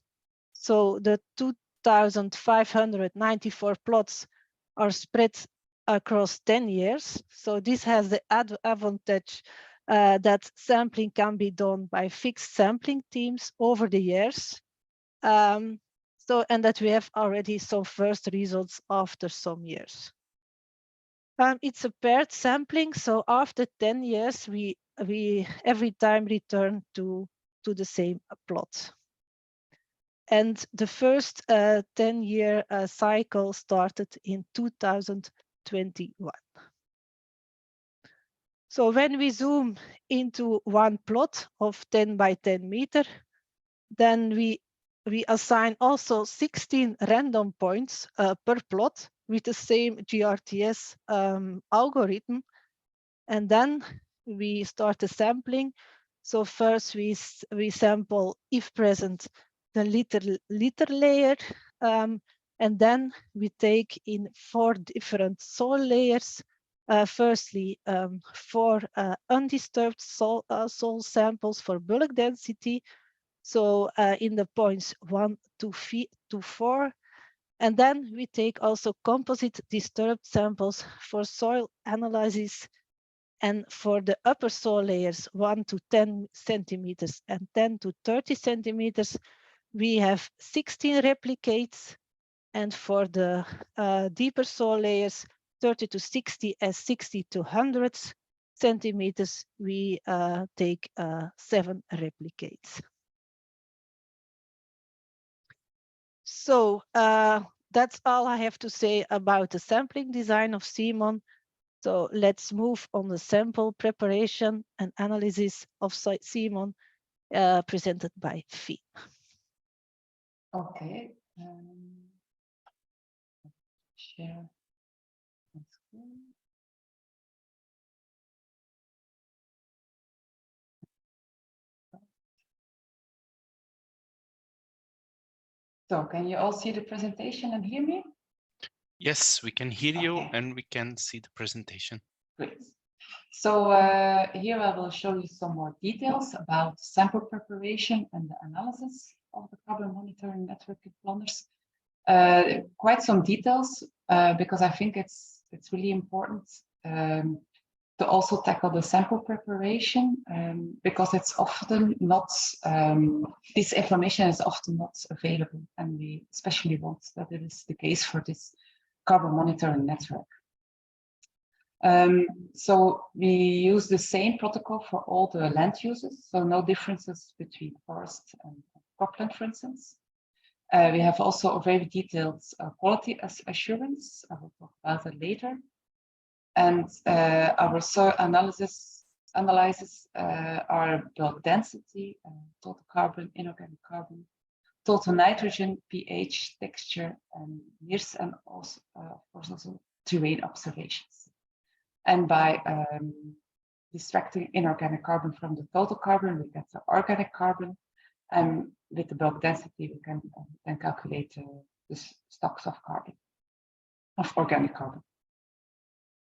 So the 2,594 plots are spread across 10 years. So this has the advantage that sampling can be done by fixed sampling teams over the years. And that we have already some first results after some years. It's a paired sampling, so after 10 years, we every time return to the same plot. And the first 10-year cycle started in 2021. So when we zoom into one plot of 10 by 10 meter, then we assign also 16 random points per plot with the same GRTS algorithm. And then we start the sampling. So first we sample, if present, the litter layer. And then we take in 4 different soil layers Firstly, for undisturbed soil samples for bulk density, so in the points 1 to 4. And then we take also composite disturbed samples for soil analysis. And for the upper soil layers, 1 to 10 centimeters and 10 to 30 centimeters, we have 16 replicates. And for the deeper soil layers, 30 to 60 and 60 to 100 centimeters, we take 7 replicates. So that's all I have to say about the sampling design of CMON. So let's move on the sample preparation and analysis of CMON presented by Fie. Okay. Share my screen. So can you all see the presentation and hear me? Yes, we can hear you and we can see the presentation. Great. So here I will show you some more details about sample preparation and the analysis of the carbon monitoring network in Flanders. Quite some details because I think it's really important to also tackle the sample preparation because it's often not, this information is often not available, and we especially want that it is the case for this carbon monitoring network. So we use the same protocol for all the land uses, so no differences between forest and cropland, for instance. We have also a very detailed quality assurance. I will talk about that later. And our soil analysis are bulk density, total carbon, inorganic carbon, total nitrogen, pH, texture, and NIRS, and also, of course, also terrain observations. And by distracting inorganic carbon from the total carbon, we get the organic carbon. And with the bulk density, we can then calculate the stocks of carbon, of organic carbon.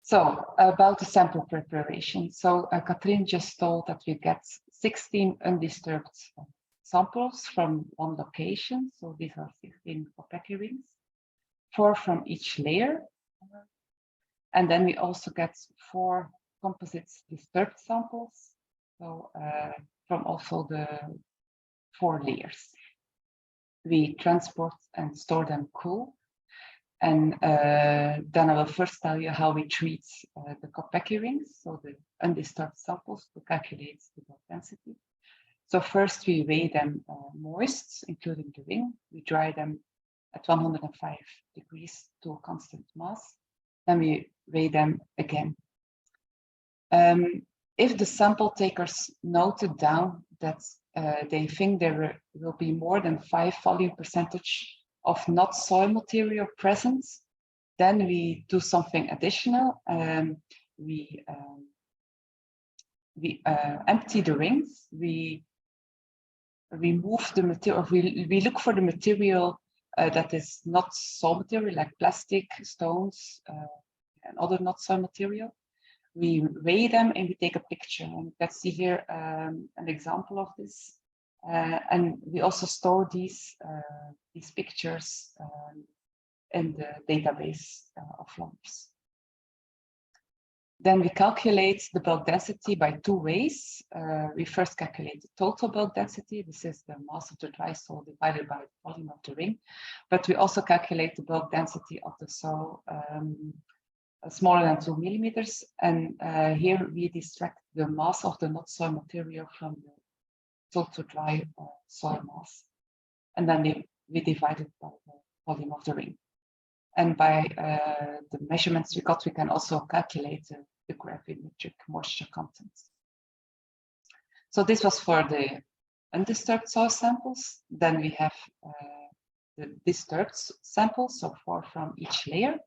So about the sample preparation. So Katrien just told that we get 16 undisturbed samples from one location. So these are 16 Kopecky rings, 4 from each layer. And then we also get 4 composite disturbed samples. So from also the 4 layers. We transport and store them cool. And then I will first tell you how we treat the Kopecky rings, so the undisturbed samples, to calculate the bulk density. So first we weigh them moist, including the ring. We dry them at 105 degrees to a constant mass. Then we weigh them again. If the sample takers noted down that they think there will be more than 5 volume percentage of not soil material present, then we do something additional. We empty the rings. We remove the material. We look for the material that is not soil material, like plastic, stones, and other not soil material. We weigh them and we take a picture. And let's see here an example of this. And we also store these pictures in the database of Flanders. Then we calculate the bulk density by 2 ways. We first calculate the total bulk density. This is the mass of the dry soil divided by the volume of the ring. But we also calculate the bulk density of the soil smaller than 2 millimeters. And here we distract the mass of the not soil material from the total dry soil mass. And then we divide it by the volume of the ring. And by the measurements we got, we can also calculate the gravimetric moisture content. So this was for the undisturbed soil samples. Then we have the disturbed samples, so 4 from each layer.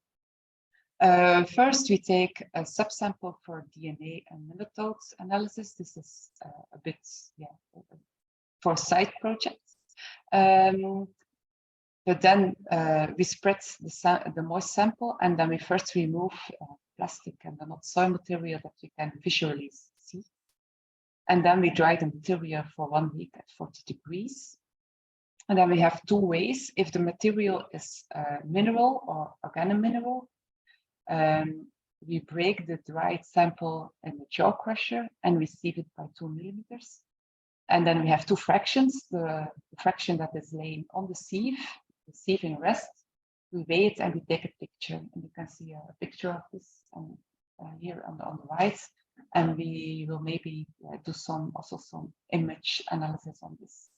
First, we take a subsample for DNA and nematodes analysis. This is a bit, for side projects. But then we spread the moist sample, and then we first remove plastic and the not soil material that we can visually see. And then we dry the material for 1 week at 40 degrees. And then we have 2 ways. If the material is mineral or organomineral, we break the dried sample in the jaw crusher and receive it by 2 millimeters. And then we have 2 fractions, the fraction that is laying on the sieve in rest. We weigh it and we take a picture. And you can see a picture of this here on the right. And we will maybe do also some image analysis on this.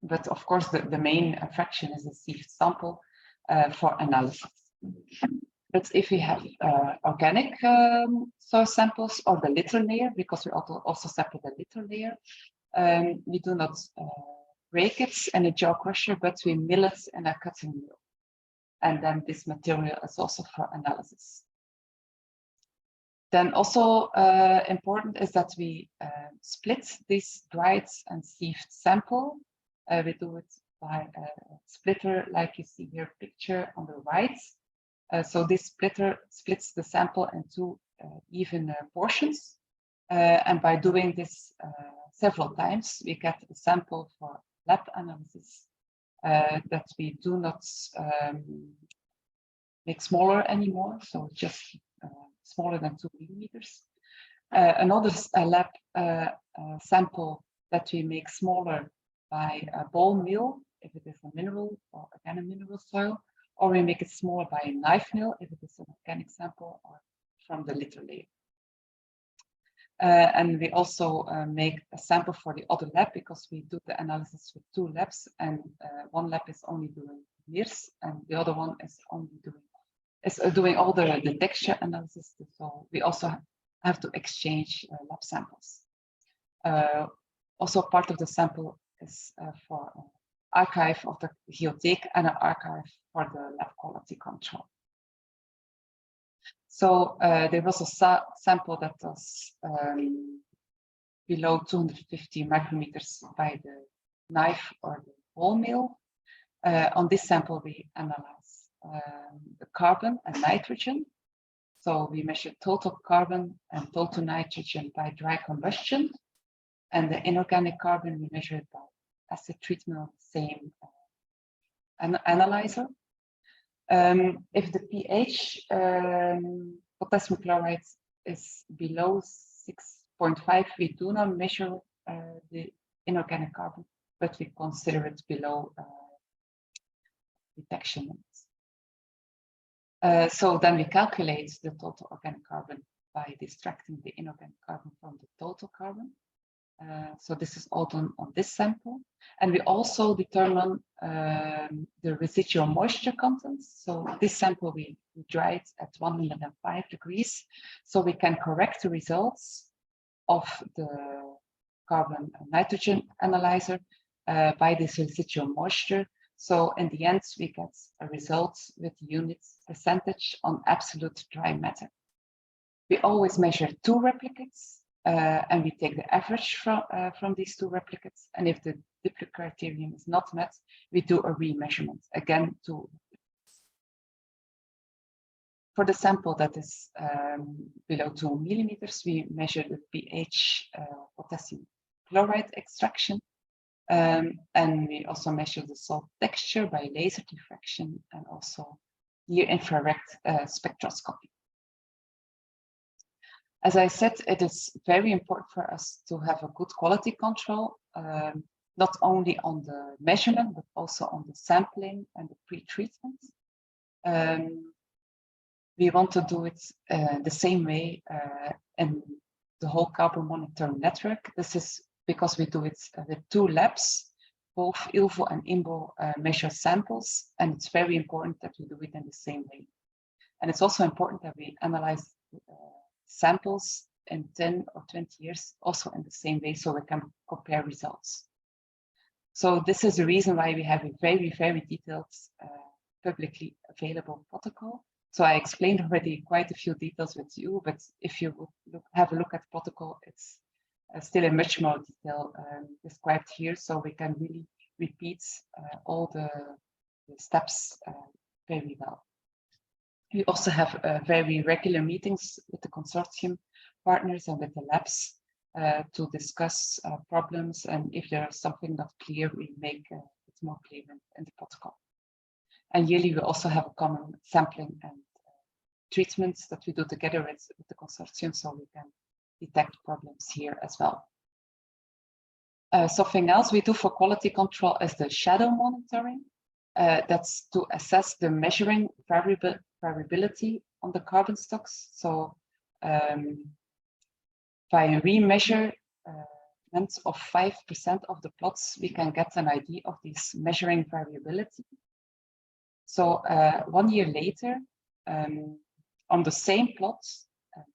But of course, the main fraction is the sieved sample for analysis. But if we have organic soil samples or the litter layer, because we also separate the litter layer, we do not break it in a jaw crusher, but we mill it in a cutting mill. And then this material is also for analysis. Then also important is that we split this dried and sieved sample. We do it by a splitter, like you see here picture on the right. So this splitter splits the sample into even portions. And by doing this several times, we get a sample for lab analysis that we do not make smaller anymore. So just smaller than 2 millimeters. Another lab sample that we make smaller by a ball mill, if it is a mineral or organomineral soil, or we make it smaller by a knife mill, if it is an organic sample or from the litter layer. And we also make a sample for the other lab because we do the analysis with 2 labs, and one lab is only doing NIRS, and the other one is only doing all the texture analysis. So we also have to exchange lab samples. Also, part of the sample is for archive of the geotheek and an archive for the lab quality control. So there was a sample that was below 250 micrometers by the knife or the ball mill. On this sample, we analyze the carbon and nitrogen. So we measure total carbon and total nitrogen by dry combustion. And the inorganic carbon, we measure it by acid treatment of the same analyzer. If the pH potassium chloride is below 6.5, we do not measure the inorganic carbon, but we consider it below detection limits. So then we calculate the total organic carbon by distracting the inorganic carbon from the total carbon. So this is all done on this sample. And we also determine the residual moisture contents. So this sample we dried at 105 degrees. So we can correct the results of the carbon and nitrogen analyzer by this residual moisture. So in the end, we get a result with units percentage on absolute dry matter. We always measure 2 replicates. And we take the average from these 2 replicates. And if the diplet criterion is not met, we do a remeasurement, again, 2. For the sample that is below 2 millimeters, we measure the pH potassium chloride extraction. And we also measure the salt texture by laser diffraction and also near infrared spectroscopy. As I said, it is very important for us to have a good quality control, not only on the measurement, but also on the sampling and the pre-treatment. We want to do it the same way in the whole carbon monitoring network. This is because we do it with 2 labs, both ILVO and INBO measure samples, and it's very important that we do it in the same way. And it's also important that we analyze samples in 10 or 20 years also in the same way, so we can compare results. So this is the reason why we have a very, very detailed publicly available protocol. So I explained already quite a few details with you, but if you would have a look at the protocol, it's still in much more detail described here, so we can really repeat all the steps very well. We also have very regular meetings with the consortium partners and with the labs to discuss problems, and if there is something not clear, we make it more clear in the protocol. And yearly, we also have a common sampling and treatments that we do together with the consortium, so we can detect problems here as well. Something else we do for quality control is the shadow monitoring. That's to assess the measuring variability on the carbon stocks. So by a remeasurement of 5% of the plots, we can get an idea of this measuring variability. So 1 year later, on the same plots,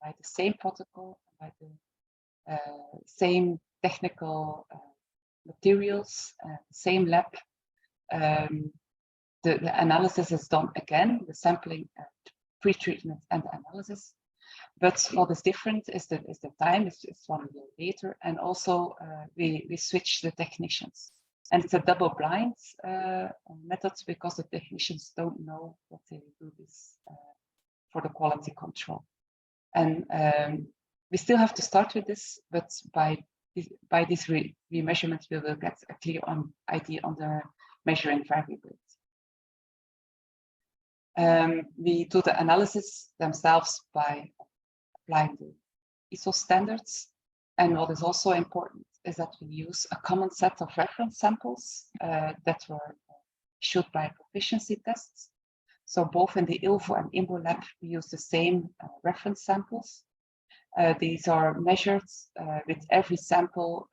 by the same protocol, by the same technical materials, same lab, the analysis is done again, the sampling, pre-treatment and the analysis. But what is different is the time, it's 1 year later, and also we switch the technicians. And it's a double blind method because the technicians don't know that they do this for the quality control. And we still have to start with this, but by this remeasurement, we will get a clear idea on the measuring variability. We do the analysis themselves by applying the ISO standards. And what is also important is that we use a common set of reference samples that were issued by proficiency tests. So both in the ILVO and IMBO lab, we use the same reference samples. These are measured with every sample.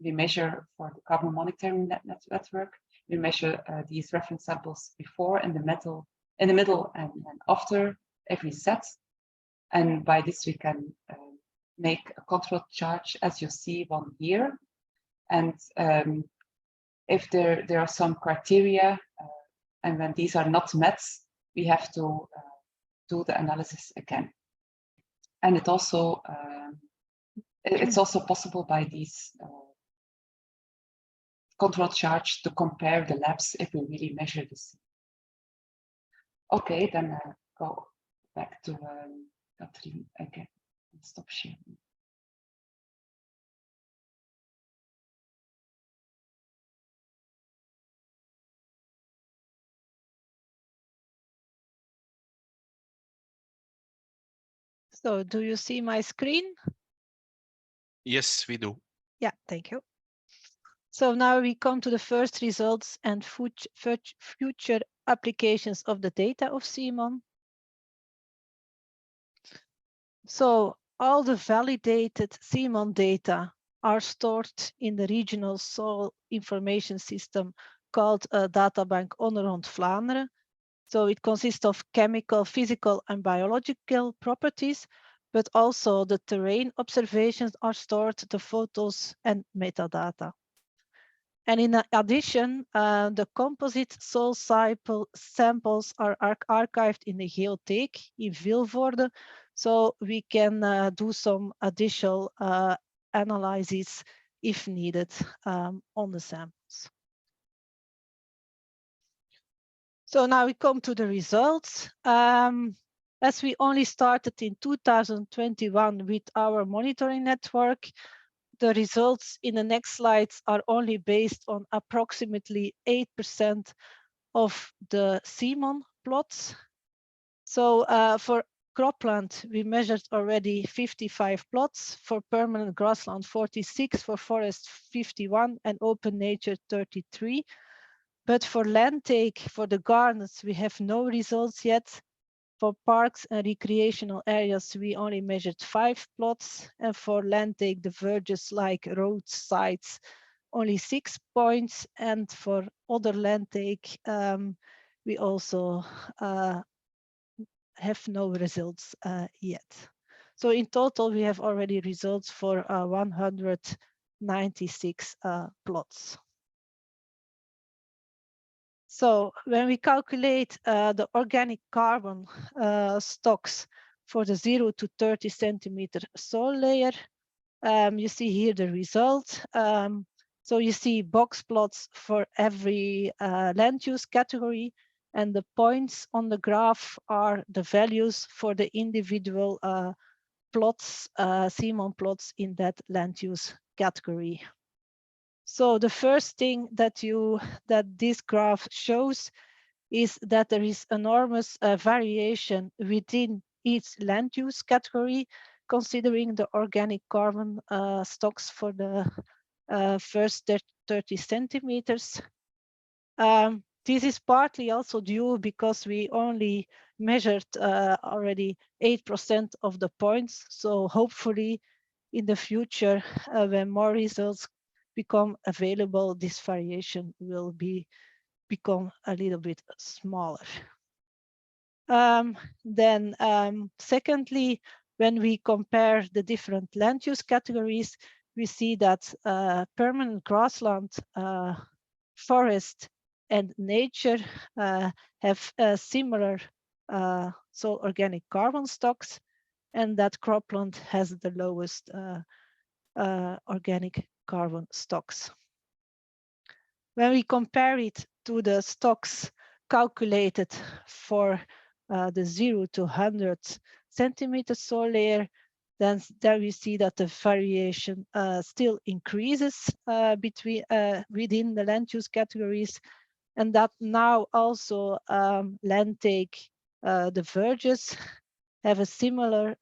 We measure for the carbon monitoring network. We measure these reference samples before in the middle and after every set. And by this, we can make a control charge, as you see, 1 year. And if there are some criteria, and when these are not met, we have to do the analysis again. And it's also possible by these control charge to compare the labs if we really measure this. Okay, then go back to Katrien again. Stop sharing. So do you see my screen? Yes, we do. Yeah, thank you. So now we come to the first results and future applications of the data of CMON. So all the validated CMON data are stored in the regional soil information system called Databank Ondergrond Vlaanderen. So it consists of chemical, physical, and biological properties, but also the terrain observations are stored, the photos and metadata. And in addition, the composite soil samples are archived in the Geotheek in Vilvoorde, so we can do some additional analysis if needed on the samples. So now we come to the results. As we only started in 2021 with our monitoring network, the results in the next slides are only based on approximately 8% of the CMON plots. So for cropland, we measured already 55 plots, for permanent grassland 46, for forest 51, and open nature 33. But for land take, for the gardens, we have no results yet. For parks and recreational areas, we only measured 5 plots. And for land take, the verges like roadsides, only 6 points. And for other land take, we also have no results yet. So in total, we have already results for 196 plots. So when we calculate the organic carbon stocks for the 0 to 30 centimeter soil layer, you see here the result. So you see box plots for every land use category. and the points on the graph are the values for the individual plots, Simon plots in that land use category. So the first thing that this graph shows is that there is enormous variation within each land use category, considering the organic carbon stocks for the first 30 centimeters. This is partly also due because we only measured already 8% of the points. So hopefully in the future, when more results become available, this variation will become a little bit smaller. Secondly, when we compare the different land use categories, we see that permanent grassland, forest, and nature have similar soil organic carbon stocks, and that cropland has the lowest organic carbon stocks. When we compare it to the stocks calculated for the 0 to 100 centimeter soil layer, then there we see that the variation still increases within the land use categories, and that now also land take the verges have a similar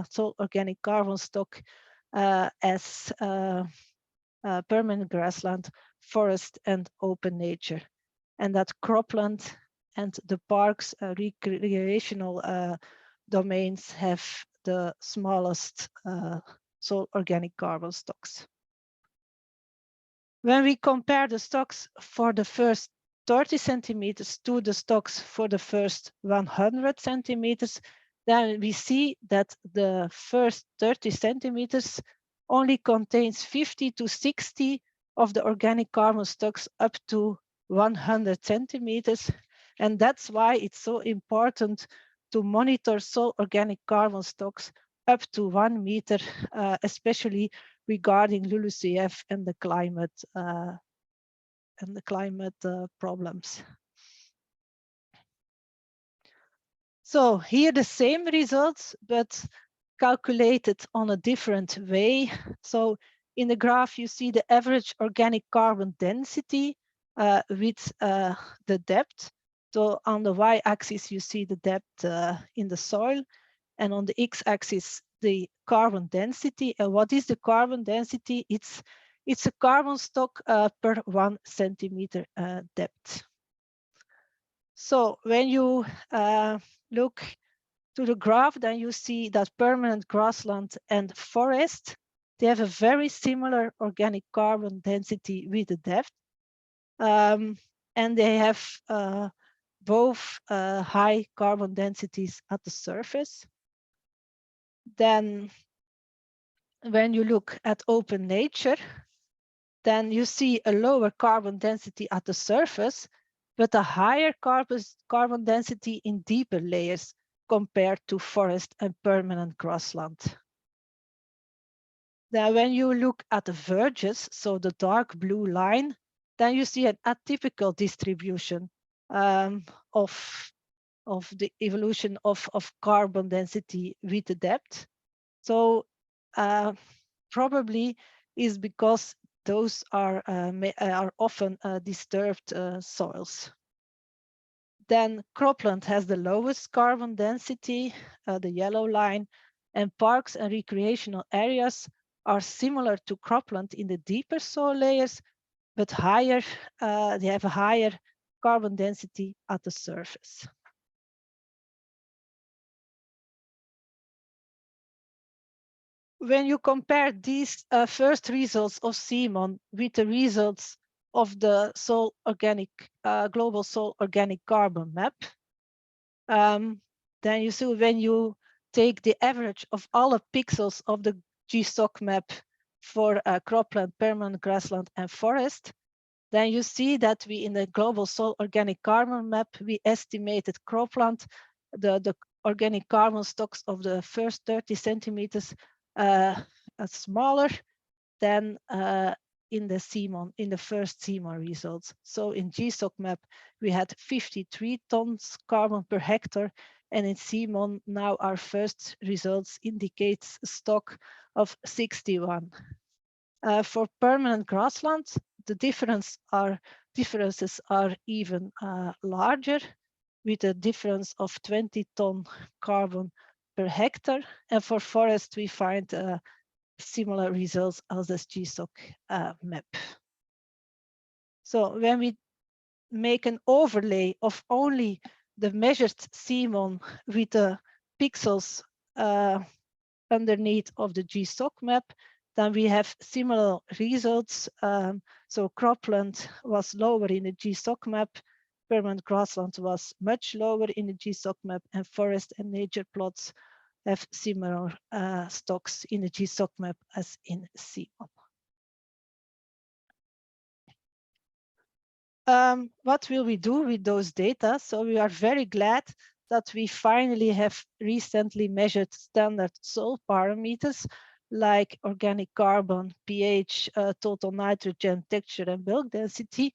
soil organic carbon stock as permanent grassland, forest, and open nature, and that cropland and the parks recreational domains have the smallest soil organic carbon stocks. When we compare the stocks for the first 30 centimeters to the stocks for the first 100 centimeters, then we see that the first 30 centimeters only contains 50 to 60 of the organic carbon stocks up to 100 centimeters. And that's why it's so important to monitor soil organic carbon stocks up to 1 meter, especially regarding LULUCF and the climate problems. So here the same results, but calculated on a different way. So in the graph, you see the average organic carbon density with the depth. So on the y-axis, you see the depth in the soil, and on the x-axis, the carbon density. And what is the carbon density? It's a carbon stock per 1 centimeter depth. So when you look to the graph, then you see that permanent grassland and forest, they have a very similar organic carbon density with the depth. And they have both high carbon densities at the surface. Then when you look at open nature, then you see a lower carbon density at the surface, but a higher carbon density in deeper layers compared to forest and permanent grassland. Then when you look at the verges, so the dark blue line, then you see an atypical distribution of the evolution of carbon density with the depth. So probably is because those are often disturbed soils. Then cropland has the lowest carbon density, the yellow line, and parks and recreational areas are similar to cropland in the deeper soil layers, but higher. They have a higher carbon density at the surface. When you compare these first results of CMON with the results of the soil organic global soil organic carbon map, then you see when you take the average of all the pixels of the GSOC map for cropland, permanent grassland, and forest, then you see that we in the global soil organic carbon map, we estimated cropland, the organic carbon stocks of the first 30 centimeters smaller than in the CMON, in the first CMON results. So in GSOC map, we had 53 tons carbon per hectare, and in CMON now our first results indicates a stock of 61. For permanent grassland, the differences are even larger, with a difference of 20 ton carbon per hectare. And for forest, we find similar results as this GSOC map. So when we make an overlay of only the measured CMON with the pixels underneath of the GSOC map, then we have similar results. So cropland was lower in the GSOC map, permanent grassland was much lower in the GSOC map, and forest and nature plots have similar stocks in the GSOC map as in CMON. What will we do with those data? So we are very glad that we finally have recently measured standard soil parameters like organic carbon, pH, total nitrogen, texture, and bulk density.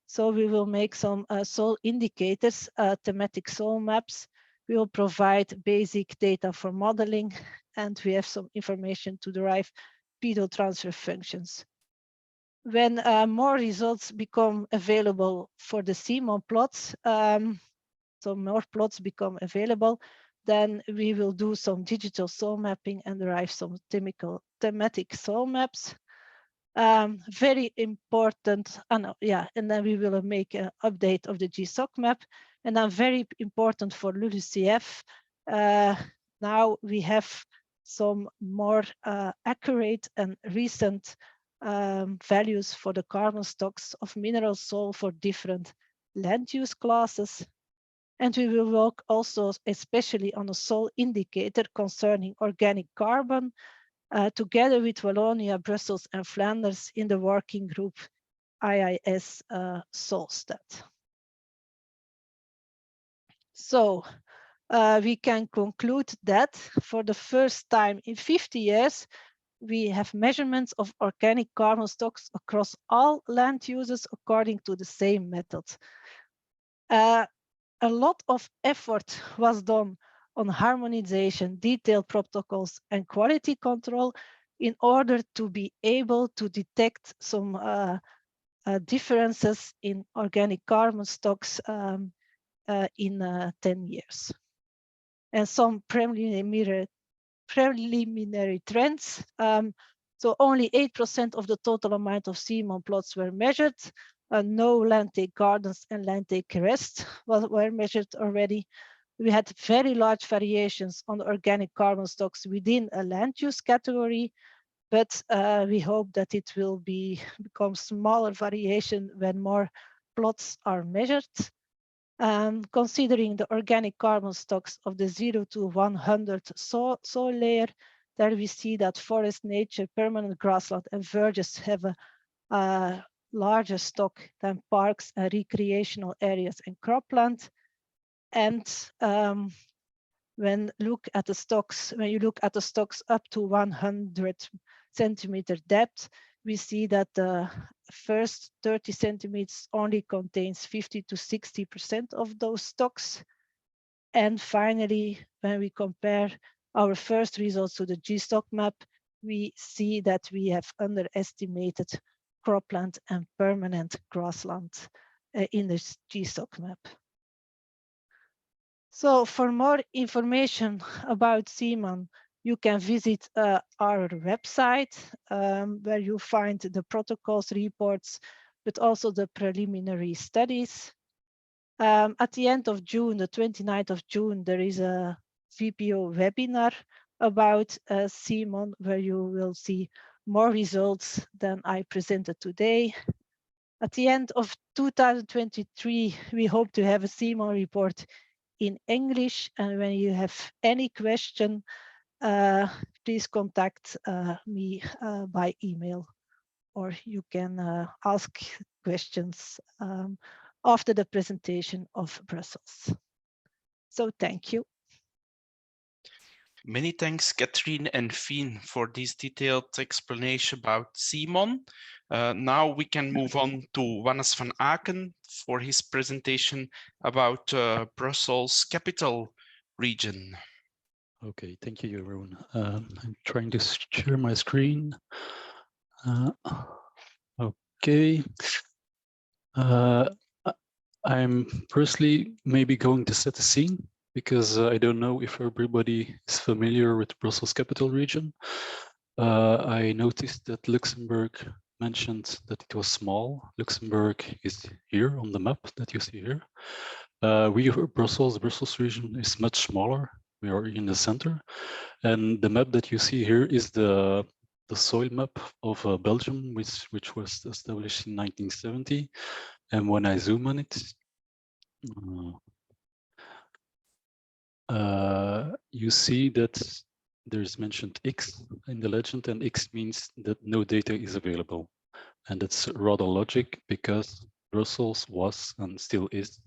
So we will make some soil indicators, thematic soil maps. We will provide basic data for modeling, and we have some information to derive pedo transfer functions. When more results become available for the CMON plots, so more plots become available, then we will do some digital soil mapping and derive some thematic soil maps. Very important, and then we will make an update of the GSOC map. And then very important for LULUCF, now we have some more accurate and recent values for the carbon stocks of mineral soil for different land use classes. And we will work also especially on a soil indicator concerning organic carbon, together with Wallonia, Brussels, and Flanders in the working group IIS Soilstat. So we can conclude that for the first time in 50 years, we have measurements of organic carbon stocks across all land uses according to the same method. A lot of effort was done on harmonization, detailed protocols, and quality control in order to be able to detect some differences in organic carbon stocks in 10 years. And some preliminary trends. So only 8% of the total amount of CMON plots were measured. No land take gardens and land take rests were measured already. We had very large variations on the organic carbon stocks within a land use category, but we hope that it will become smaller variation when more plots are measured. Considering the organic carbon stocks of the 0 to 100 soil layer, there we see that forest, nature, permanent grassland, and verges have a larger stock than parks and recreational areas and cropland. And when you look at the stocks up to 100 centimeter depth, we see that the first 30 centimeters only contains 50 to 60% of those stocks. And finally, when we compare our first results to the GSOC map, we see that we have underestimated cropland and permanent grassland in the GSOC map. So for more information about CMON, you can visit our website where you find the protocols reports, but also the preliminary studies. At the end of June, the 29th of June, there is a VPO webinar about CMON where you will see more results than I presented today. At the end of 2023, we hope to have a CMON report in English, and when you have any question, please contact me by email, or you can ask questions after the presentation of Brussels. So thank you. Many thanks, Catherine and Fien, for this detailed explanation about Simon. Now we can move on to Wannes van Aken for his presentation about Brussels capital region. Okay, thank you, Jeroen. I'm trying to share my screen. Okay. I'm firstly maybe going to set the scene because I don't know if everybody is familiar with Brussels capital region. I noticed that Luxembourg mentioned that it was small. Luxembourg is here on the map that you see here. Brussels region is much smaller. We are in the center. And the map that you see here is the soil map of Belgium, which was established in 1970. And when I zoom on it, you see that there's mentioned X in the legend, and X means that no data is available. And that's rather logic because Brussels was and still is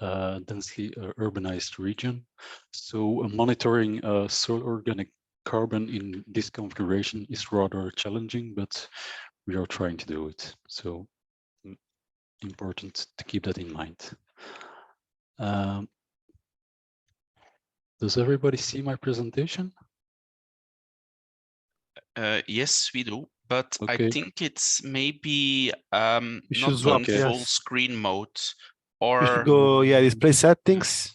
a densely urbanized region. So monitoring soil organic carbon in this configuration is rather challenging, but we are trying to do it. So important to keep that in mind. Does everybody see my presentation? Yes, we do, but okay. I think it's maybe not on full screen mode, or you should go, yeah, display settings.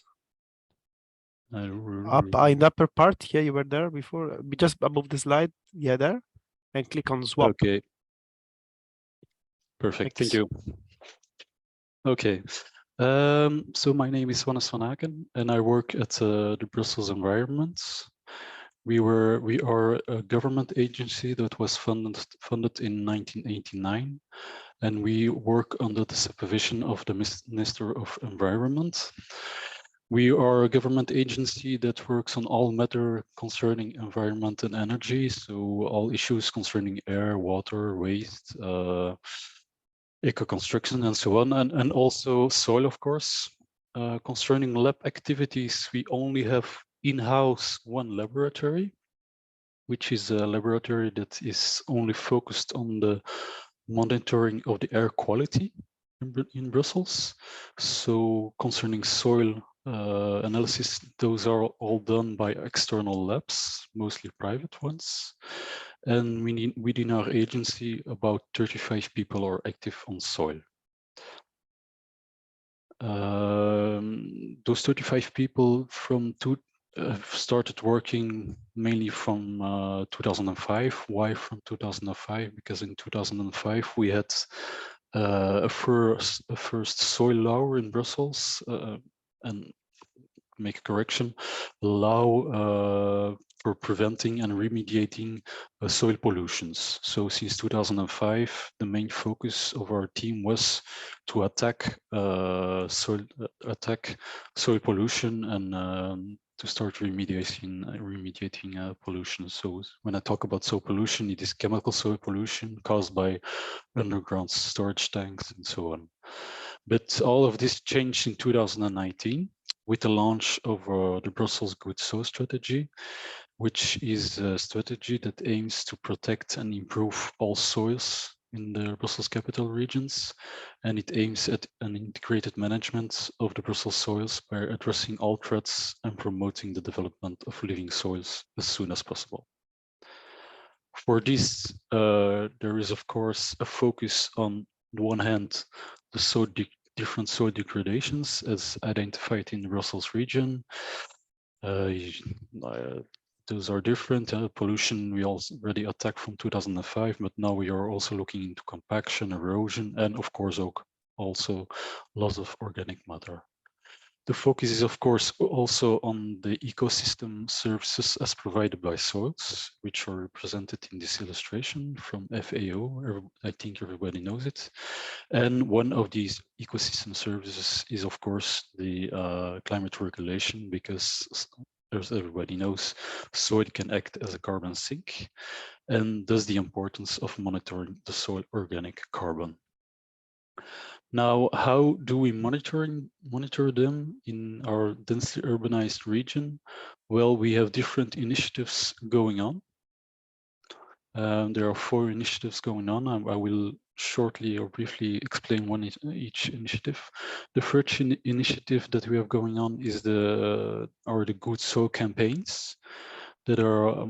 Up in the upper part, yeah, you were there before, just above the slide, yeah, there, and click on swap. Okay. Perfect, thank you. Okay, so my name is Wannes van Aken, and I work at the Brussels Environment. We are a government agency that was funded in 1989, and we work under the supervision of the Minister of Environment. We are a government agency that works on all matters concerning environment and energy, so all issues concerning air, water, waste, eco-construction and so on, and also soil, of course. Concerning lab activities, we only have in-house one laboratory, which is a laboratory that is only focused on the monitoring of the air quality in Brussels. So concerning soil analysis, those are all done by external labs, mostly private ones. And within our agency, about 35 people are active on soil. Those 35 people started working mainly from 2005. Why from 2005? Because in 2005 we had a first soil law in Brussels, and make a correction, law for preventing and remediating soil pollutions. So since 2005, the main focus of our team was to attack soil pollution and to start remediating pollution. So when I talk about soil pollution, it is chemical soil pollution caused by underground storage tanks and so on. But all of this changed in 2019 with the launch of the Brussels Good Soil strategy, which is a strategy that aims to protect and improve all soils in the Brussels capital regions, and it aims at an integrated management of the Brussels soils by addressing all threats and promoting the development of living soils as soon as possible. For this, there is of course a focus on the one hand, the different soil degradations as identified in the Brussels region. Those are different. Pollution we already attacked from 2005, but now we are also looking into compaction, erosion, and of course also loss of organic matter. The focus is of course also on the ecosystem services as provided by soils, which are represented in this illustration from FAO. I think everybody knows it. And one of these ecosystem services is of course the climate regulation, because as everybody knows, soil can act as a carbon sink, and thus the importance of monitoring the soil organic carbon. Now, how do we monitor them in our densely urbanized region? Well, we have different initiatives going on. There are 4 initiatives going on. I will shortly or briefly explain each initiative. The first initiative that we have going on is the Good Soil campaigns, that are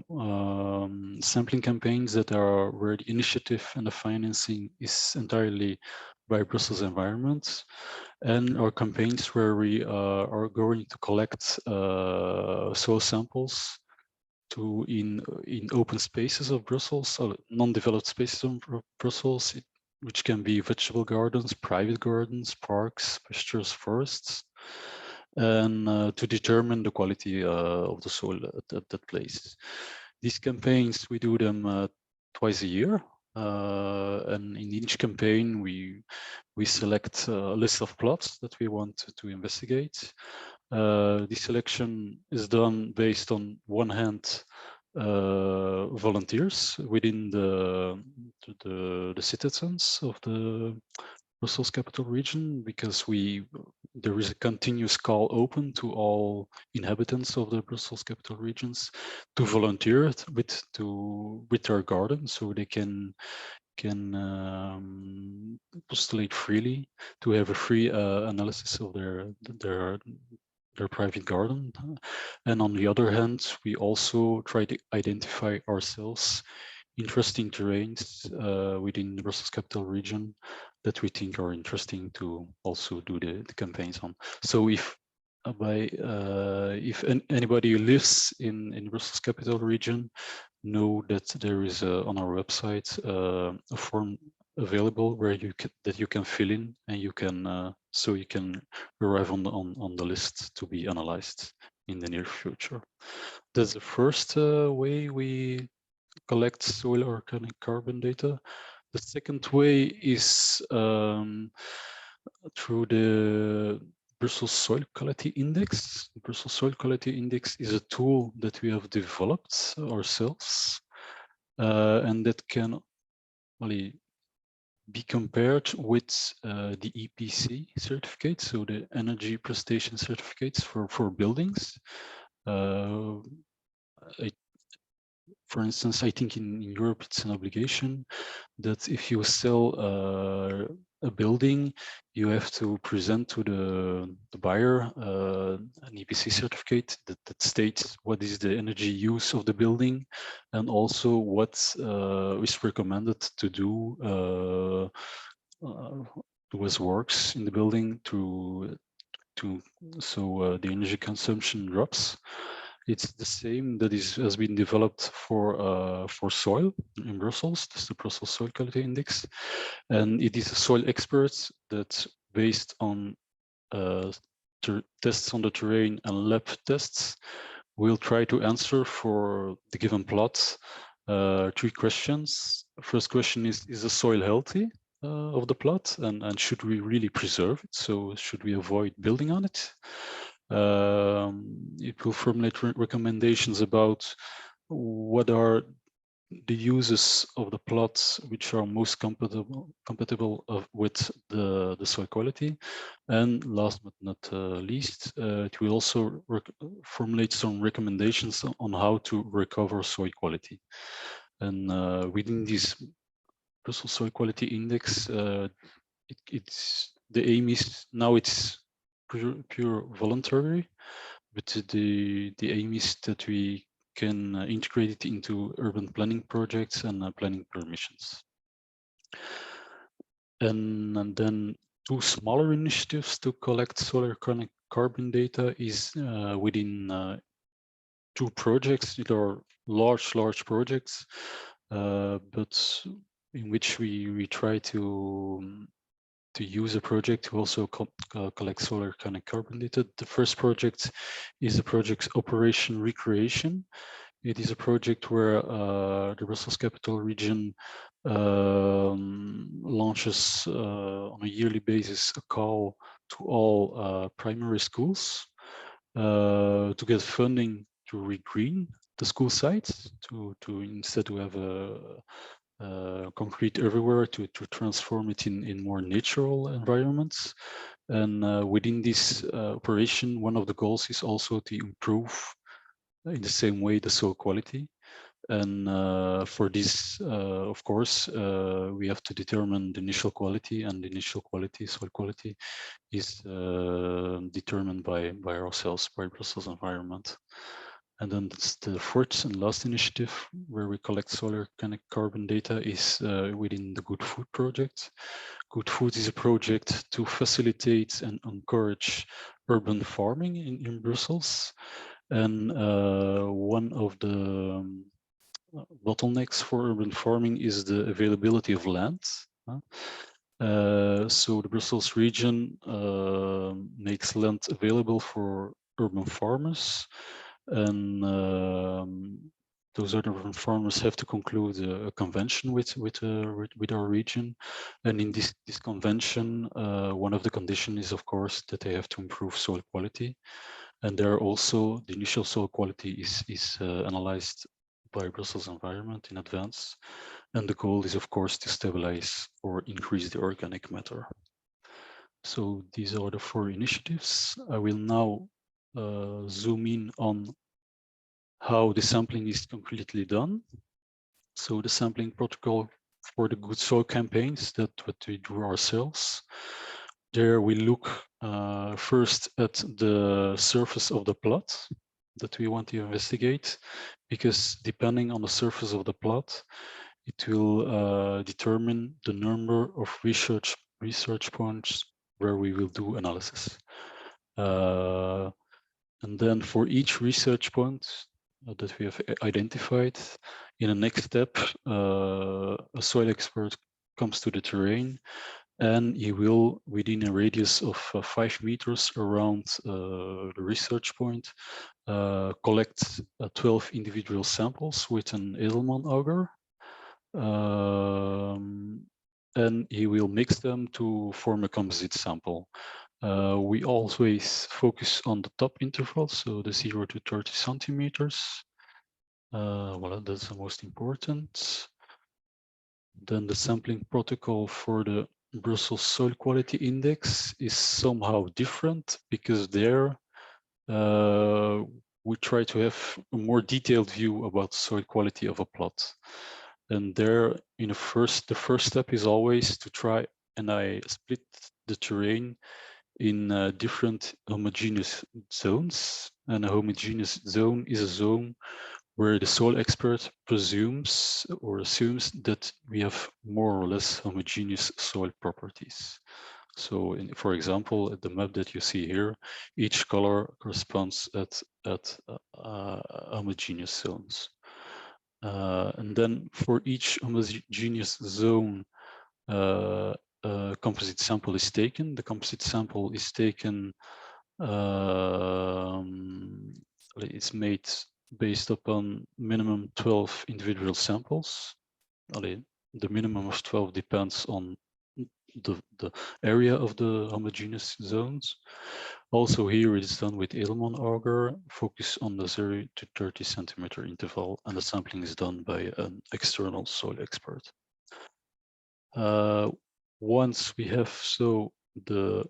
sampling campaigns that are where the initiative and the financing is entirely by Brussels Environment, and our campaigns where we are going to collect soil samples in open spaces of Brussels, so non-developed spaces of Brussels, which can be vegetable gardens, private gardens, parks, pastures, forests, and to determine the quality of the soil at that place. These campaigns, we do them twice a year, and in each campaign we select a list of plots that we want to investigate. This selection is done based on one hand volunteers within the citizens of the Brussels capital region, because there is a continuous call open to all inhabitants of the Brussels capital regions to volunteer with their garden, so they can postulate freely to have a free analysis of their private garden. And on the other hand, we also try to identify ourselves interesting terrains within the Brussels capital region that we think are interesting to also do the campaigns on. So if anybody who lives in Brussels capital region, know that there is on our website a form available where you can fill in, and you can so you can arrive on the list to be analyzed in the near future. That's the first way we collect soil organic carbon data. The second way is through the Brussels Soil Quality Index. The Brussels Soil Quality Index is a tool that we have developed ourselves, and that can only be compared with the EPC certificate, so the energy prestation certificates for buildings. For instance, I think in Europe it's an obligation that if you sell a building, you have to present to the buyer an EPC certificate that states what is the energy use of the building, and also what is recommended to do as works in the building so the energy consumption drops. It's the same that has been developed for soil in Brussels. This is the Brussels Soil Quality Index, and it is a soil expert that, based on tests on the terrain and lab tests, will try to answer for the given plot 3 questions. First question is the soil healthy of the plot, and should we really preserve it? So should we avoid building on it? It will formulate recommendations about what are the uses of the plots which are most compatible with the soil quality. And last but not least, it will also formulate some recommendations on how to recover soil quality. And within this Brussels Soil Quality Index, it's the aim is now it's pure voluntary, but the aim is that we can integrate it into urban planning projects and planning permissions. And then 2 smaller initiatives to collect soil organic carbon data is within 2 projects that are large projects, but in which we try to use a project to also collect soil organic carbon data. The first project is the project Operation Recreation. It is a project where the Brussels capital region launches on a yearly basis a call to all primary schools to get funding to regreen the school sites, to instead to have concrete everywhere to transform it in more natural environments. And within this operation, one of the goals is also to improve in the same way the soil quality. And for this, of course, we have to determine the initial quality, and the initial quality, soil quality, is determined by ourselves, by Brussels Environment. And then the fourth and last initiative where we collect soil organic carbon data is within the Good Food project. Good Food is a project to facilitate and encourage urban farming in Brussels. And one of the bottlenecks for urban farming is the availability of land. So the Brussels region makes land available for urban farmers, and those urban farmers have to conclude a convention with our region. And in this convention, one of the conditions is, of course, that they have to improve soil quality. And there also the initial soil quality is analyzed by Brussels Environment in advance. And the goal is, of course, to stabilize or increase the organic matter. So these are the 4 initiatives. I will now zoom in on how the sampling is concretely done. So the sampling protocol for the Good Soil campaigns, that what we do ourselves. There we look first at the surface of the plot that we want to investigate, because depending on the surface of the plot, it will determine the number of research points where we will do analysis. And then for each research point that we have identified, in the next step, a soil expert comes to the terrain, and he will, within a radius of 5 meters around the research point, collect 12 individual samples with an Edelman auger. And he will mix them to form a composite sample. We always focus on the top interval, so the 0 to 30 centimeters. Well, that's the most important. Then the sampling protocol for the Brussels Soil Quality Index is somehow different, because there we try to have a more detailed view about soil quality of a plot. And there, in the first step is always to try, and I split the terrain in different homogeneous zones. And a homogeneous zone is a zone where the soil expert presumes or assumes that we have more or less homogeneous soil properties. So, for example, at the map that you see here, each color corresponds at homogeneous zones. And then for each homogeneous zone, a composite sample is taken. The composite sample is taken, it's made based upon minimum 12 individual samples. The minimum of 12 depends on the area of the homogeneous zones. Also here it is done with Edelman auger, focus on the 0 to 30 centimeter interval, and the sampling is done by an external soil expert. Once we have the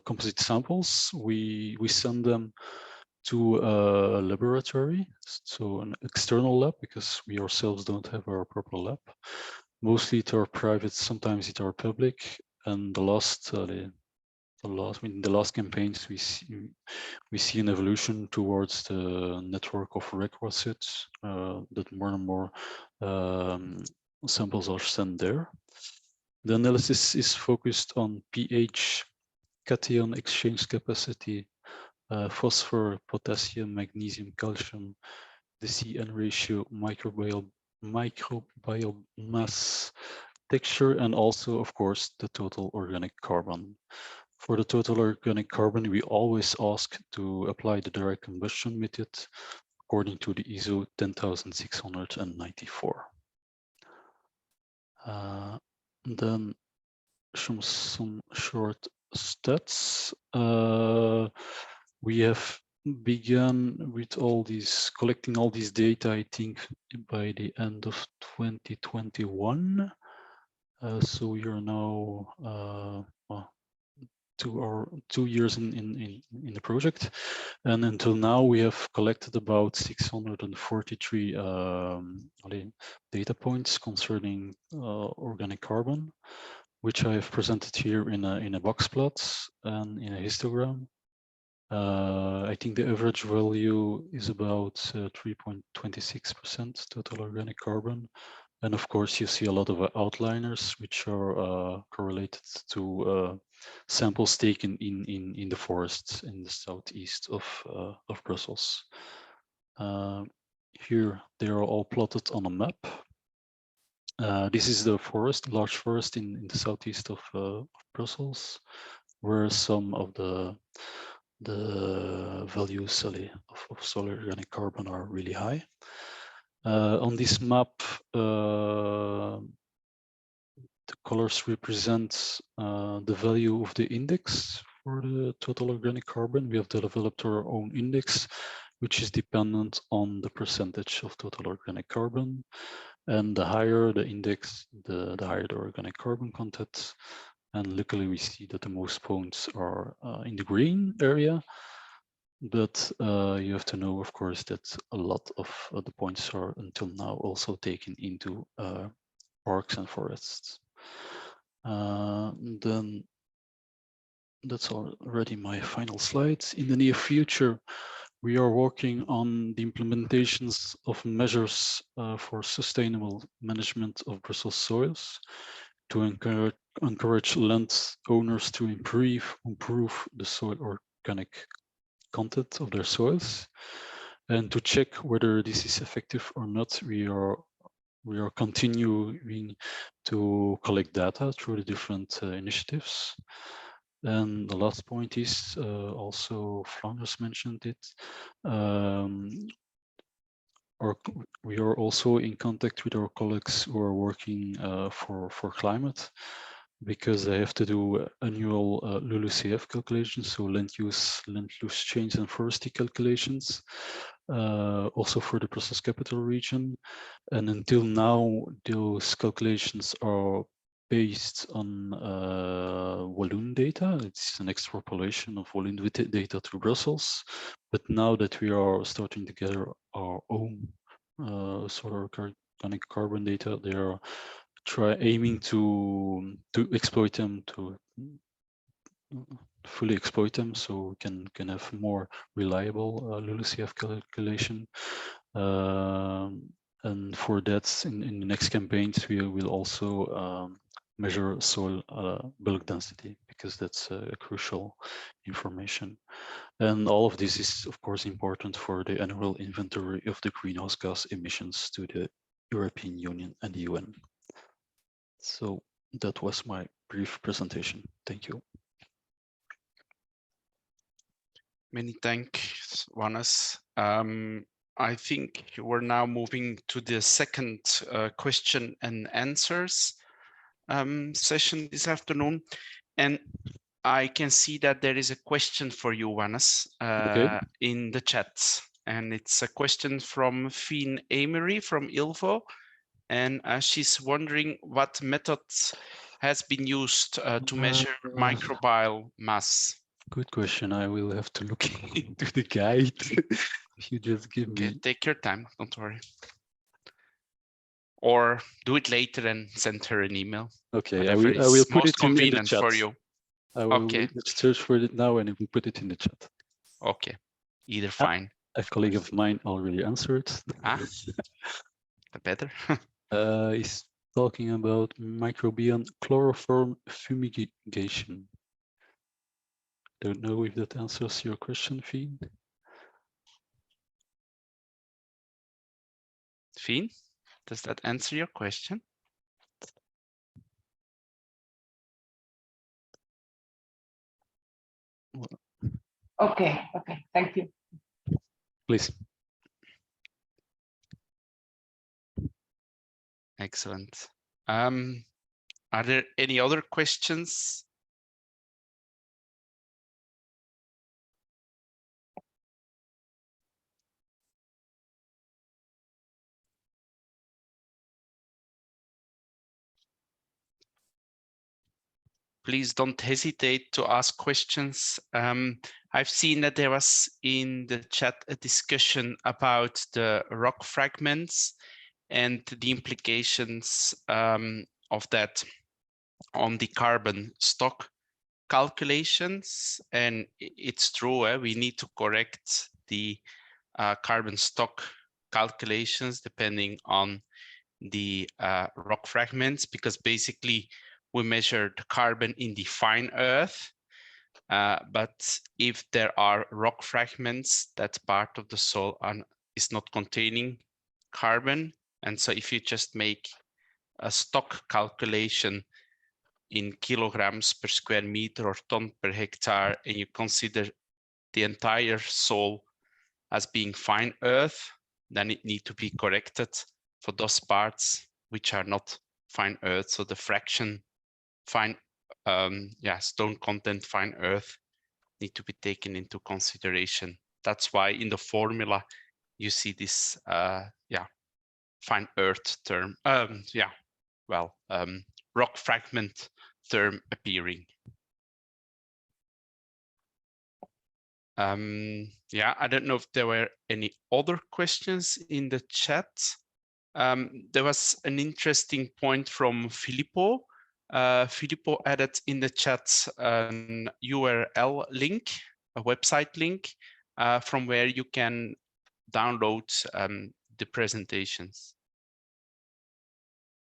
composite samples, we send them to a laboratory, so an external lab, because we ourselves don't have our proper lab. Mostly it are private, sometimes it are public, and the last campaigns we see an evolution towards the network of requisites, that more and more samples are sent there. The analysis is focused on pH, cation exchange capacity, phosphor, potassium, magnesium, calcium, the CN ratio, microbial mass, texture, and also, of course, the total organic carbon. For the total organic carbon, we always ask to apply the direct combustion method according to the ISO 10694. Then some short stats. We have began with all these, collecting all these data, I think by the end of 2021. So you're now well, 2 years in the project, and until now we have collected about 643 data points concerning organic carbon, which I have presented here in a box plot and in a histogram. I think the average value is about 3.26% total organic carbon. And of course, you see a lot of outliners, which are correlated to samples taken in the forests in the southeast of Brussels. Here, they are all plotted on a map. This is the forest, large forest in the southeast of Brussels, where some of the values of soil organic carbon are really high. On this map, the colors represent the value of the index for the total organic carbon. We have developed our own index, which is dependent on the percentage of total organic carbon. And the higher the index, the higher the organic carbon content. And luckily we see that the most points are in the green area. But you have to know, of course, that a lot of the points are until now also taken into parks and forests. Then that's already my final slides. In the near future, we are working on the implementations of measures for sustainable management of Brussels soils to encourage land owners to improve the soil organic content of their soils, and to check whether this is effective or not. We are continuing to collect data through the different initiatives. And the last point is also Flanders mentioned it. We are also in contact with our colleagues who are working for climate, because they have to do annual LULUCF calculations, so land use change and forestry calculations, also for the Brussels Capital Region. And until now, those calculations are based on Walloon data. It's an extrapolation of Walloon data to Brussels. But now that we are starting to gather our own solar organic carbon data, they are aiming to exploit them, to fully exploit them, so we can have more reliable LULUCF calculation. And for that, in the next campaigns, we will also measure soil bulk density, because that's crucial information. And all of this is, of course, important for the annual inventory of the greenhouse gas emissions to the European Union and the UN. So that was my brief presentation. Thank you. Many thanks, Wannes. I think we're now moving to the second question and answers session this afternoon. And I can see that there is a question for you, Wannes, in the chat. And it's a question from Fien Amery from ILVO. And she's wondering what methods has been used to measure microbial mass. Good question. I will have to look into the guide. If you just give me. Take your time, don't worry. Or do it later and send her an email. Okay, I will put it in the chat. For you. I will search for it now and I will put it in the chat. Okay, either fine. A colleague of mine already answered. The better. He's talking about microbial chloroform fumigation. Don't know if that answers your question, Fien. Fien, does that answer your question? Okay, thank you. Please. Excellent. Are there any other questions? please don't hesitate to ask questions. I've seen that there was in the chat a discussion about the rock fragments and the implications of that on the carbon stock calculations. And it's true, we need to correct the carbon stock calculations depending on the rock fragments, because basically we measure the carbon in the fine earth. But if there are rock fragments, that part of the soil is not containing carbon. And so if you just make a stock calculation in kilograms per square meter or ton per hectare, and you consider the entire soil as being fine earth, then it needs to be corrected for those parts which are not fine earth. So the fraction fine, stone content fine earth need to be taken into consideration. That's why in the formula you see this fine earth term, rock fragment term appearing. I don't know if there were any other questions in the chat. There was an interesting point from Filippo. Filippo added in the chat an URL link, a website link, from where you can download the presentations.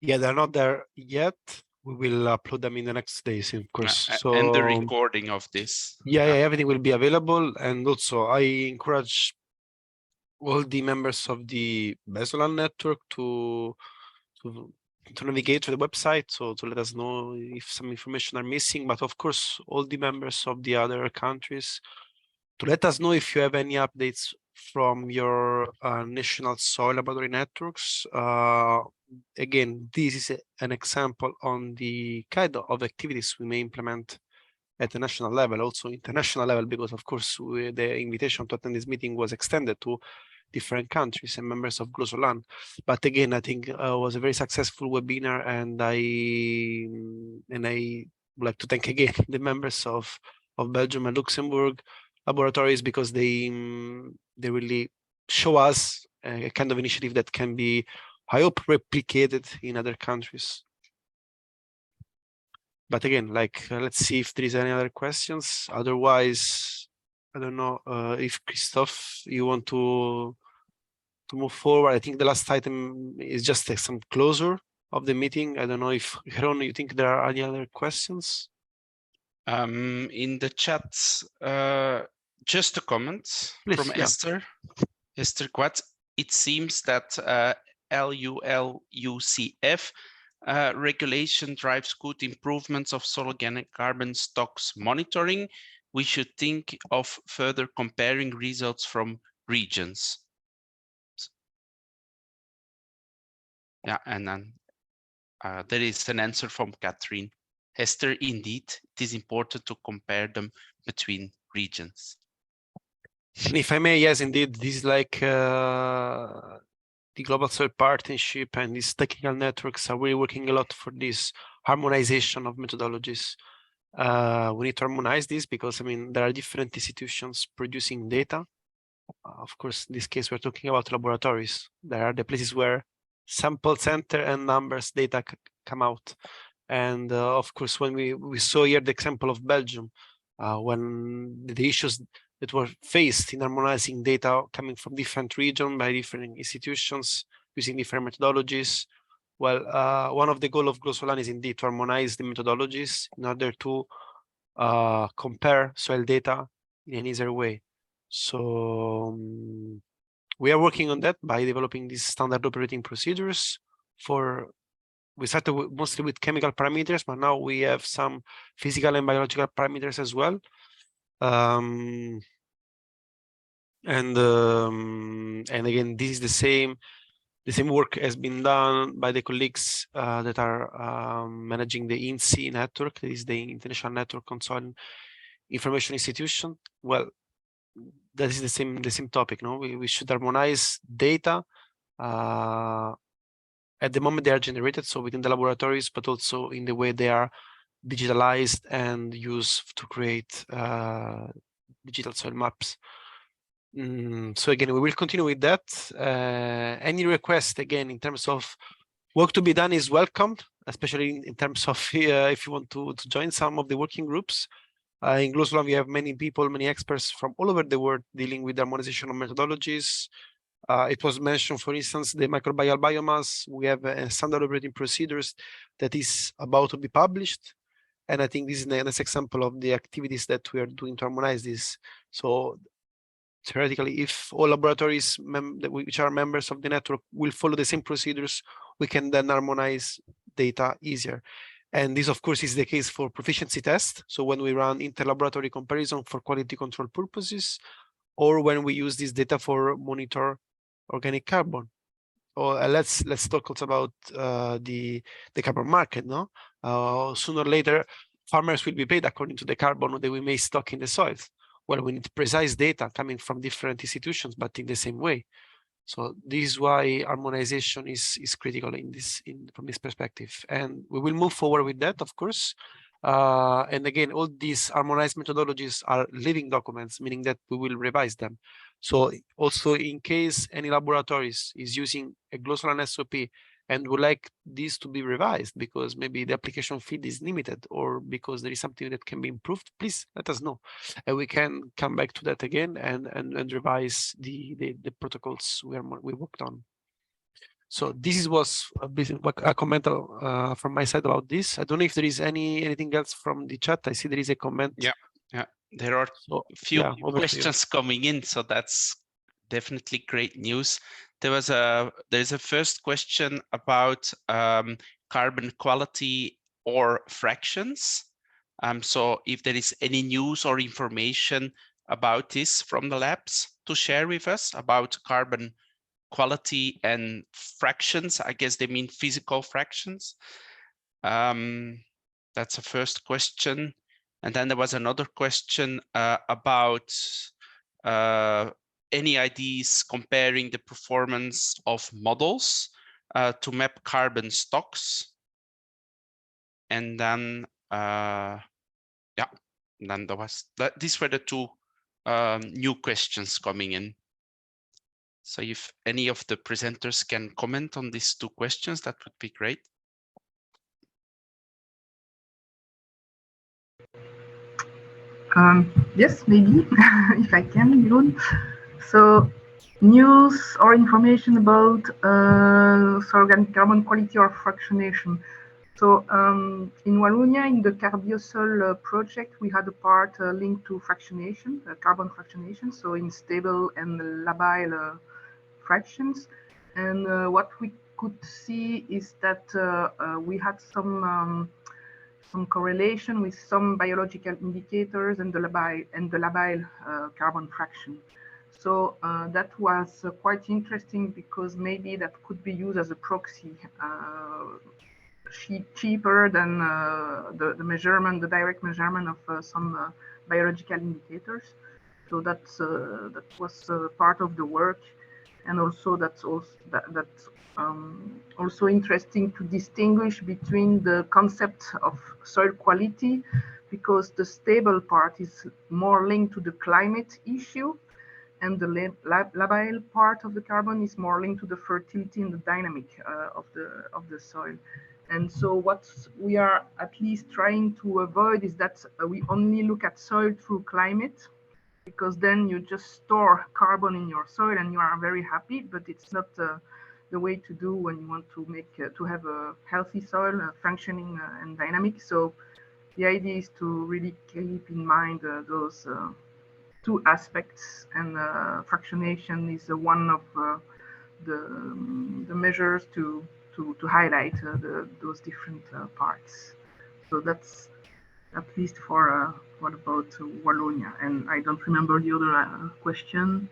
Yeah, they're not there yet. We will upload them in the next days, of course. And the recording of this. Yeah, everything will be available. And also, I encourage all the members of the BESOLAN network to navigate to the website, so to let us know if some information are missing. But of course, all the members of the other countries to let us know if you have any updates from your national soil laboratory networks. Again, this is an example on the kind of activities we may implement at the national level, also international level, because of course the invitation to attend this meeting was extended to different countries and members of GLOSOLAN. But again, I think it was a very successful webinar, and I would like to thank again the members of Belgium and Luxembourg laboratories, because they really show us a kind of initiative that can be, I hope, replicated in other countries. But again, let's see if there is any other questions. Otherwise, I don't know if Christophe, you want to move forward. I think the last item is just some closure of the meeting. I don't know if, Jeroen, you think there are any other questions? In the chat, just a comment from Esther. Esther Quat. It seems that LULUCF regulation drives good improvements of soil organic carbon stocks monitoring. We should think of further comparing results from regions. Yeah, and then there is an answer from Catherine. Esther, indeed, it is important to compare them between regions. And if I may, yes, indeed, this is like the Global Soil Partnership and these technical networks are really working a lot for this harmonization of methodologies. We need to harmonize this because, I mean, there are different institutions producing data. Of course, in this case, we're talking about laboratories. There are the places where sample center and numbers data come out. And of course, when we saw here the example of Belgium, when the issues that were faced in harmonizing data coming from different regions by different institutions using different methodologies. Well, one of the goals of GLOSOLAN is indeed to harmonize the methodologies in order to compare soil data in an easier way. So we are working on that by developing these standard operating procedures we started mostly with chemical parameters, but now we have some physical and biological parameters as well. And again, this is the same work has been done by the colleagues that are managing the INSI network, that is the International Network on Soil Information Institution. Well, that is the same topic. No, we should harmonize data at the moment they are generated, so within the laboratories, but also in the way they are digitalized and used to create digital soil maps. So again, we will continue with that. Any request, again, in terms of work to be done is welcomed, especially in terms of if you want to join some of the working groups. In GLOSOLAN, we have many people, many experts from all over the world dealing with harmonization of methodologies. It was mentioned, for instance, the microbial biomass. We have standard operating procedures that is about to be published. And I think this is the next example of the activities that we are doing to harmonize this. So theoretically, if all laboratories which are members of the network will follow the same procedures, we can then harmonize data easier. And this, of course, is the case for proficiency tests. So when we run inter-laboratory comparison for quality control purposes, or when we use this data for monitor organic carbon. Or let's talk also about the carbon market. No, sooner or later, farmers will be paid according to the carbon that we may stock in the soils. Well, we need precise data coming from different institutions, but in the same way. So this is why harmonization is critical from this perspective, and we will move forward with that, of course. And again, all these harmonized methodologies are living documents, meaning that we will revise them. So also, in case any laboratories is using a GLOSOLAN SOP and would like this to be revised because maybe the application field is limited or because there is something that can be improved, please let us know. And we can come back to that again and revise the protocols we worked on. So this was a comment from my side about this. I don't know if there is anything else from the chat. I see there is a comment. Yeah. There are a few questions coming in, so that's definitely great news. There's a first question about carbon quality or fractions. So if there is any news or information about this from the labs to share with us about carbon quality and fractions. I guess they mean physical fractions. That's a first question. And then there was another question about any ideas comparing the performance of models to map carbon stocks. And then, then there was these were the two new questions coming in. So if any of the presenters can comment on these two questions, that would be great. Yes, maybe, if I can, Jeroen. So news or information about organic carbon quality or fractionation. So in Wallonia, in the BESOLAN project, we had a part linked to fractionation, carbon fractionation, so in stable and labile fractions. And what we could see is that we had some correlation with some biological indicators and the labile carbon fraction. So that was quite interesting because maybe that could be used as a proxy, cheaper than the measurement, the direct measurement of some biological indicators. So that was part of the work, and also that's also interesting to distinguish between the concept of soil quality, because the stable part is more linked to the climate issue, and the labile part of the carbon is more linked to the fertility and the dynamic of the soil. And so what we are at least trying to avoid is that we only look at soil through climate, because then you just store carbon in your soil and you are very happy, but it's not the way to do when you want to make to have a healthy soil, functioning and dynamic. So the idea is to really keep in mind those two aspects, and fractionation is one of the measures to highlight those different parts. So that's at least for what about Wallonia, and I don't remember the other question.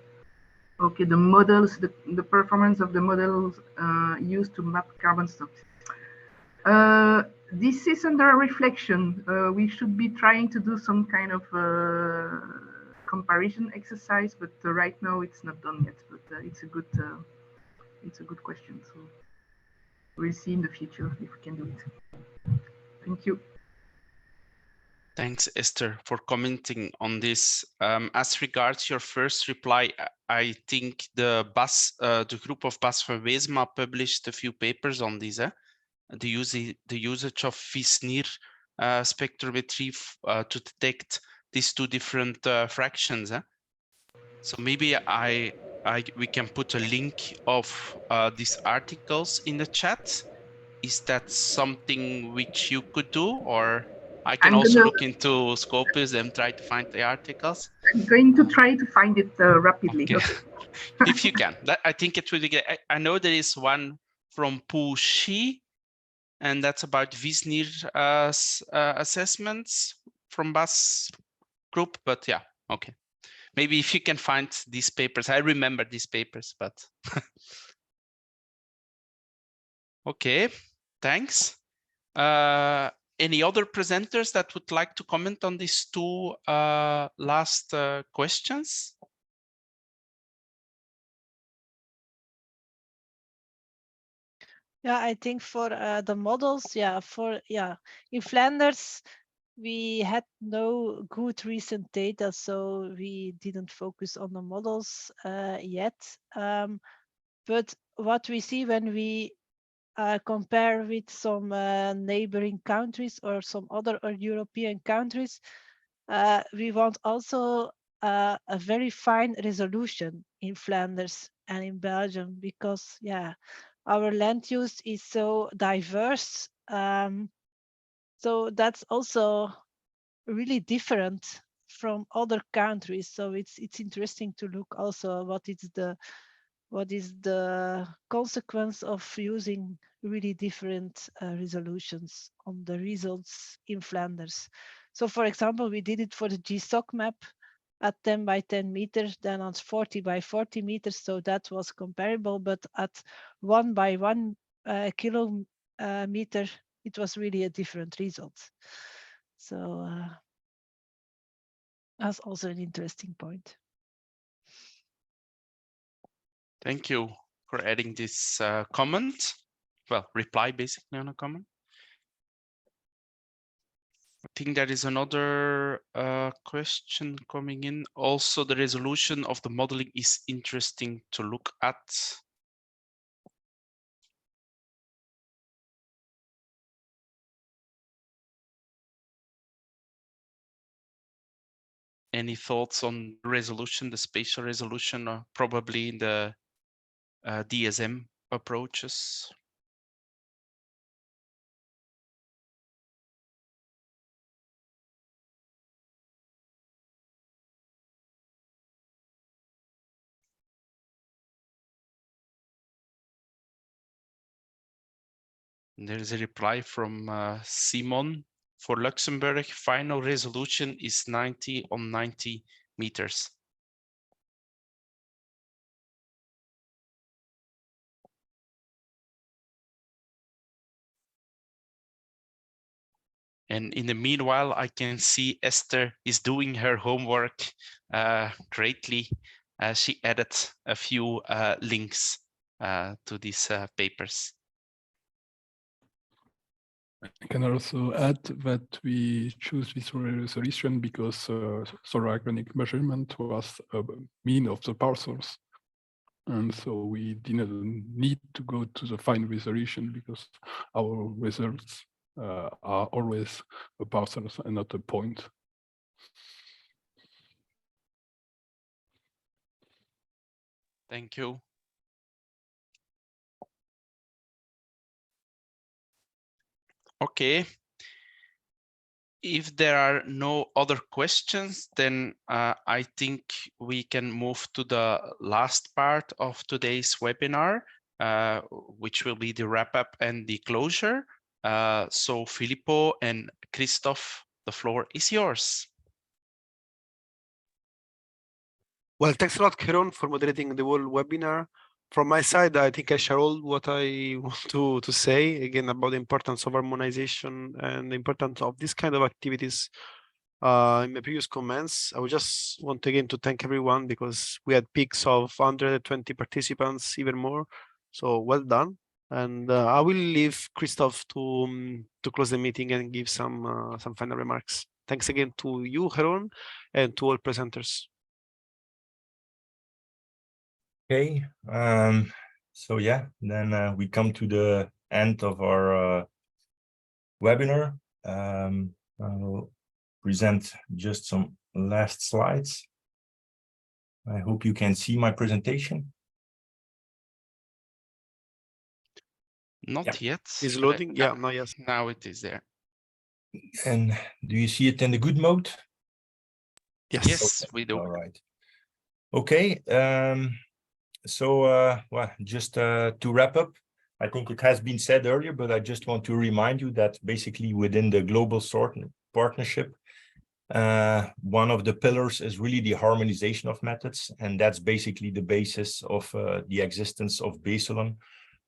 Okay, the models, the performance of the models used to map carbon stocks. This is under reflection. We should be trying to do some kind of comparison exercise, but right now it's not done yet. But it's a good question. So we'll see in the future if we can do it. Thank you. Thanks, Esther, for commenting on this. As regards your first reply, I think the group of Bas van Weesma published a few papers on this. The usage of Vis-Nier spectrometry to detect these two different fractions. So maybe we can put a link of these articles in the chat. Is that something which you could do, or I can also look into Scopus and try to find the articles? I'm going to try to find it rapidly. Okay. Okay. If you can, I think it would be good. I know there is one from Pushi, and that's about Vis-Nier assessments from Bas group, but yeah, okay. Maybe if you can find these papers, I remember these papers, but okay, thanks. Any other presenters that would like to comment on these two last questions? Yeah, I think for the models, in Flanders, we had no good recent data, so we didn't focus on the models yet. But what we see when we compare with some neighboring countries or some other European countries, we want also a very fine resolution in Flanders and in Belgium, because our land use is so diverse. So that's also really different from other countries. So it's interesting to look also what is the consequence of using really different resolutions on the results in Flanders. So for example, we did it for the GSOC map at 10 by 10 meters, then on 40 by 40 meters. So that was comparable, but at 1 by 1 kilometer, it was really a different result. So that's also an interesting point. Thank you for adding this comment. Well, reply basically on a comment. I think there is another question coming in. Also, the resolution of the modeling is interesting to look at. Any thoughts on resolution, the spatial resolution, or probably in the DSM approaches? There's a reply from Simon. For Luxembourg, final resolution is 90 on 90 meters. And in the meanwhile, I can see Esther is doing her homework greatly. She added a few links to these papers. I can also add that we choose this resolution because solar organic measurement was a mean of the parcels. And so we didn't need to go to the fine resolution because our results are always a parcels and not a point. Thank you. Okay. If there are no other questions, then I think we can move to the last part of today's webinar, which will be the wrap-up and the closure. So Filippo and Christophe, the floor is yours. Well, thanks a lot, Keron, for moderating the whole webinar. From my side, I think I share all what I want to say, again, about the importance of harmonization and the importance of this kind of activities. In my previous comments, I would just want again to thank everyone because we had peaks of 120 participants, even more. So well done. And I will leave Christophe to close the meeting and give some final remarks. Thank Thanks again to you, Harun, and to all presenters. Okay, so yeah, then we come to the end of our webinar. I'll present just some last slides. I hope you can see my presentation. Not yet. Is loading? Yeah, no, yes. Now it is there. And do you see it in the good mode? Yes, yes, we do. All right. Okay. So, well, just to wrap up, I think it has been said earlier, but I just want to remind you that basically within the global partnership, one of the pillars is really the harmonization of methods, and that's basically the basis of the existence of BESOLAN,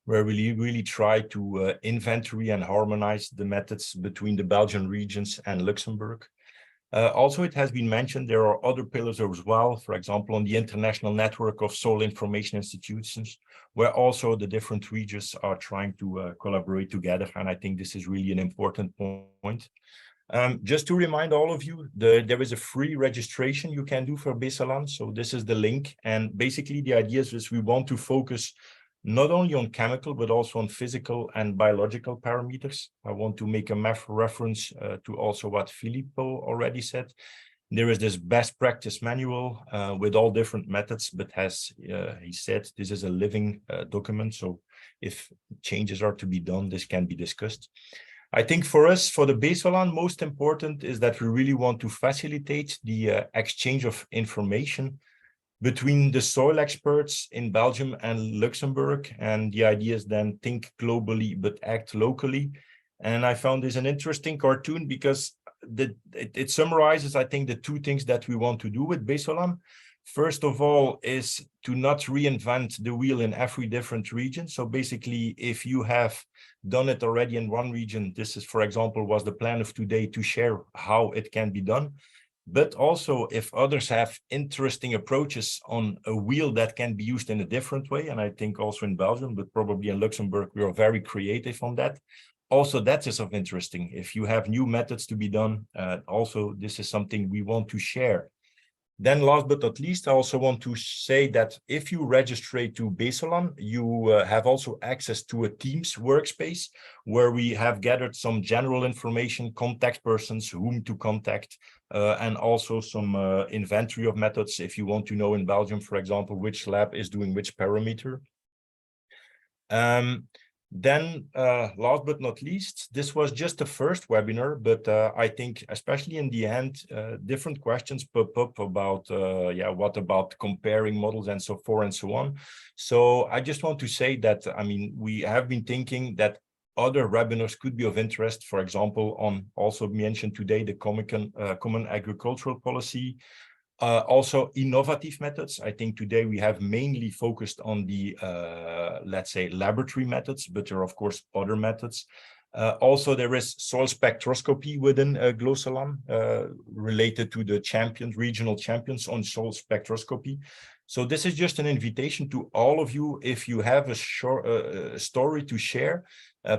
where we really try to inventory and harmonize the methods between the Belgian regions and Luxembourg. Also, it has been mentioned there are other pillars as well, for example, on the international network of soil information institutions, where also the different regions are trying to collaborate together. And I think this is really an important point. Just to remind all of you, there is a free registration you can do for BESOLAN. So this is the link. And basically the idea is we want to focus not only on chemical, but also on physical and biological parameters. I want to make a reference to also what Filippo already said. There is this best practice manual with all different methods, but as he said, this is a living document. So if changes are to be done, this can be discussed. I think for us, for the BESOLAN, most important is that we really want to facilitate the exchange of information between the soil experts in Belgium and Luxembourg. And the idea is then think globally, but act locally. And I found this an interesting cartoon because it summarizes, I think, the two things that we want to do with BESOLAN. First of all, is to not reinvent the wheel in every different region. So basically, if you have done it already in one region, this is, for example, was the plan of today to share how it can be done. But also if others have interesting approaches on a wheel that can be used in a different way, and I think also in Belgium, but probably in Luxembourg, we are very creative on that. Also, that is of interesting. If you have new methods to be done, also this is something we want to share. Then last but not least, I also want to say that if you register to BESOLAN, you have also access to a Teams workspace where we have gathered some general information, contact persons, whom to contact, and also some inventory of methods if you want to know in Belgium, for example, which lab is doing which parameter. Then last but not least, this was just the first webinar, but I think especially in the end, different questions pop up about, what about comparing models and so forth and so on. So I just want to say that, I mean, we have been thinking that other webinars could be of interest, for example, on also mentioned today, the common agricultural policy. Also innovative methods. I think today we have mainly focused on the, let's say, laboratory methods, but there are of course other methods. Also, there is soil spectroscopy within GLOSOLAN related to the regional champions on soil spectroscopy. So this is just an invitation to all of you. If you have a short story to share,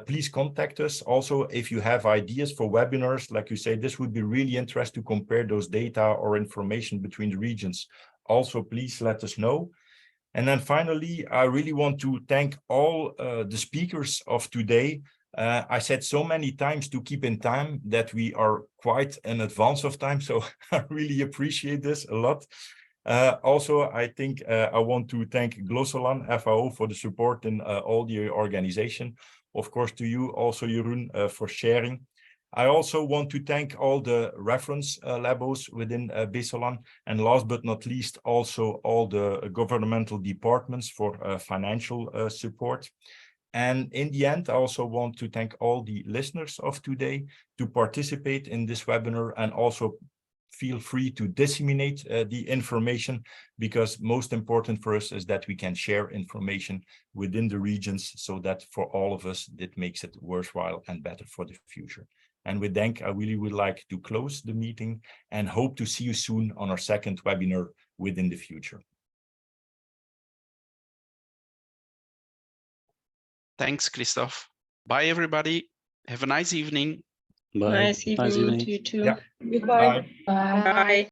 please contact us. Also, if you have ideas for webinars, like you say, this would be really interesting to compare those data or information between the regions. Also, please let us know. And then finally, I really want to thank all the speakers of today. I said so many times to keep in time that we are quite in advance of time. So I really appreciate this a lot. Also, I think I want to thank GLOSOLAN FAO for the support in all the organization. Of course, to you also, Jeroen, for sharing. I also want to thank all the reference labos within BESOLAN, and last but not least, also all the governmental departments for financial support. And in the end, I also want to thank all the listeners of today to participate in this webinar, and also feel free to disseminate the information, because most important for us is that we can share information within the regions, so that for all of us, it makes it worthwhile and better for the future. And with that, I really would like to close the meeting and hope to see you soon on our second webinar within the future. Thanks, Christophe. Bye, everybody. Have a nice evening. Bye. Nice evening to you too. Yeah. Goodbye. Bye. Bye.